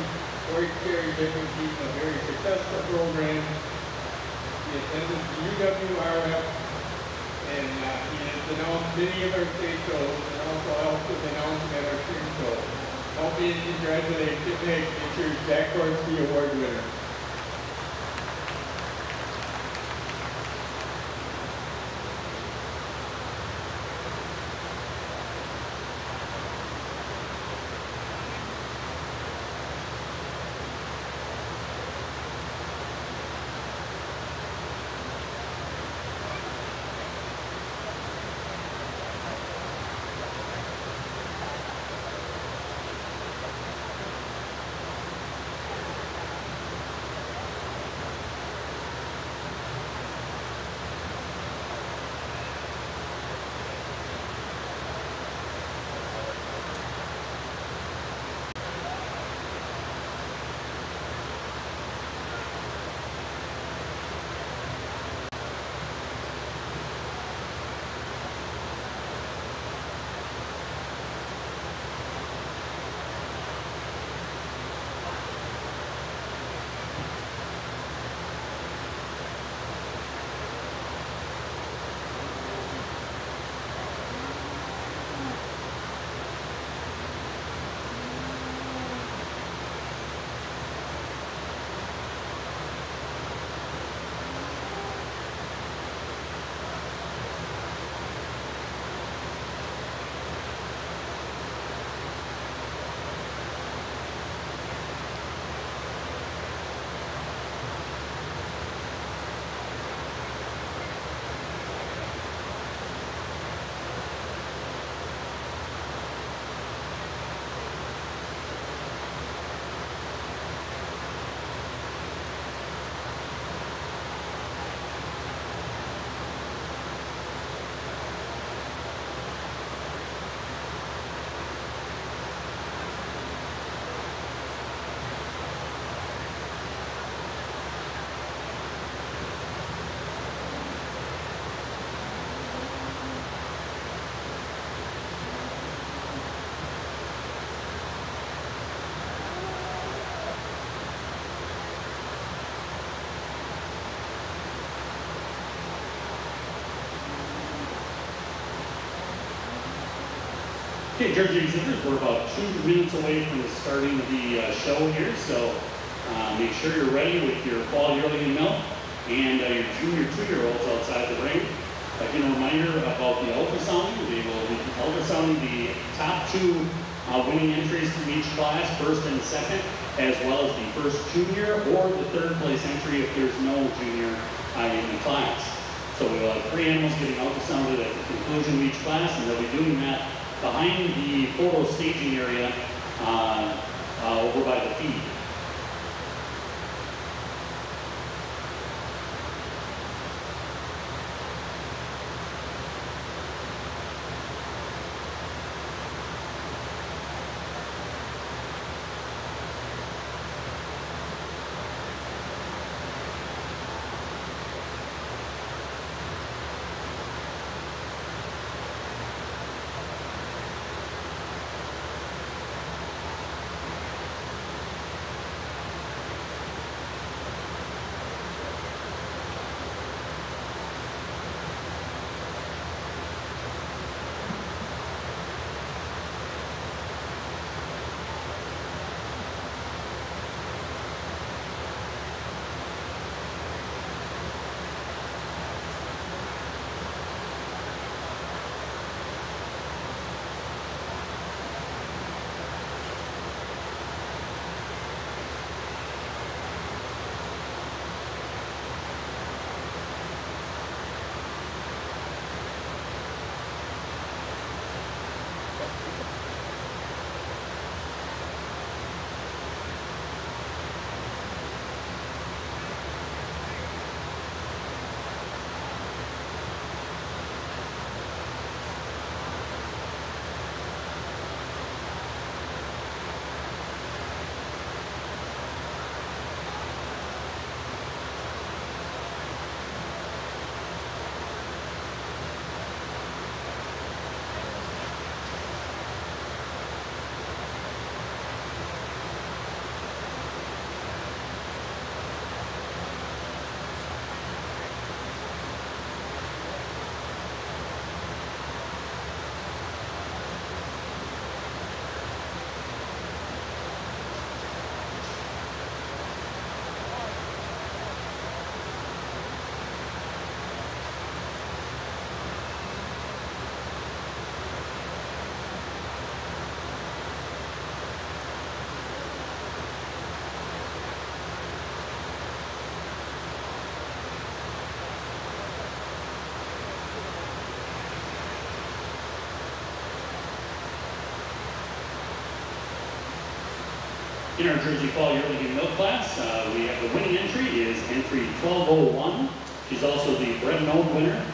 Pork Dairy Judging Team, a very successful program. He attended the UWRF, and he has announced many of our state shows and also helped with announcing at our spring show. Help me and congratulate Tim Haig, this year's Jack Gorski Award winner. Okay, Jersey exhibitors, we're about 2 minutes away from starting the show here, so make sure you're ready with your fall yearling and milk and your junior 2-year-olds outside the ring. Again, a reminder about the ultrasounding. They will be ultrasounding the top 2 winning entries from each class, first and second, as well as the first junior or the 3rd place entry if there's no junior in the class. So we will have 3 animals getting ultrasounded at the conclusion of each class, and they'll be doing that behind the photo staging area over by the feed. In our Jersey Fall Yearling and Milk class, we have the winning entry is entry 1201. She's also the Bred known winner,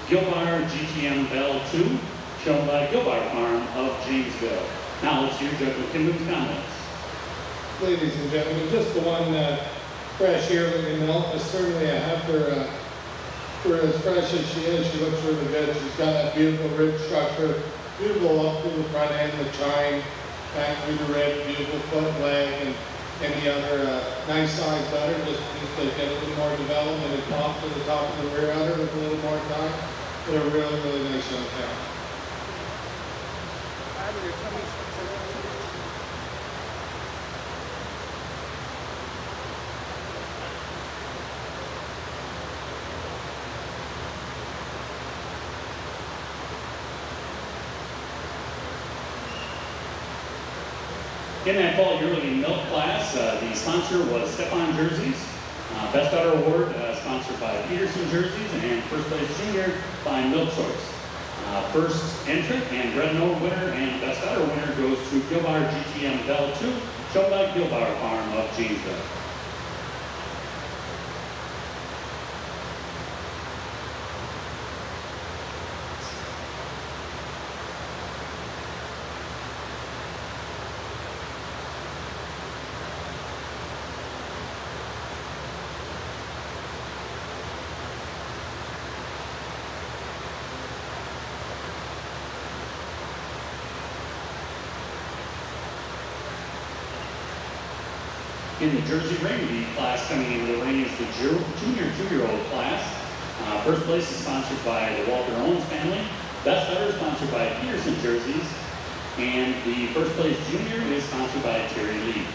Gilbar GTM Bell 2, shown by Gilbar Farm of Janesville. Now let's hear Judge McKinley's comments. Ladies and gentlemen, just the one fresh yearling and milk is certainly a heifer. For as fresh as she is, she looks really good. She's got that beautiful rib structure, beautiful up through the front end, the chine, back through the rib, beautiful foot, leg, and the other nice size udder, just to get a little more development and pop to the top of the rear udder with a little more time. But a really, really nice young cow. In that fall yearling and milk class, the sponsor was Stepan Jerseys. Best Udder Award sponsored by Peterson Jerseys, and first place junior by Milk Source. First entrant and Bred known winner and Best Udder winner goes to Gilbar GTM Bell 2, shown by Gilbar Farm of Janesville. In the Jersey ring, the class coming into the ring is the junior 2-year-old class. First place is sponsored by the Walter Owens family. Best Udder sponsored by Peterson Jerseys. And the first place junior is sponsored by Terry Lee.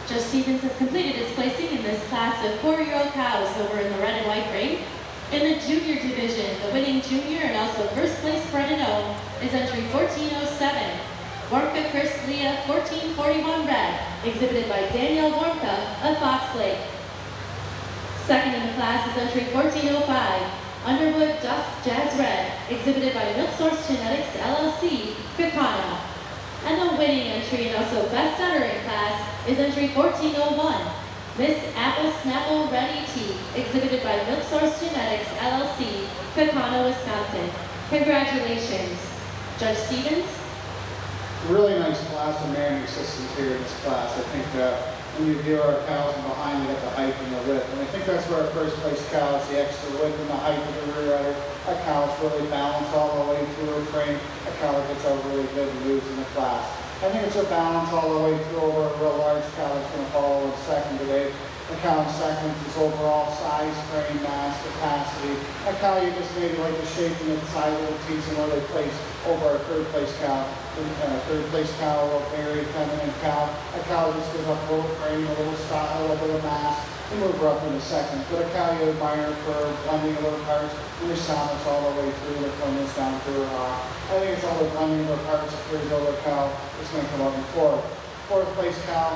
Judge Stevens has completed his placing in this class of 4-year-old cows over in the red and white ring. In the junior division, the winning junior and also first place Bred and O is entry 1407. Warmka Chris Leah 1441 red, exhibited by Danielle Warmka of Fox Lake. Second in the class is entry 1405. Underwood Dusk Jazz Red, exhibited by Milk Source Genetics LLC, Kakana. And the winning entry and also best uttering class is entry 1401. Miss Apple Snapple Ready Tea, exhibited by Milk Source Genetics LLC, Kakana, Wisconsin. Congratulations. Judge Stevens? Really nice class of managing systems here in this class. I think when you view our cows from behind, you got the height and the width. And I think that's where our first place cow is, the extra width and the height of the rear udder. A cow's really balanced all the way through her frame. A cow that gets out really good and moves in the class. I think it's a balance all the way through over a real large cow that's going to follow in second today. The cow in second is overall size, frame, mass, capacity. A cow you just maybe like the shape and the size of the teeth and where they place over our third place cow. Third place cow, a very feminine cow. A cow just gives up a little frame, a little style, a little bit of mass. to move her up into second. But a cow you admire for blending of her parts, and your stomach's all the way through, the comes down to her hock. I think it's all the blending of her parts that carries over the cow. It's going to come up in fourth. Fourth place cow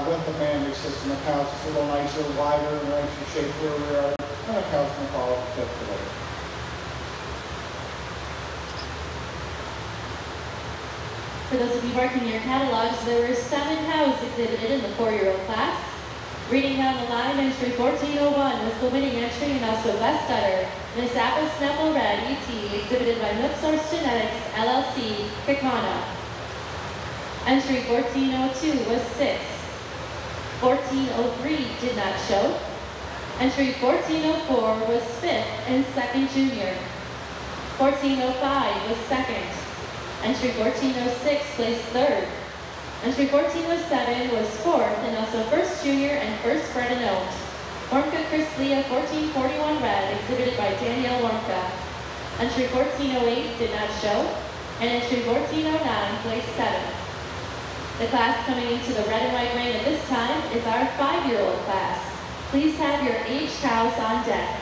with the bandage system. The cow's just a little nicer, wider, and nicer shape for her rear end. And the cow's going to follow up fifth today. For those of you marking your catalogs, there were 7 cows exhibited in the 4-year-old class. Reading down the line, entry 1401 was the winning entry, and also West Udder, Miss Apple Snapple Red ET, exhibited by Milk Source Genetics, LLC, Kekana. Entry 1402 was 6th. 1403 did not show. Entry 1404 was 5th and 2nd junior. 1405 was 2nd. Entry 1406 placed 3rd. Entry 1407 was 4th and also 1st junior and 1st bred and owned. Wormka Chris Leah 1441 Red, exhibited by Danielle Wormka. Entry 1408 did not show, and entry 1409 placed 7th. The class coming into the red and white ring at this time is our 5-year-old class. Please have your aged cows on deck.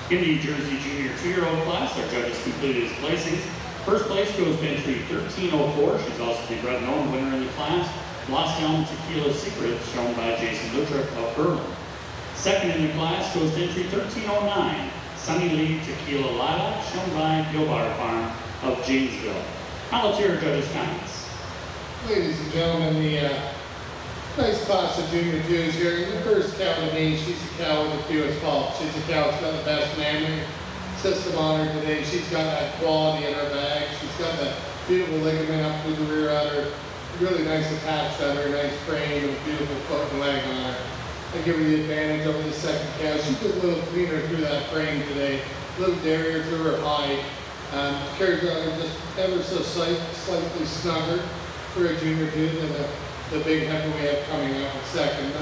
In the Jersey Junior 2-year-old class, our judges completed his placings. First place goes to entry 1304. She's also the Bred known winner in the class. Lost Down Tequila Secret, shown by Jason Lutrick of Berlin. Second in the class goes to entry 1309. Sunny Lee Tequila Lilac, shown by Gilbar Farm of Janesville. Now let's hear our judges' comments. Ladies and gentlemen, the nice class of junior twos here. The first cow to me, she's a cow with the fewest faults. She's a cow that's got the best mammary system on her today. She's got that quality in her bag. She's got that beautiful ligament up through the rear udder. Really nice attached udder, nice frame, and beautiful foot and leg on her. I give her the advantage over the second cow. She's just a little cleaner through that frame today. A little darier through her hide. Carries her udder just ever so slightly snugger for a junior two than the big heifer we have coming up in second.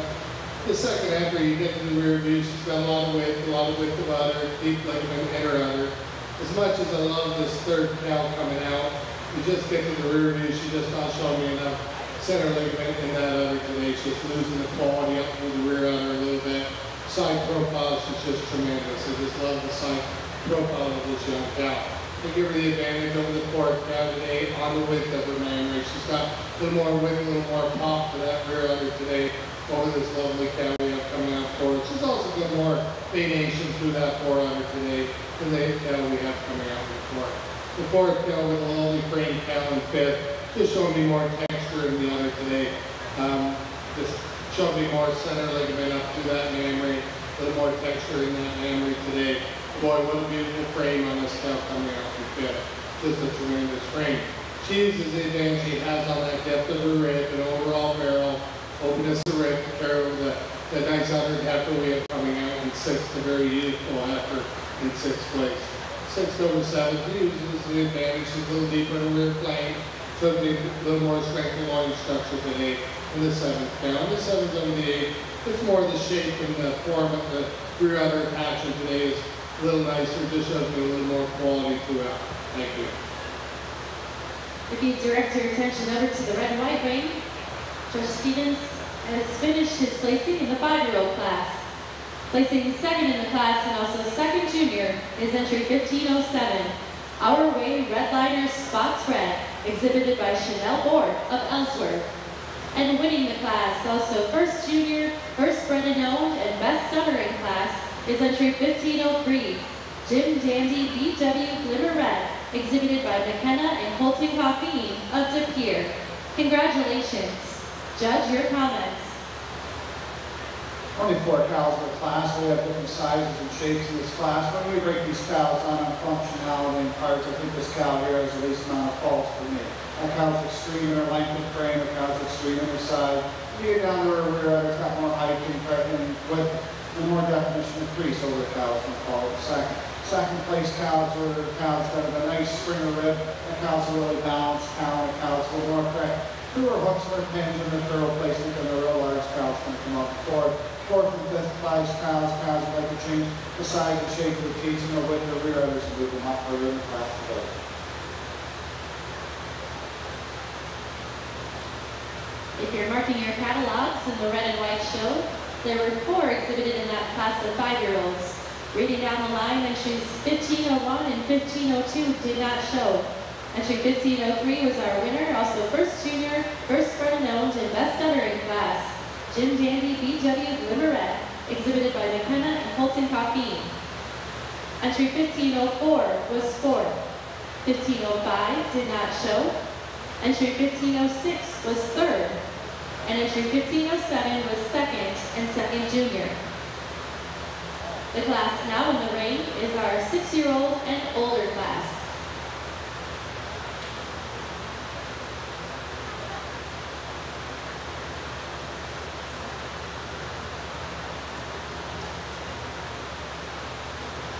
The second heifer, you get to the rear view, she's got a lot of width of udder, deep ligament in her udder. As much as I love this third cow coming out, you just get to the rear view, she's just not showing me enough center ligament in that udder today. She's losing the quality up through the rear udder a little bit. Side profile, she's just tremendous. I just love the side profile of this young cow. I give her the advantage over the fourth cow today on the width of her mammary. She's got a little more width, a little more pop to that rear udder today over this lovely cow we have coming out forward. She's also got more venation through that fore udder today than the cow we have coming out before. The fourth cow with a lovely frame cow in fifth, just showing me more texture in the udder today. Just showing me more center ligament up through that mammary, a little more texture in that mammary today. Boy, what a beautiful frame on this cow coming out from fifth. Just a tremendous frame. She uses the advantage she has on that depth of her rib and overall barrel, openness of rib to carry over the nice uddered heifer we have coming out in sixth, a very youthful heifer in sixth place. Sixth over seventh, she uses the advantage. She's a little deeper in the rear plane, so a little more strength and loin structure today in the seventh cow. In the seventh over the eighth, it's more the shape and the form of the rear udder attachment today is a little nicer, just shows me a little more quality throughout. Thank you. If you direct your attention over to the red and white ring, Judge Stevens has finished his placing in the 5-year-old class. Placing second in the class and also second junior is entry 1507. Our Way Redliner Spots Red, exhibited by Chanel Board of Ellsworth. And winning the class, also first junior, first bred and owned, and best uttering class, is entry 1503, Jim Dandy BW Glimmer Red, exhibited by McKenna and Colton Coffeen of De Pere. Congratulations. Judge, your comments. 24 cows in the class. We have different sizes and shapes in this class. When we break these cows down on functionality and parts, I think this cow here has the least amount of faults for me. That cow's extreme in her length of frame, the cow's extreme in her size. When you get down to her rear udder, it's got more height and width and more definition of crease over the cows than follow second. Second place cows are cows that have a nice springer rib. The cow's a really balanced cow, and the cow's a little more correct. Through her hooks and her pins and her thorough placement, and the real large cows can come up fourth. Fourth and fifth place cows who like to change the size and shape of the teats and the width of the rear udders and move them up further in the class today. If you're marking your catalogs in the red and white show, there were 4 exhibited in that class of 5-year-olds. Reading down the line, entries 1501 and 1502 did not show. Entry 1503 was our winner, also first junior, first bred and owned, and best uttering class, Jim Dandy BW Glimmer Red, exhibited by McKenna and Colton Coffeen. Entry 1504 was 4th. 1505 did not show. Entry 1506 was 3rd. And entry 1507 was 2nd and 2nd junior. The class now in the ring is our 6-year-old and older class.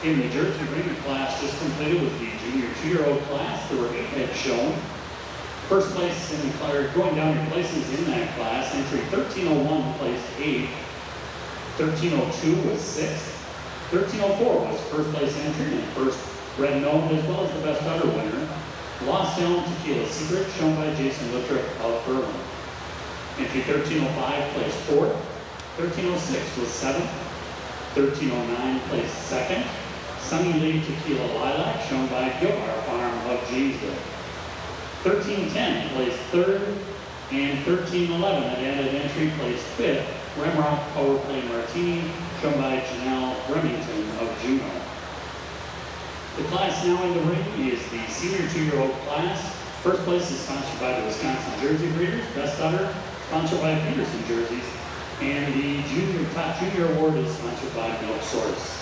In the Jersey Ring class just completed with the junior 2-year-old class, there were 8 heads shown. First place in the class, going down your places in that class, entry 1301 placed 8th, 1302 was 6th, 1304 was first place entry and first bred known as well as the best udder winner. Lost Down Tequila Secret, shown by Jason Lutrick of Berlin. Entry 1305 placed 4th, 1306 was 7th, 1309 placed 2nd, Sunny Leaf Tequila Lilac, shown by Gilmar Farm of Janesville. 1310 placed third, and 1311 at added entry placed fifth. Ramrock Power Play Martini, shown by Janelle Remington of Juneau. The class now in the ring is the senior 2-year-old class. First place is sponsored by the Wisconsin Jersey Breeders. Best Udder, sponsored by Peterson Jerseys. And the top junior award is sponsored by Milk Source.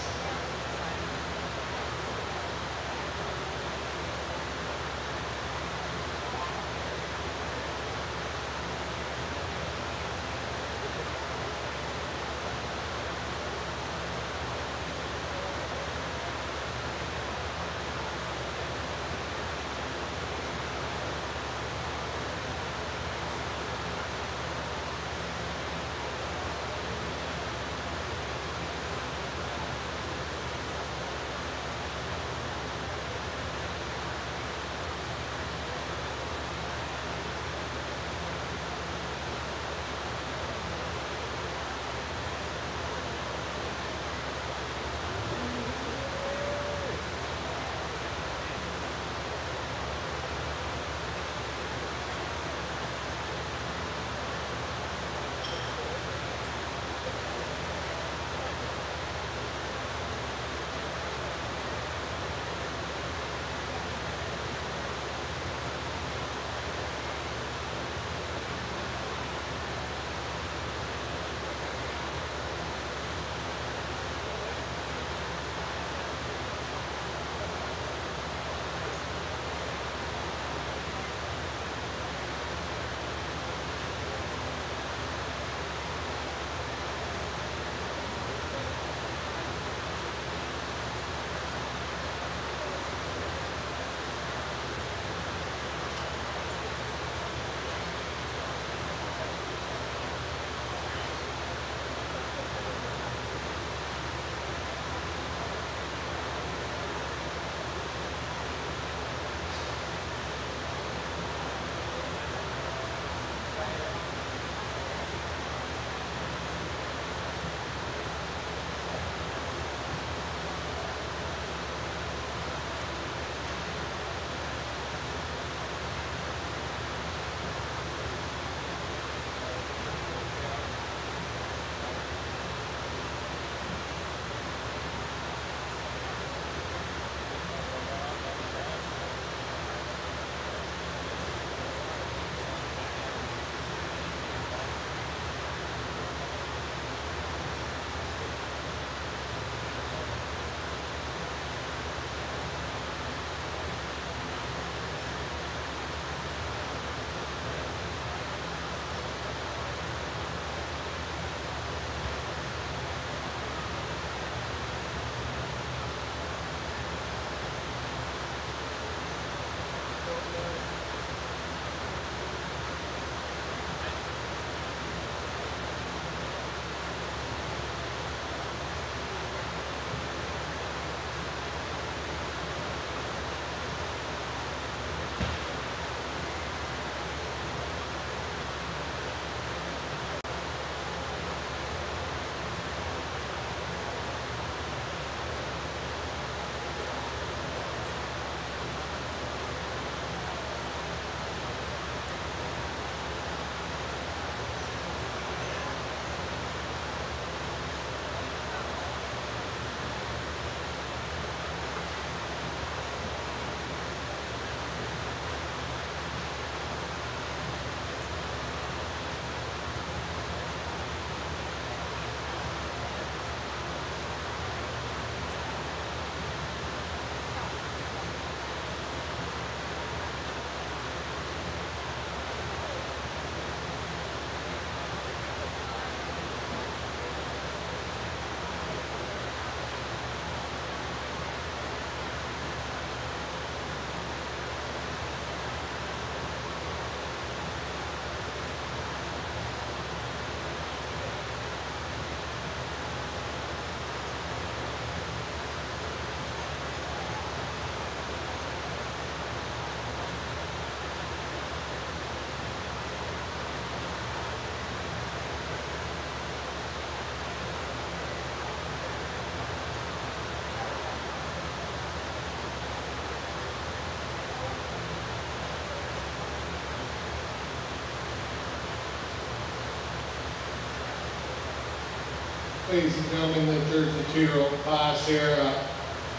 ladies and gentlemen, the Jersey 2-year-old class here,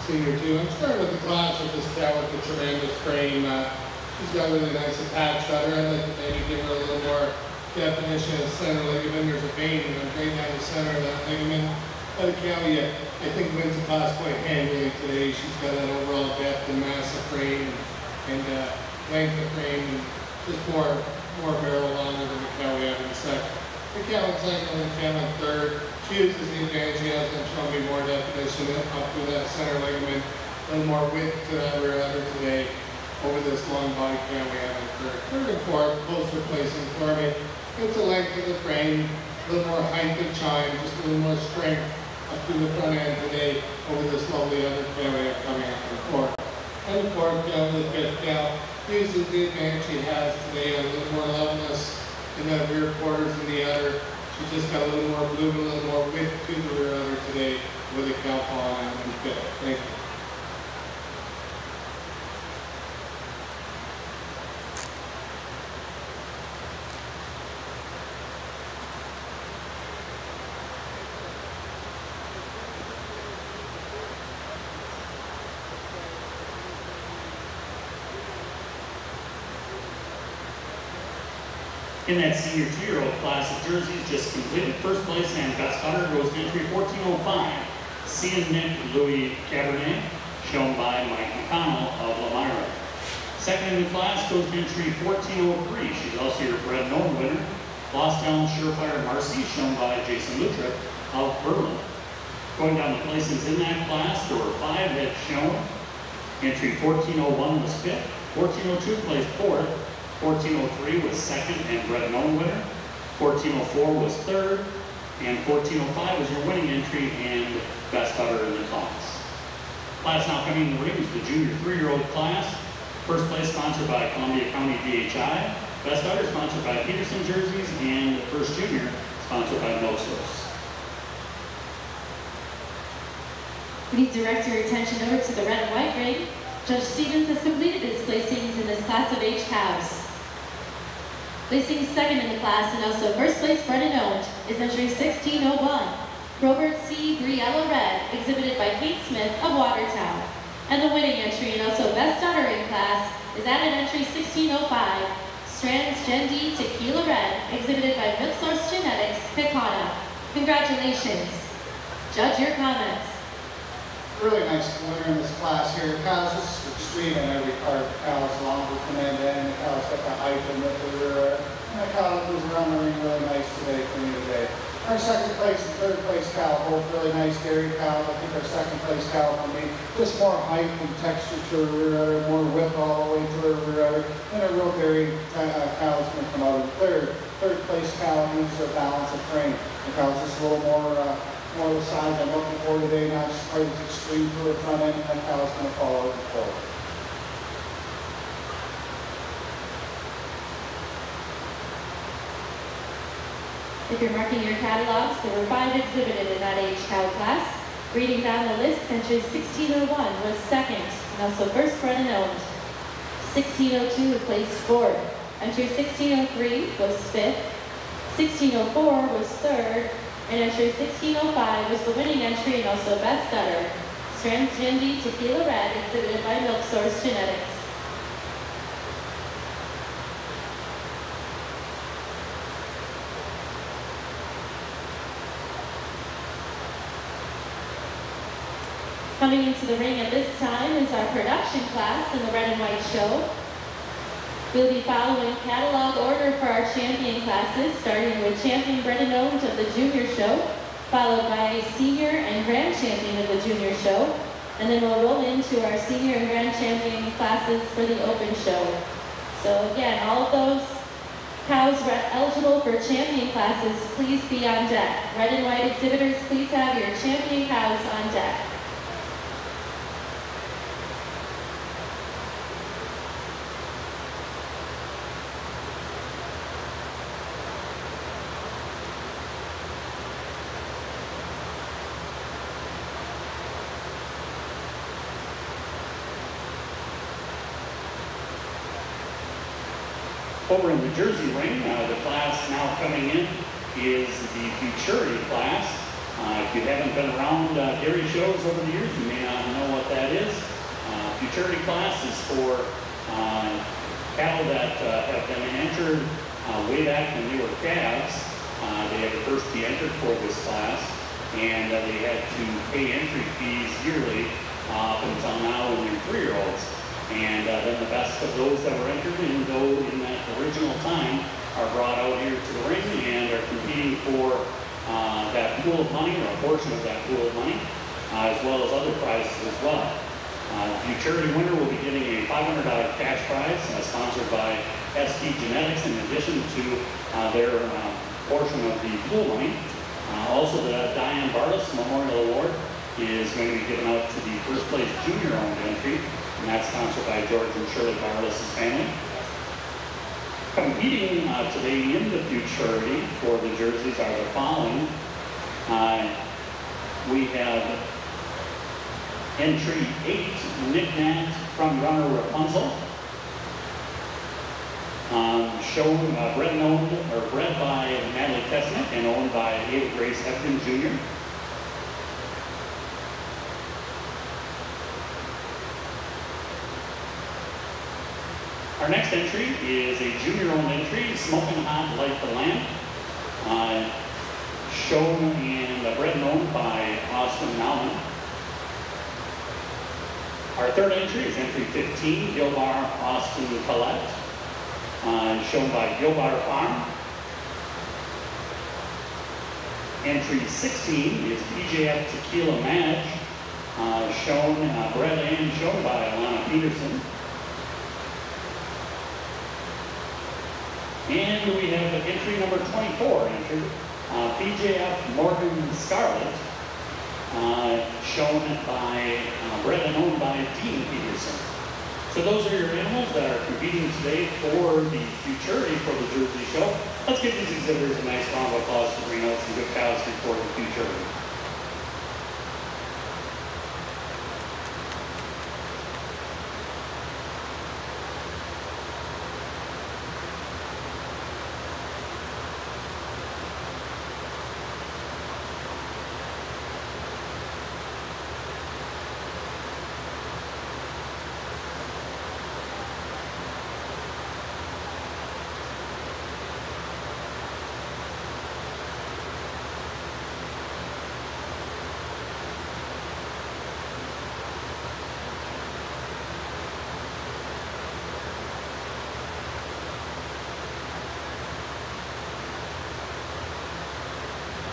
senior 2. I'm starting with the class with this cow with the tremendous frame. She's got really nice attached udder. I'd like to maybe give her a little more definition of center ligament. There's a vein right down the center of that ligament. That cow, I think wins the class quite handily today. She's got that overall depth and mass of frame and length of frame and just more barrel longer than the cow we have in second. The cow in second and the cow in third. She uses the advantage. She has been showing me more definition up through that center ligament, a little more width to that rear udder today over this long body cow we have in third. Third and fourth, closer placing for me. It's the length of the frame, a little more height and chine, just a little more strength up through the front end today over this lovely other cow we have coming out in the fourth. And the fourth cow, the fifth cow, uses the advantage she has today, a little more levelness in the rear quarters and the udder. She's just got a little more bloom, a little more width to the rear udder today with a cow paw on and fit. Thank you. In that senior 2-year-old class of jerseys, just completed first place and best udder goes to entry 1405. Cian Nick Louis Cabernet, shown by Mike McConnell of Lamira. Second in the class goes to entry 1403. She's also your Bred Norm winner. Lost Elm Surefire Marcy, shown by Jason Lutrip of Berlin. Going down the places in that class, there were 5 that shown. Entry 1401 was 5th. 1402 placed 4th. 1403 was 2nd and Bred Known winner. 1404 was 3rd. And 1405 was your winning entry and best udder in the class. Class now coming in the ring is the junior 3-year-old class. First place sponsored by Columbia County DHI. Best udder sponsored by Peterson Jerseys. And the first junior sponsored by Milk Source. We direct your attention over to the red and white ring. Judge Stevens has completed his placings in this class of age cows. Placing second in the class and also first place bred and owned is entry 1601. Robert C. Briella Red, exhibited by Kate Smith of Watertown. And the winning entry and also best uttering class is added entry 1605. Strands Gen D Tequila Red, exhibited by Milk Source Genetics, Picana. Congratulations. Judge, your comments. Really nice winner in this class here. The cow's just extreme in every part. The cow's longer from end to end. The cow's got the height and width of the rear. And the cow moves around the ring really nice today for me today. Our second place and third place cow, both really nice dairy cow. I think our second place cow for me, just more height and texture to her rear udder, more width all the way to her rear udder. And a real dairy cow is going to come out of the third place cow needs a balance of frame. The cow's just a little more of the size I'm looking for today, not just quite as extreme to the front end, and that cow's going to fall over the floor. If you're marking your catalogs, there were 5 exhibited in that age cow class. Reading down the list, entry 1601 was second, and also first bred and owned. 1602 placed 4th. Entry 1603 was 5th. 1604 was 3rd. And entry 1605 was the winning entry and also best udder. Strands Gen D Tequila Red, exhibited by Milk Source Genetics. Coming into the ring at this time is our production class in the red and white show. We'll be following catalog order for our champion classes, starting with champion bred and owned of the junior show, followed by senior and grand champion of the junior show, and then we'll roll into our senior and grand champion classes for the open show. So again, all of those cows eligible for champion classes, please be on deck. Red and white exhibitors, please have your champion cows on deck. Over in the Jersey ring, the class now coming in is the futurity class. If you haven't been around dairy shows over the years, you may not know what that is. Futurity class is for cattle that have been entered way back when they were calves. They had to first be entered for this class, and they had to pay entry fees yearly up until now when they're 3-year-olds. And then the best of those that were entered in that original time are brought out here to the ring and are competing for that pool of money, or a portion of that pool of money, as well as other prizes as well. The Futurity winner will be getting a $500 cash prize sponsored by ST Genetics, in addition to their portion of the pool money. Also, the Diane Barlis Memorial Award is going to be given out to the first place junior-owned entry, and that's sponsored by George and Shirley Barlis' family. Competing today in the Futurity for the jerseys are the following. We have entry 8, Knick-Knack from Runner Rapunzel. Bred by Natalie Tesnick and owned by Ava Grace Hepton Jr. Our next entry is a junior-owned entry, Smoking Hot Light the Lamp, shown and bred and owned by Austin Nauman. Our third entry is entry 15, Gilbar Austin Collette, shown by Gilbar Farm. Entry 16 is PJF Tequila Madge, bred and shown by Alana Peterson. And we have entry number 24 entered, PJF Morgan Scarlet, shown by, bred and owned by Dean Peterson. So those are your animals that are competing today for the Futurity for the Jersey Show. Let's give these exhibitors a nice round of applause to bring out some good cows for the Futurity.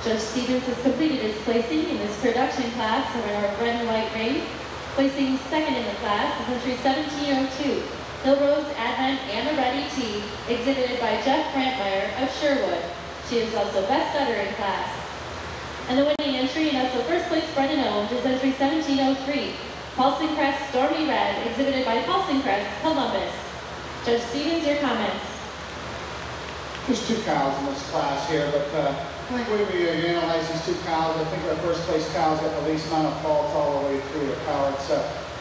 Judge Stevens has completed his placing in this production class in our red and white ring. Placing second in the class is entry 1702, Hill Rose Advent Amaretti Tea, exhibited by Jeff Brantmeyer of Sherwood. She is also best setter in class. And the winning entry, and also first place bred and owned, is entry 1703, Pulsing Crest Stormy Red, exhibited by Pulsing Crest Columbus. Judge Stevens, your comments. There's 2 cows in this class here, but I think when we analyze these 2 cows, I think our first place cow's got the least amount of faults all the way through. The cow, it's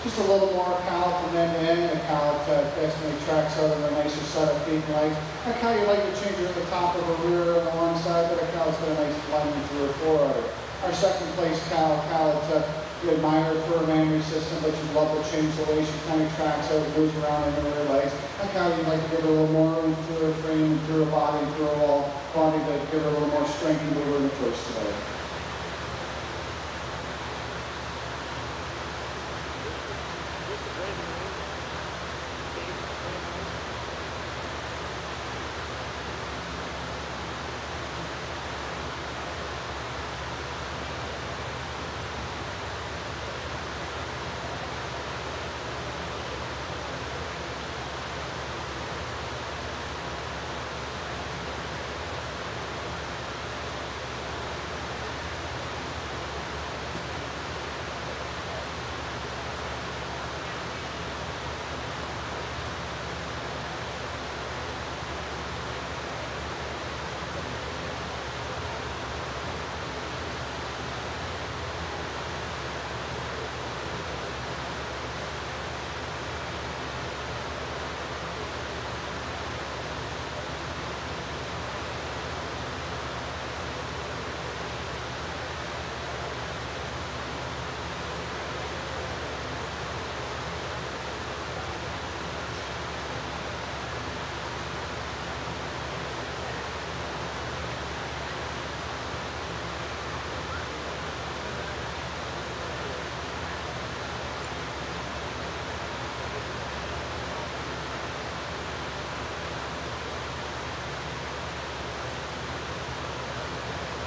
just a little more cow from end to end. The cow definitely tracks out in a nicer set of feet and legs. That cow, you like to change her at the top of her rear on the one side, but a cow's got a nice alignment through her forearm. Our second place cow, you admire her for her manual system, but you love to change the way she kind of tracks out, moves around into her legs. That cow, you'd like to give her a little more room through her frame, and through her body, and through her wall body to give her a little more strength and move her in the first today.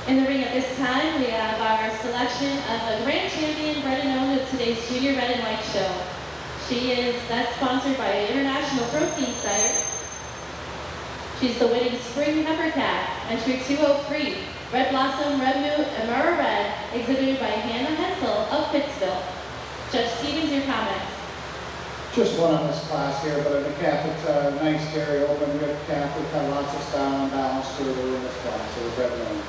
In the ring at this time, we have our selection of the grand champion, bred and owned of today's Junior Red and White Show. That's sponsored by International Protein Sire. She's the winning spring heifer calf, entry 203, Red Blossom, Red Moon, Amara Red, exhibited by Hannah Hensel of Pittsville. Judge Stevens, your comments. Just one on this class here, but in the calf, it's a nice, dairy, open rib calf. We've got lots of style and balance to it in this class, so we're bred and owned.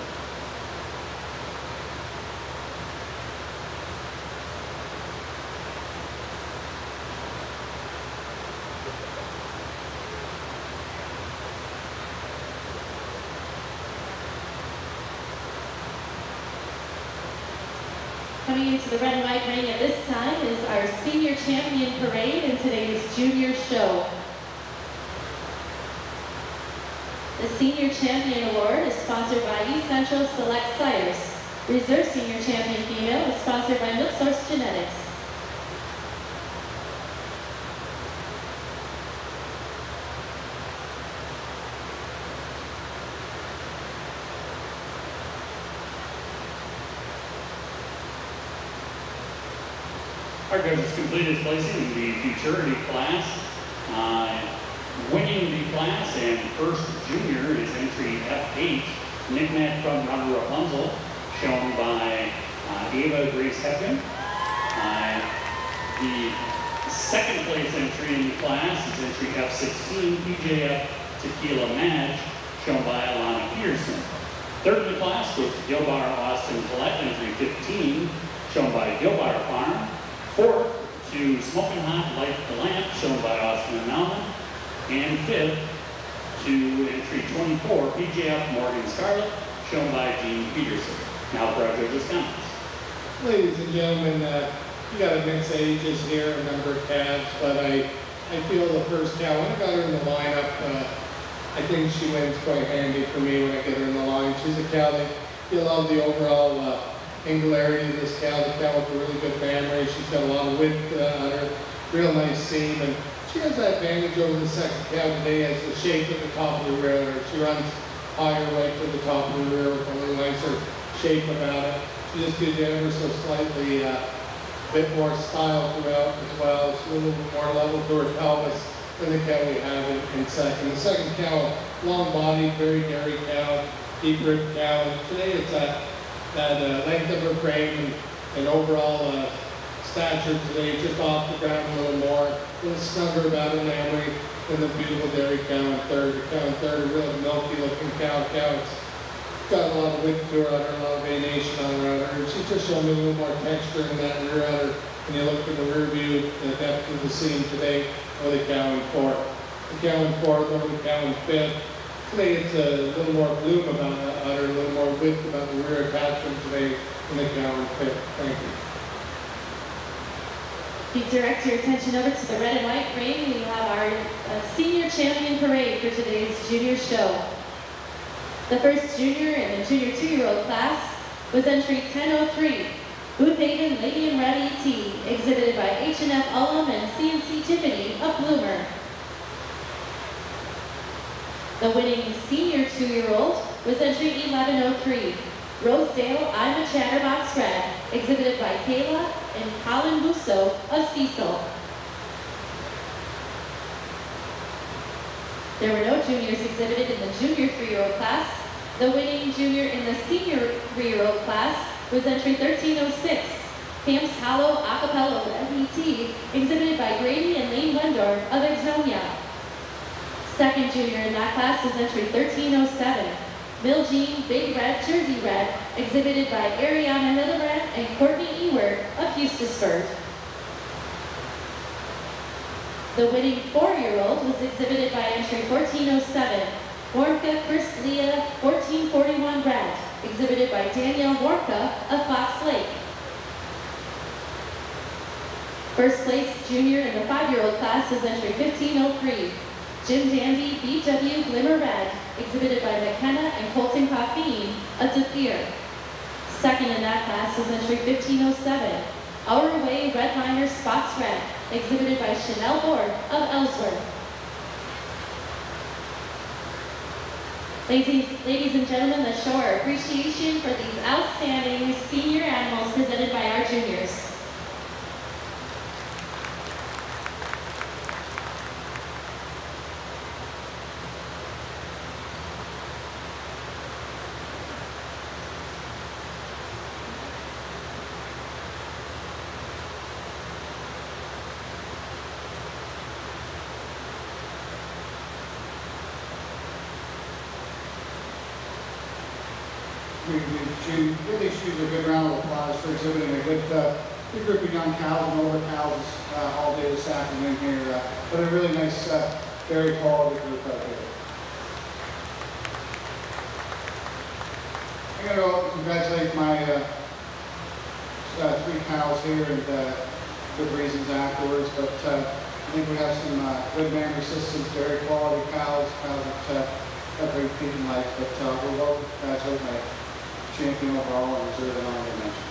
Coming into the red and white ring at this time is our senior champion parade in today's junior show. The Senior Champion Award is sponsored by East Central Select Sires. Reserve Senior Champion Female is sponsored by Milk Source Genetics. Our judges completed placing in the futurity class. Winning the class and first junior is entry F8, Knick-Knack Front Runner Rapunzel, shown by Ava Grace Hefkin. The second place entry in the class is entry F16, PJF Tequila Madge, shown by Alana Peterson. Third in the class goes to Gilbar Austin Collect, entry 15, shown by Gilbar Farm. Fourth to Smoking Hot Light the Lamp, shown by Austin and Malvin. And fifth to entry 24, PJF Morgan Scarlett, shown by Gene Peterson. Now for our judges' comments. Ladies and gentlemen, you got a mix of ages here, a number of calves, but I feel the first cow, when I got her in the lineup, I think she wins quite handy for me when I get her in the line. She's a cow that you love the overall angularity of this cow. The cow with a really good mammary. She's got a lot of width on her, real nice seam, and she has that advantage over the second cow today as the shape at the top of the rear. She runs higher right to the top of the rear with a little nicer shape about it. She just gives you ever so slightly a bit more style throughout as well. She's a little bit more level to her pelvis than the cow we have in second. The second cow, long body, very dairy cow, deep rib cow. And today it's that length of her frame and overall stature today, just off the ground a little more, a little snugger about her mammary than the beautiful dairy cow in third. The cow in third, a real milky looking cow. It's got a lot of width to her udder, a lot of venation on her udder. She's just showing me a little more texture in that rear udder. When you look at the rear view, the depth of the seam today, or the cow in fourth. The cow in fourth over the cow in fifth. Today it's a little more bloom about that udder, a little more width about the rear attachment today in the cow in fifth. Thank you. If you direct your attention over to the red and white ring, we have our senior champion parade for today's junior show. The first junior in the junior 2-year-old class was entry 1003, Booth Haven Lady in Red E.T., exhibited by H&F Ullum and CNC Tiffany of Bloomer. The winning senior 2-year-old was entry 1103, Rosedale I'm a Chatterbox Red, exhibited by Kayla and Colin Musso of Cecil. There were no juniors exhibited in the junior 3-year-old class. The winning junior in the senior 3-year-old class was entry 1306, Pam's Hollow Acapella FET, exhibited by Grady and Lane Wendor of Exonia. Second junior in that class was entry 1307, Mill Jean Big Red Jersey Red, exhibited by Ariana Hillebrand and Courtney Ewert of Eustisburg. The winning 4-year-old was exhibited by entry 1407, Warnka Chris Leah 1441 Red, exhibited by Danielle Warnka of Fox Lake. First place junior in the 5-year-old class was entry 1503, Jim Dandy BW Glimmer Red, exhibited by McKenna and Colton Coffeen of Depeer. Second in that class was entry 1507, Our Way Redliner Spots Red, exhibited by Chanel Borg of Ellsworth. Ladies and gentlemen, let's show our appreciation for these outstanding senior animals presented by our juniors. We really choose a good round of applause for exhibiting a good group of young cows and older cows all day this afternoon here. But a really nice, very quality group out here. I'm going to go congratulate my 3 cows here and good reasons afterwards. But I think we have some good memory systems, very quality cows that have great feeding life. But we'll go congratulate my champion overall and reserve an honorable mention.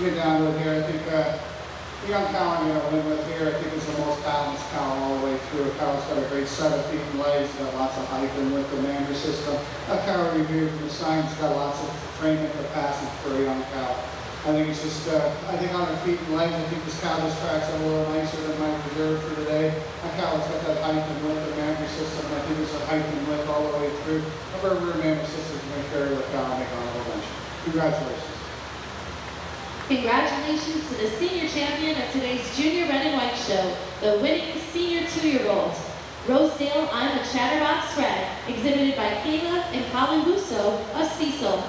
Get down to it here, I think the young cow I'm going to win with here, I think is the most balanced cow all the way through. A cow's got a great set of feet and legs, got lots of height and width of mander system. A cow reviewed from the science, got lots of training capacity for a young cow. I think it's just, I think on her feet and legs, I think this cow just tracks out a little nicer than my reserve for today. A cow that's got that height and width of mander system, I think it's a height and width all the way through. Her rear mander system is my favorite cow, I make honorable mention. Congratulations. Congratulations to the senior champion of today's Junior Red and White Show, the winning senior 2-year-old. Rosedale, I'm a Chatterbox Red, exhibited by Kayla and Colin Busso of Cecil.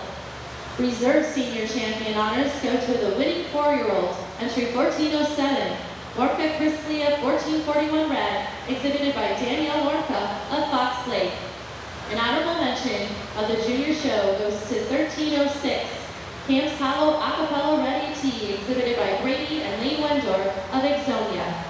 Reserve senior champion honors go to the winning 4-year-old, entry 1407, Orca Chryslia 1441 Red, exhibited by Danielle Orca of Fox Lake. An honorable mention of the junior show goes to 1306, Camps Hollow Acapella Ready Tea, exhibited by Brady and Lee Wendor of Exonia.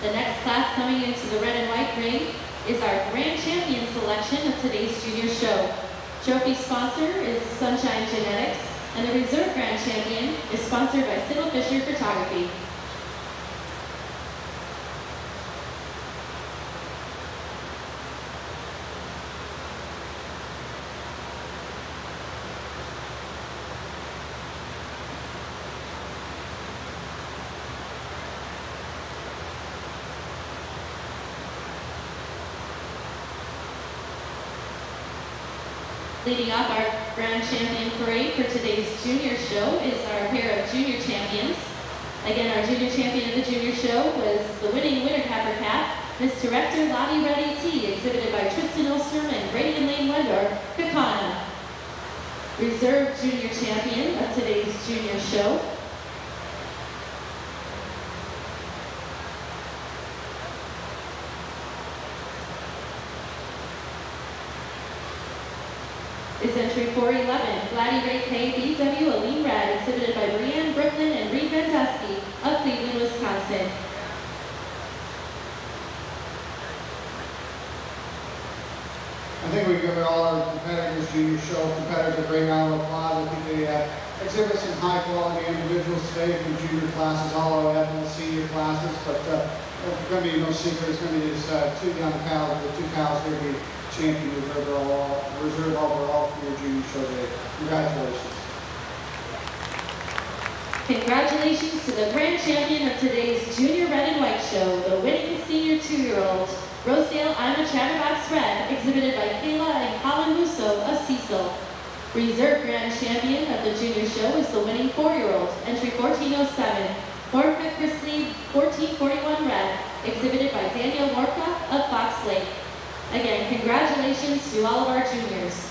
The next class coming into the red and white ring is our grand champion selection of today's junior show. Trophy sponsor is Sunshine Genetics, and the reserve grand champion is sponsored by Siddle Fisher Photography. Leading off our grand champion parade for today's junior show is our pair of junior champions. Again, our junior champion of the junior show was the winning winter heifer calf, Miss Director Lottie Ready T, exhibited by Tristan Ostrom and Brady and Lane Wendor, Kakana. Reserve junior champion of today's junior show is entry 411, Gladdy Ray K BW Aline Red, exhibited by Brianne Brooklyn and Reed Van Dusky of Cleveland, Wisconsin. I think we give all our competitors, junior show competitors, a great round of applause. I think they exhibit some high quality individuals today from junior classes all the way up in the senior classes. But it's going to be no secret, it's going to be these two young cows, the two cows going to be champion reserve overall for your junior show day. Congratulations. Congratulations to the grand champion of today's Junior Red and White Show, the winning senior 2-year-old, Rosedale I'm a Chatterbox Red, exhibited by Kayla and Colin Musso of Cecil. Reserve grand champion of the junior show is the winning 4-year-old, entry 1407, Warmka Chrisley 1441 Red, exhibited by Daniel Warmka of Fox Lake. Again, congratulations to all of our juniors.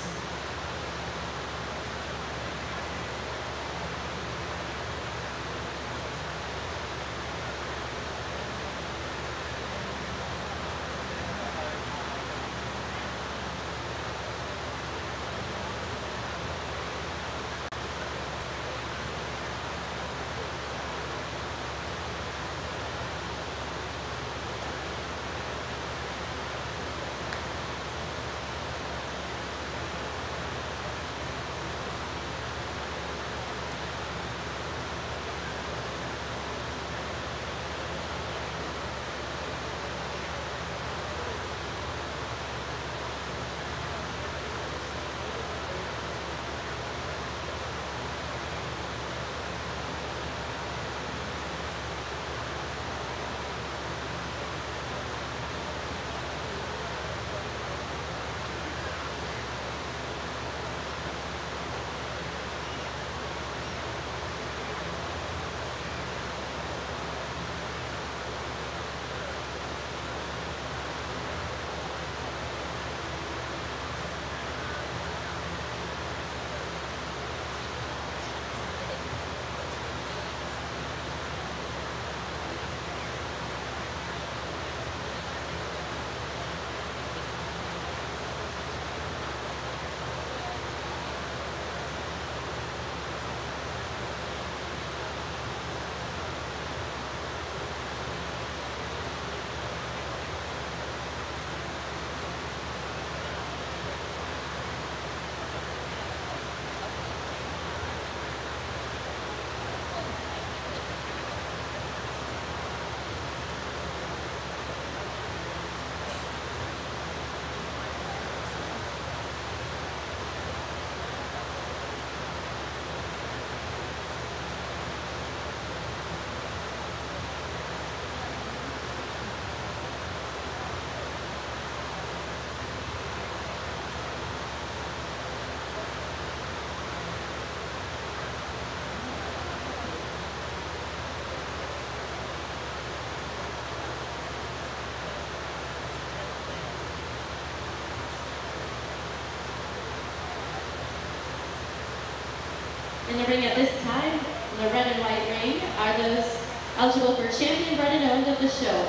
In the ring at this time, in the red and white ring, are those eligible for champion bred and owned of the show.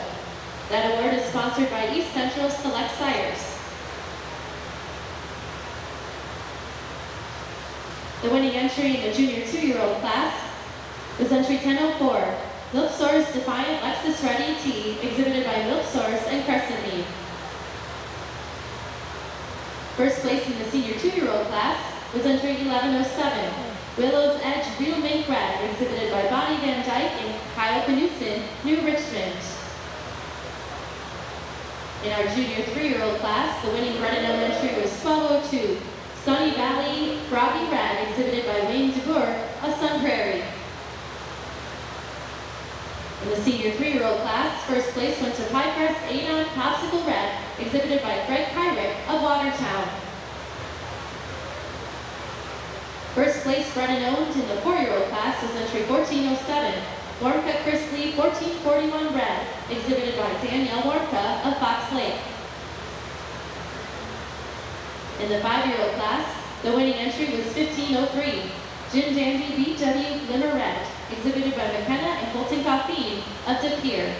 That award is sponsored by East Central Select Sires. The winning entry in the junior 2-year-old class was entry 1004, Milk Source Defiant Lexus Ready T, exhibited by Milk Source and Crescent Mead. First place in the senior 2-year-old class was entry 1107, Willow's Edge Real Mink Red, exhibited by Bonnie Van Dyke and Kyle Knutson, New Richmond. In our junior 3-year-old class, the winning bred and owned entry was 1202, Sunny Valley Froggy Red, exhibited by Wayne DeBoer of Sun Prairie. In the senior 3-year-old class, first place went to Piecrest Anon Popsicle Red, exhibited by Greg Pyrick of Watertown. First place bred and owned in the 4-year-old class was entry 1407, Warmka Chrisley 1441 Red, exhibited by Danielle Warmka of Fox Lake. In the 5-year-old class, the winning entry was 1503, Jim Dandy BW Glimmer Red, exhibited by McKenna and Colton Coffeen of De Pere.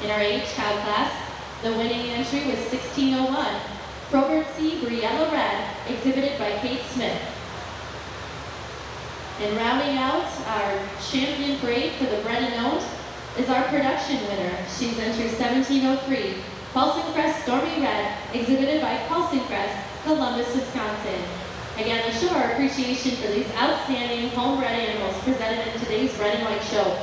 In our age cow class, the winning entry was 1601, Probert C. Briella Red, exhibited by Kate Smith. And rounding out our champion parade for the bred and owned is our production winner. She's entry 1703, Paulson Crest Stormy Red, exhibited by Paulson Crest, Columbus, Wisconsin. Again, we show our appreciation for these outstanding homebred animals presented in today's red and white show.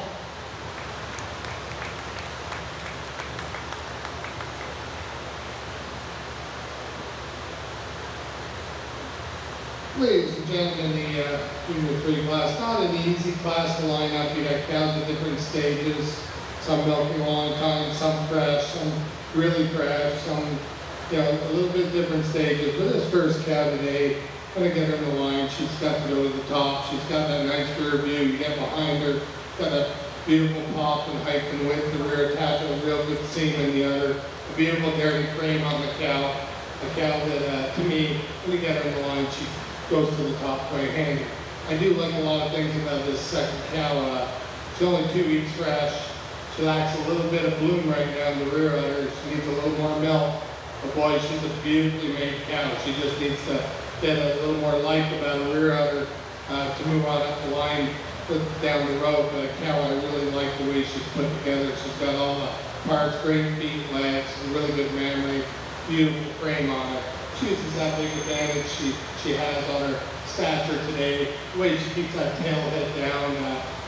Ladies and gentlemen, the Junior 3 class, not an easy class to line up. You got cows at different stages, some milking a long time, some fresh, some really fresh, some, a little bit different stages. But this first cow today, gonna get her in the line. She's got to go to the top. She's got that nice rear view. You get behind her, got a beautiful pop and height and width, the rear attachment, a real good seam in the udder, a beautiful dairy frame on the cow. A cow that, to me, when you get her in the line, she goes to the top quite handy. I do like a lot of things about this second cow. She's only 2 weeks fresh. She lacks a little bit of bloom right now in the rear udder. She needs a little more milk. But boy, she's a beautifully made cow. She just needs to get a little more life about her rear udder to move on up the line down the road. But a cow, I really like the way she's put together. She's got all the parts, great feet, legs, and really good mammary, beautiful frame on her. She uses that big advantage she has on her stature today. The way she keeps that tail head down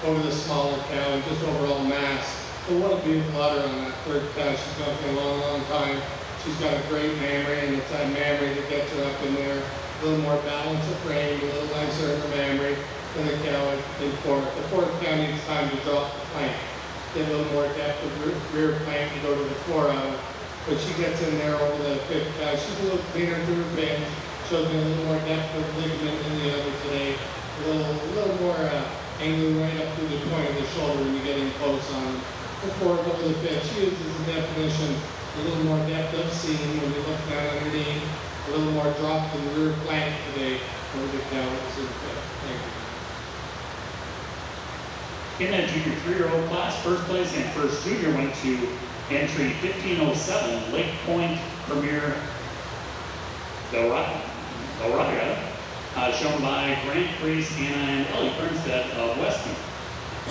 over the smaller cow and just overall mass. But what a beautiful udder on that third cow. She's gone for a long, long time. She's got a great mammary, and it's that mammary that gets her up in there. A little more balance of frame, a little nicer in the mammary than the cow in fourth. The fourth cow needs time to drop the flank. Get a little more depth of rear flank to go to the fore udder. But she gets in there over the fifth cow. She's a little cleaner through her fins. Shows me a little more depth of ligament in the other today. A little more angle right up through the point of the shoulder when you get in close on her. The fourth over the fifth. She uses the definition, a little more depth of seam when you look down underneath. A little more drop to the rear flank today over the cow that was in the fifth. Thank you. In that junior 3-year-old class, first place and first junior went to entry 1507, Lake Point Premier Del Raya, shown by Grant Priest, Anna, and Ellie Bernstead of Weston.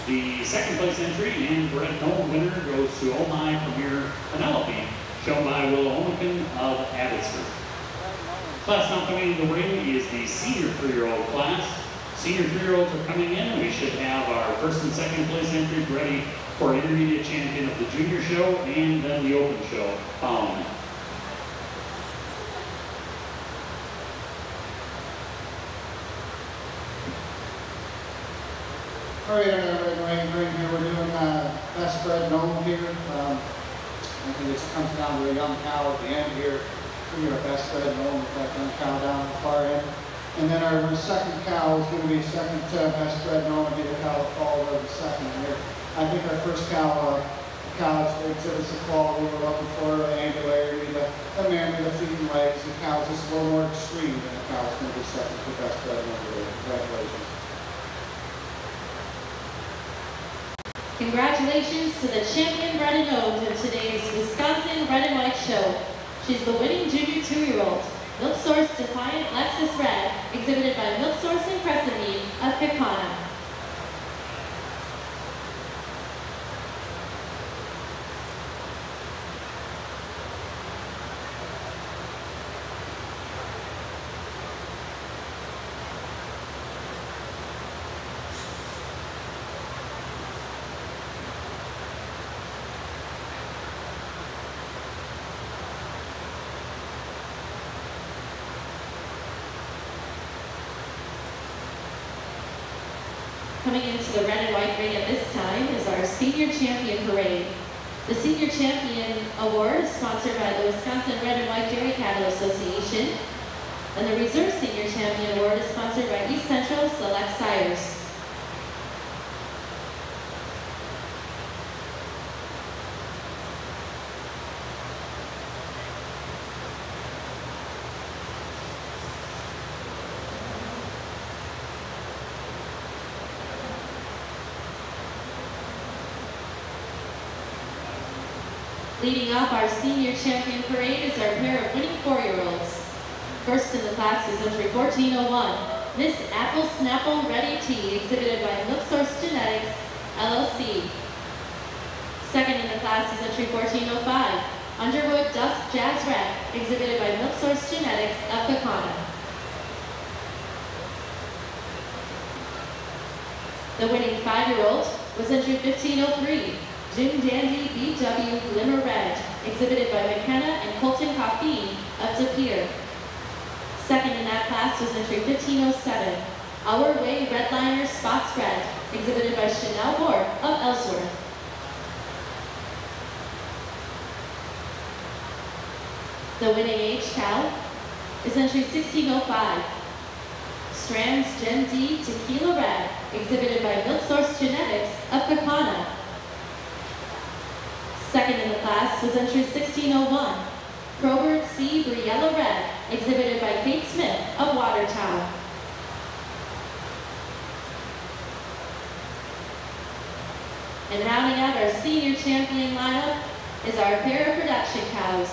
The second place entry and Bred winner goes to Oh My Premier Penelope, shown by Willow Omican of Abbotsford. Class now coming in the ring is the senior 3-year-old class. Senior 3-year-olds are coming in. We should have our first and second place entries ready for intermediate champion of the junior show and then the open show following. All right, right here, we're doing best bred known here. I think this comes down to a young cow at the end here. We're our best bred known with that young cow down the far end. And then our second cow is going to be second best bred known to be the cow that followed over the second here. I think our first cow, the cow exhibits the quality we're looking for, the angularity, the mammary, the feet and legs. The cow's just a little more extreme than the cow that's going to be second to best bred known. Congratulations. Congratulations to the champion bred and owned in today's Wisconsin Red and White Show. She's the winning junior 2-year-old, Milk Source Defiant Lexus Red, exhibited by Milk Source and Crescent of Picana. Coming into the red and white ring at this time is our Senior Champion Parade. The Senior Champion Award is sponsored by the Wisconsin Red and White Dairy Cattle Association, and the Reserve Senior Champion Award is sponsored by East Central Select Sires. Leading off our Senior Champion Parade is our pair of winning 4-year-olds. First in the class is entry 1401, Miss Apple Snapple Ready Tea, exhibited by Milk Source Genetics, LLC. Second in the class is entry 1405, Underwood Dusk Jazz Red, exhibited by Milk Source Genetics of Picana. The winning 5-year-old was entry 1503, Jim Dandy BW Glimmer Red, exhibited by McKenna and Colton Coffee of De Pere. Second in that class was entry 1507, Our Way Redliner Spots Red, exhibited by Chanel Ward of Ellsworth. The winning age cow is entry 1605, Strands Gen D Tequila Red, exhibited by Milk Source Genetics of Kakana. Second in the class was entry 1601, Probert C. Briella Red, exhibited by Kate Smith of Watertown. And rounding out our senior champion lineup is our pair of production cows.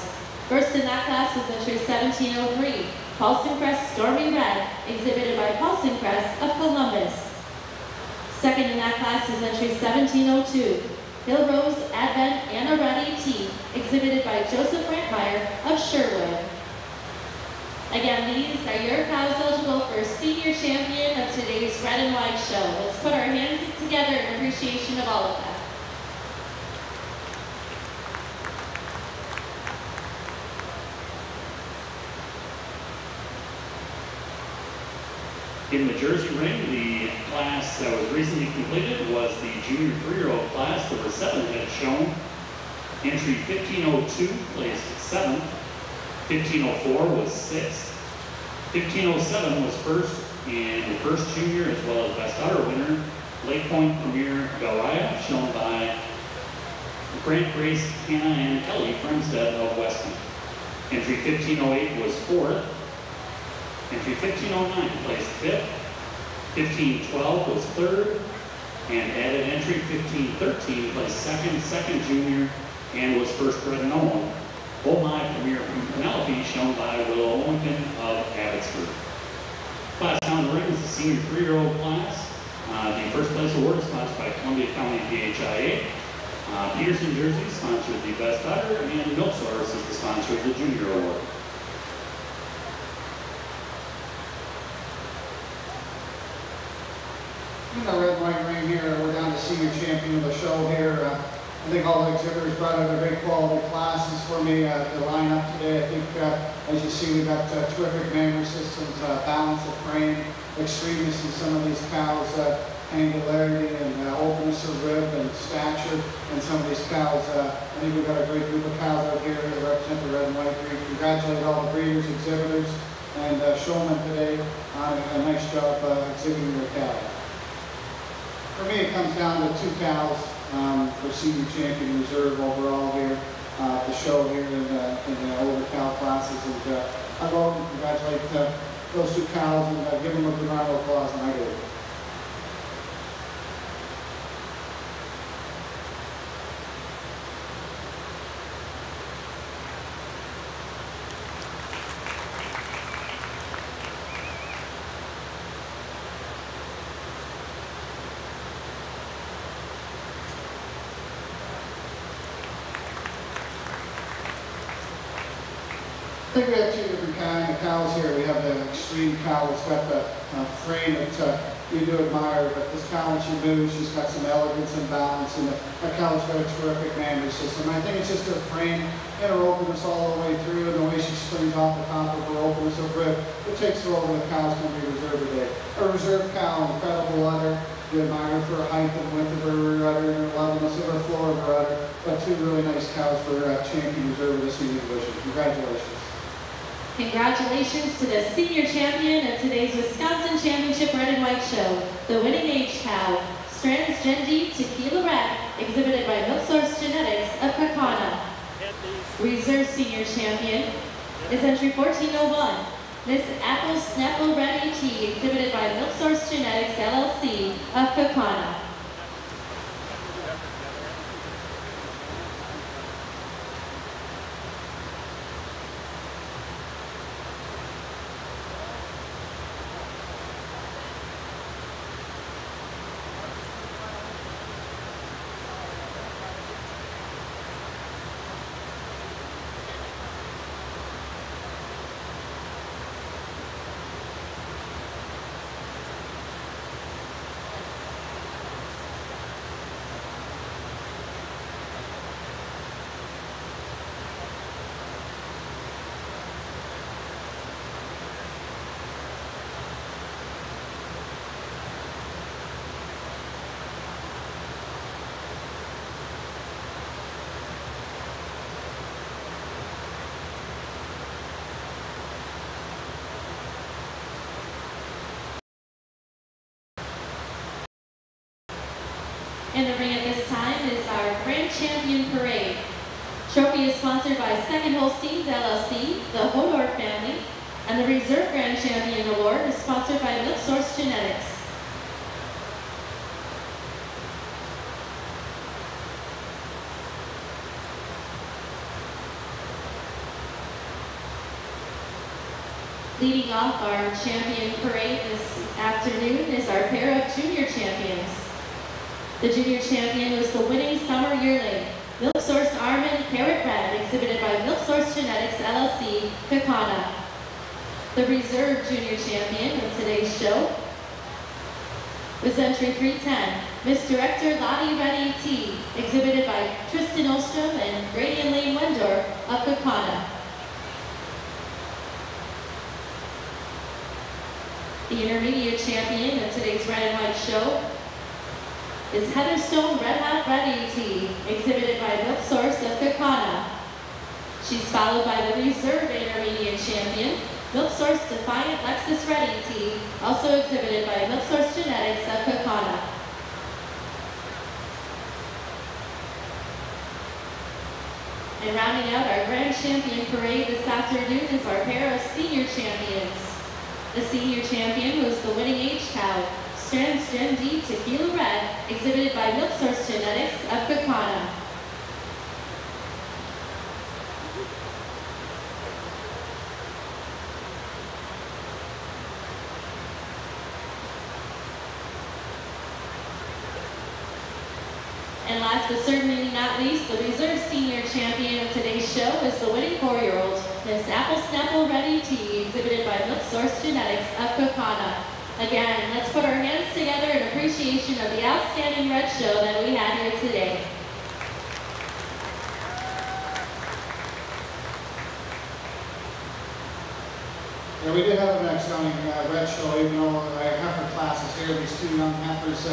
First in that class was entry 1703, Paulson Crest Stormy Red, exhibited by Paulson Crest of Columbus. Second in that class is entry 1702, Hill Rose Advent Anna Reddy T, exhibited by Joseph Brantmeyer of Sherwood. Again, these are your cows eligible for senior champion of today's Red and White show. Let's put our hands together in appreciation of all of them. In the Jersey ring, the class that was recently completed was the junior 3-year-old class. There were 7 heads shown. Entry 1502 placed 7th. 1504 was 6th. 1507 was first and the first junior as well as best daughter winner, Lake Point Premier Galaya, shown by Grant, Grace, Hannah, and Kelly Fremstead of Weston. Entry 1508 was 4th. Entry 1509 placed 5th. 1512 was 3rd. And added entry 1513 placed 2nd, second junior, and was first bred known. Oh My Premier Penelope, shown by Willow Owenton of Abbotsford. Class down the ring is the senior 3-year-old class. The first place award is sponsored by Columbia County DHIA. Peterson Jersey sponsored the best daughter, and Milk Source is the sponsor of the junior award. In the red and white ring here, we're down to senior champion of the show here. I think all the exhibitors brought out a great quality classes for me to line up today. I think, as you see, we've got terrific manner systems, balance of frame, extremeness in some of these cows, angularity and openness of rib and stature in some of these cows. I think we've got a great group of cows out here that represent the red and white breed. Congratulate all the breeders, exhibitors, and showmen today on a nice job exhibiting their cows. For me, it comes down to 2 cows for senior champion reserve overall here at the show here in the older cow classes. And I go and congratulate those 2 cows and give them a good round of applause, and I do. I think we have 2 different kind of cows here. We have the extreme cow that's got the frame that you do admire, but this cow, when she moves, she's got some elegance and balance, and that cow's got a terrific manner system. I think it's just her frame and her openness all the way through, and the way she springs off the top of her openness of rib. It takes her over the cow's going to be reserved today. A reserve cow, incredible udder. You admire her for her height and width of her rear udder and her levelness of her floor of her udder. But 2 really nice cows for champion reserve of the senior division. Congratulations. Congratulations to the senior champion of today's Wisconsin Championship Red and White show, the winning age cow, Strands Gen D Tequila Red, exhibited by Milk Source Genetics of Kakana. Reserve senior champion is entry 1401, Miss Apple Snapple Red AT, exhibited by Milk Source Genetics LLC of Kakana. Grand Champion Parade. Trophy is sponsored by Second Holsteins LLC, the Hodor family, and the Reserve Grand Champion Award is sponsored by Milk Source Genetics. Leading off our champion parade this afternoon is our pair of junior champions. The junior champion was the winning summer yearling, Milk Source Armin Parrot Red, exhibited by Milk Source Genetics LLC, Kakana. The reserve junior champion of today's show was entry 310, Miss Director Lottie Reddy T, exhibited by Tristan Ostrom and Grady and Lane Wendor of Kakana. The intermediate champion of today's red and white show is Heatherstone Red Hot Ready Tea, exhibited by Milk Source of Kakana. She's followed by the reserve intermediate champion, Milk Source Defiant Lexus Ready Tea, also exhibited by Milk Source Genetics of Kakana. And rounding out our grand champion parade this afternoon is our pair of senior champions. The senior champion was the winning age cow, Strands Gen D Tequila Red, exhibited by Milk Source Genetics of Kakana. And last but certainly not least, the reserve senior champion of today's show is the winning 4-year-old, Miss Apple Snapple Ready Tea, exhibited by Milk Source Genetics of Kakana. Again, let's put our hands together in appreciation of the outstanding red show that we had here today. Yeah, we did have an outstanding red show, even though the heifer classes here, these two young heifers,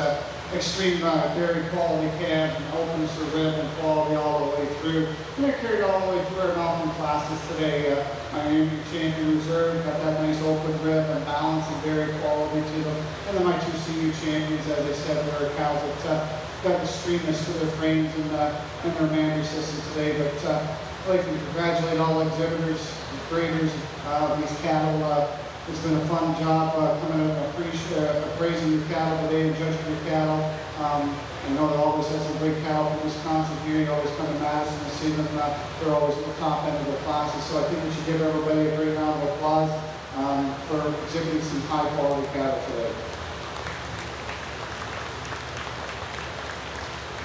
extreme dairy quality calves and opens for rib and quality all the way through. And they're carried all the way through our mountain classes today. My Indian Champion Reserve got that nice open rib and balance and dairy quality to them. And then my two senior champions, as I said, were cows that got extremeness to their frames and their manner system today. But I'd like to congratulate all exhibitors, graders, these cattle. It's been a fun job coming and appraising your cattle today and judging your cattle. I know they always have some great cattle from Wisconsin here. You always come to Madison and see them. They're always at the top end of the classes. So I think we should give everybody a great round of applause for exhibiting some high quality cattle today.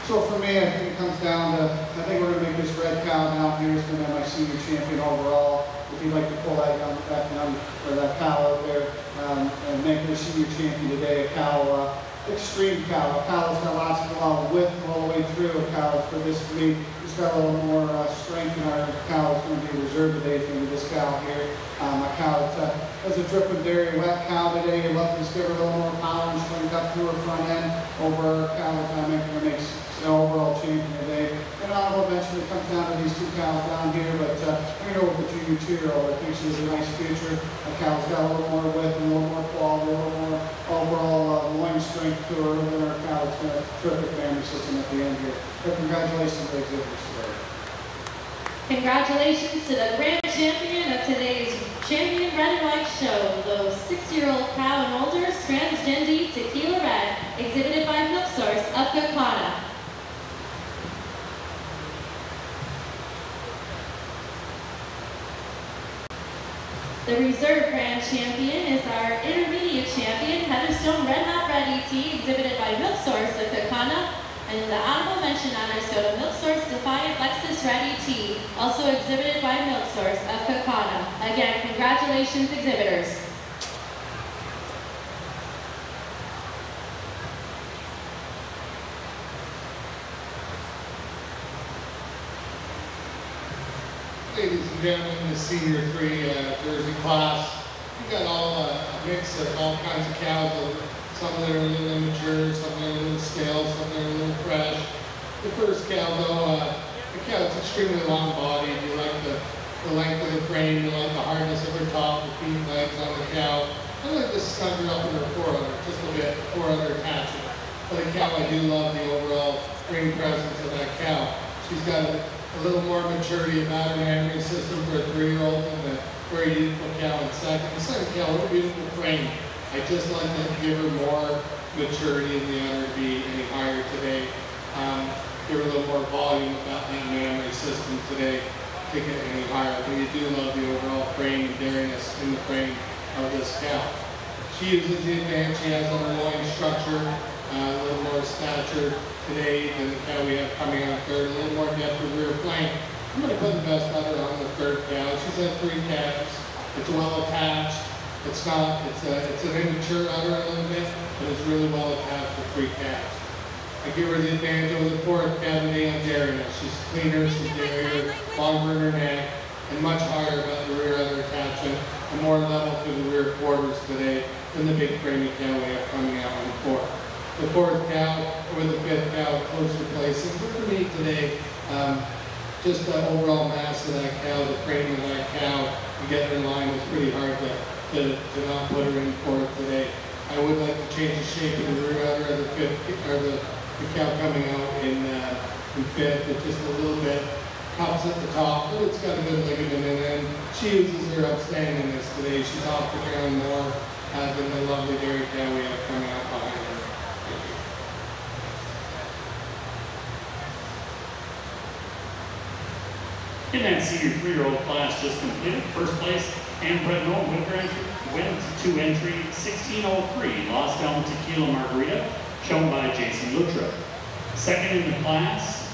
So for me, I think it comes down to, I think we're going to make this red cow down here is going to be my senior champion overall. If you'd like to pull that cow out there and make her senior champion today, a cow, extreme cow. A cow that's got lots of width all the way through. A cow for this breed. It's got a little more strength in our cow. It's going to be reserved today. It's going to be this cow here. A cow that has a dripping dairy wet cow today. You're looking to give her a little more power and strength up through her front end over our cow that makes an overall champion today. And honorable mention, it comes down to these two cows down here, but you know, with the junior 2-year-old, I think she has a nice future. A cow's got a little more width and a little more quality, a little more overall loin strength to her than our cow. It's got a terrific family system at the end here. But congratulations to the exhibitors today. Congratulations to the grand champion of today's champion red and white show, the 6-year-old cow and older, Strands Gen D Tequila Red, exhibited by Milk Source of Kakana. The reserve grand champion is our intermediate champion, Heatherstone Red Hot Ready Tea, exhibited by Milk Source of Kakana. And the honorable mention honors go to Milk Source Defiant Lexus Ready Tea, also exhibited by Milk Source of Kakana. Again, congratulations, exhibitors. Ladies and gentlemen, the senior 3 Jersey class, we got all a mix of all kinds of cows. Some that are a little immature, some that are a little stale, some that are a little fresh. The first cow, though, the cow is extremely long-bodied. You like the length of the frame, you like the hardness of her top, the feet, legs on the cow. I like to snug her up in her forerunner, just a bit, forerunner attachment. But a cow, I do love the overall ring presence of that cow. She's got a little more maturity about her memory system for a 3-year-old and a very beautiful cow in second. The second cow, what a beautiful frame. I just like to give her more maturity in the honor to be any higher today. Give her a little more volume about that memory system today to get any higher. But you do love the overall frame and dariness in the frame of this cow. She uses the advantage she has on her loin structure, a little more stature today than the cow we have coming out third, a little more depth of rear flank. I'm going to put the best udder on the third cow. She's had 3 calves. It's well attached. It's an immature udder a little bit, but it's really well attached for 3 calves. I give her the advantage over the fourth cow today on dariness. She's cleaner, she's dairier, longer in her neck, and much higher about the rear udder attachment, and more level through the rear quarters today than the big framey cow we have coming out on the fourth. The fourth cow or the fifth cow, closer placing. But for me today, just the overall mass of that cow, the frame of that cow, and get her in line was pretty hard to not put her in fourth today. I would like to change the shape of the rear udder of the fifth, or the cow coming out in fifth. It's just a little bit cups at the top, but it's got a good ligament in it. And she uses her upstandingness today. She's off the ground more than the lovely dairy cow we have coming out behind her. In that senior 3-year-old class just completed, first place and Bred went to entry 1603, Lost Elm Tequila Margarita, shown by Jason Lutra. Second in the class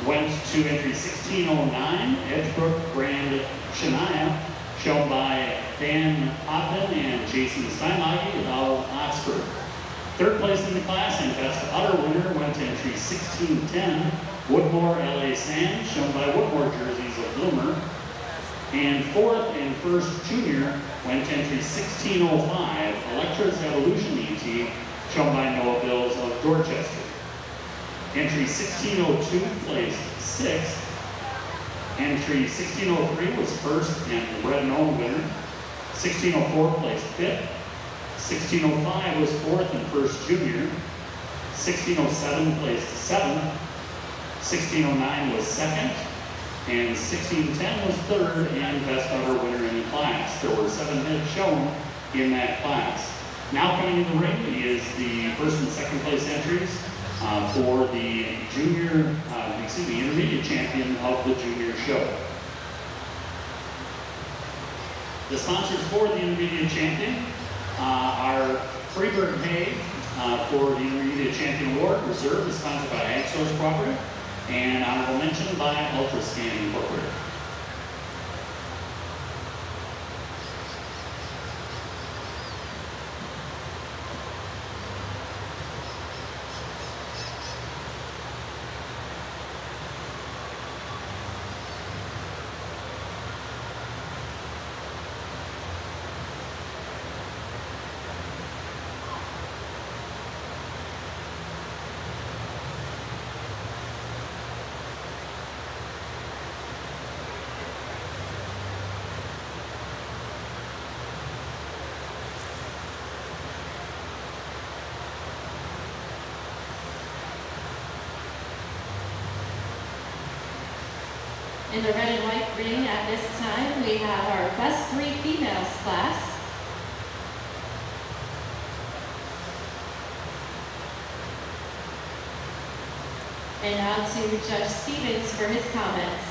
went to entry 1609, Edgebrook Grand Shania, shown by Dan Ogden and Jason Steinlage of Oxford. Third place in the class and best udder winner went to entry 1610, Woodmore LA Sand, shown by Woodmore jerseys of Bloomer. And fourth and first junior went to entry 1605, Electra's Evolution ET, shown by Noah Bills of Dorchester. Entry 1602 placed 6th. Entry 1603 was first and Bred winner. 1604 placed 5th. 1605 was fourth and first junior. 1607 placed 7th. 1609 was second. And 1610 was third and best udder winner in the class. There were 7 heads shown in that class. Now coming in the ring is the first and second place entries for the intermediate champion of the junior show. The sponsors for the intermediate champion are Freeburg Hay for the intermediate champion award. Reserve is sponsored by Ag Source Cooperative and honorable mention by Ultrascan Incorporated. In the red and white ring at this time, we have our best 3 females class. And now to Judge Stevens for his comments.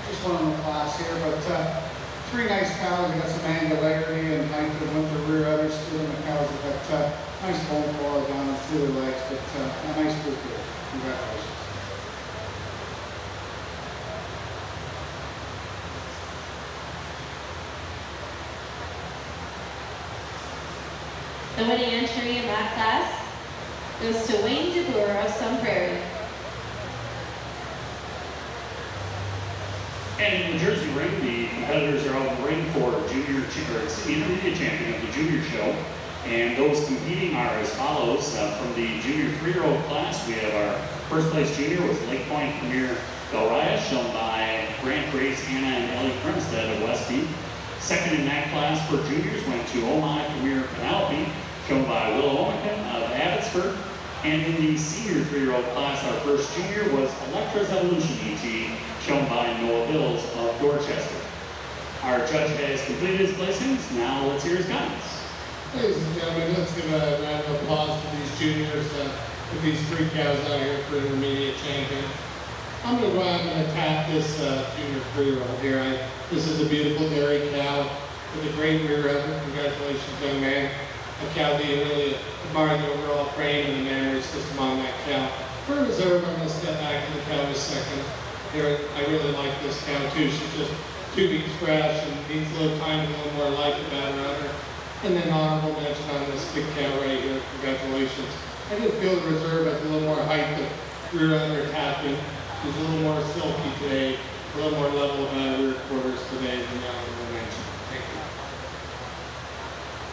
Just one in the class here, but 3 nice cows. We got some angularity and height to them with the rear udders to them. The cows have got nice bone flora down through their legs, but a nice group here. Congratulations. The winning entry in that class goes to Wayne DeBoer of Sun Prairie. And in the Jersey ring, the competitors are out in the ring for intermediate champion of the junior show. And those competing are as follows. From the junior 3-year-old class, we have our first place junior was Lake Point Premier Belriah, shown by Grant Grace, Anna, and Ellie Crimstead of Westby. Second in that class for juniors went to Oh My Premier Penelope, shown by Willow Omican of Abbotsford. And in the senior 3-year-old class, our first junior was Electra's Evolution ET, shown by Noah Bills of Dorchester. Our judge has completed his placings. Now let's hear his comments. Ladies and gentlemen, let's give a round of applause to these juniors with these 3 cows out here for intermediate champion. I'm going to go out and attack this junior 3-year-old here. This is a beautiful dairy cow with a great rear end. Congratulations, young man. A cow that you really admire the overall frame and the mammary system on that cow. For reserve, I'm going to step back to the cow in a second. Here, I really like this cow too. She's just 2 weeks fresh and needs a little time and a little more life about her udder. And then honorable mention on this big cow right here. Congratulations. I just feel the reserve has a little more height of rear under tapping. She's a little more silky today, a little more level about rear quarters today than the honorable mention. Thank you.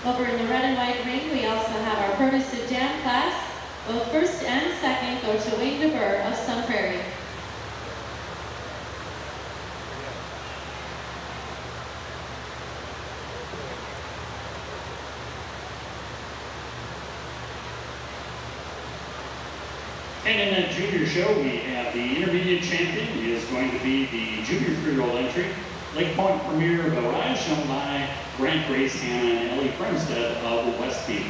Over in the red and white ring, we also have our Produce of Dam class. Both first and second go to Wayne DeBurr of Sun Prairie. And in that junior show, we have the intermediate champion is going to be the junior 3-year-old entry, Lake Point Premier Belriah, shown by Grant Grace, Hannah, and Ellie Crimstead of Westby.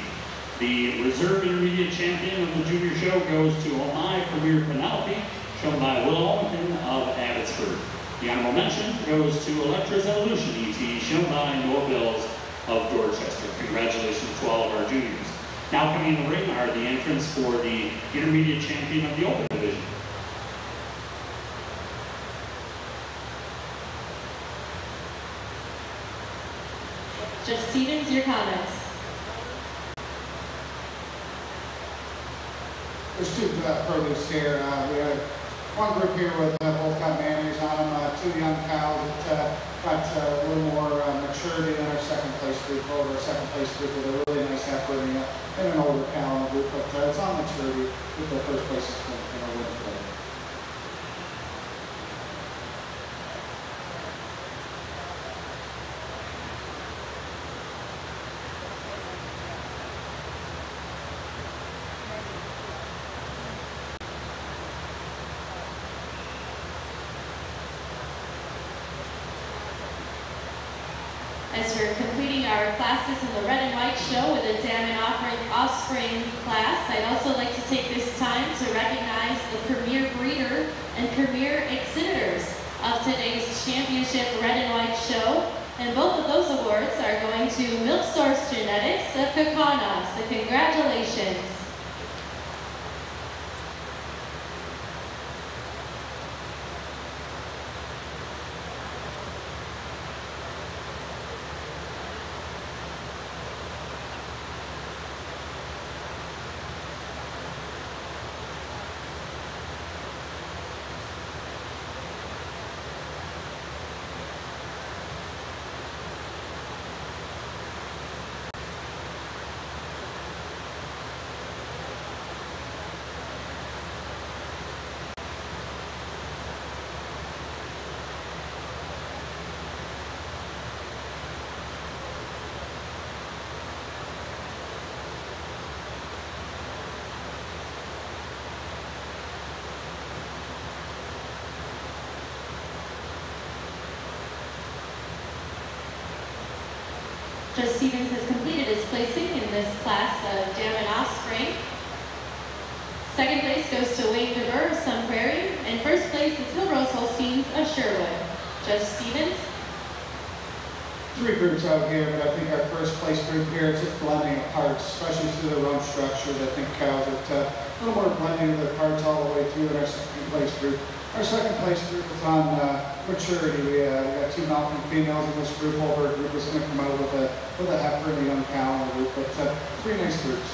The reserve intermediate champion of the junior show goes to Oh My Premier Penelope, shown by Willow Omican of Abbotsford. The honorable mention goes to Electra's Evolution ET, shown by Noah Bills of Dorchester. Congratulations to all of our juniors. Now coming in the ring are the entrants for the intermediate champion of the open division. Judge Stevens, your comments. There's 2 produce here. We have one group here with both got mammals on them, 2 young cows that got a little more maturity than our second place group. Over our second place group with a really nice heifer and an older cow in the group, but it's on maturity with the first place in our win play. As we're completing our classes in the red and white show with a dam and offspring class, I'd also like to take this time to recognize the premier breeder and premier exhibitors of today's championship red and white show. And both of those awards are going to Milk Source Genetics of Kakana. So congratulations. Judge Stevens has completed his placing in this class of dam and offspring. Second place goes to Wayne DeBurr of Sun Prairie, and first place is Hill Rose Holsteins of Sherwood. Judge Stevens. 3 groups out here, but I think our first place group here is just blending of parts, especially through the rump structures. I think cows are a little more blending of their parts all the way through than our second place group. Our second place group is on maturity. We got 2 mountain females in this group. Over a group is going to come out with a heifer and a young cow in the group, but 3 nice groups.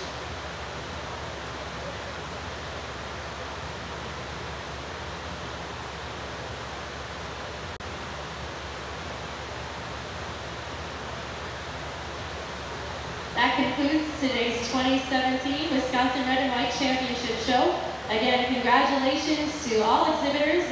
That concludes today's 2017 Wisconsin Red and White Championship Show. Again, congratulations to all exhibitors.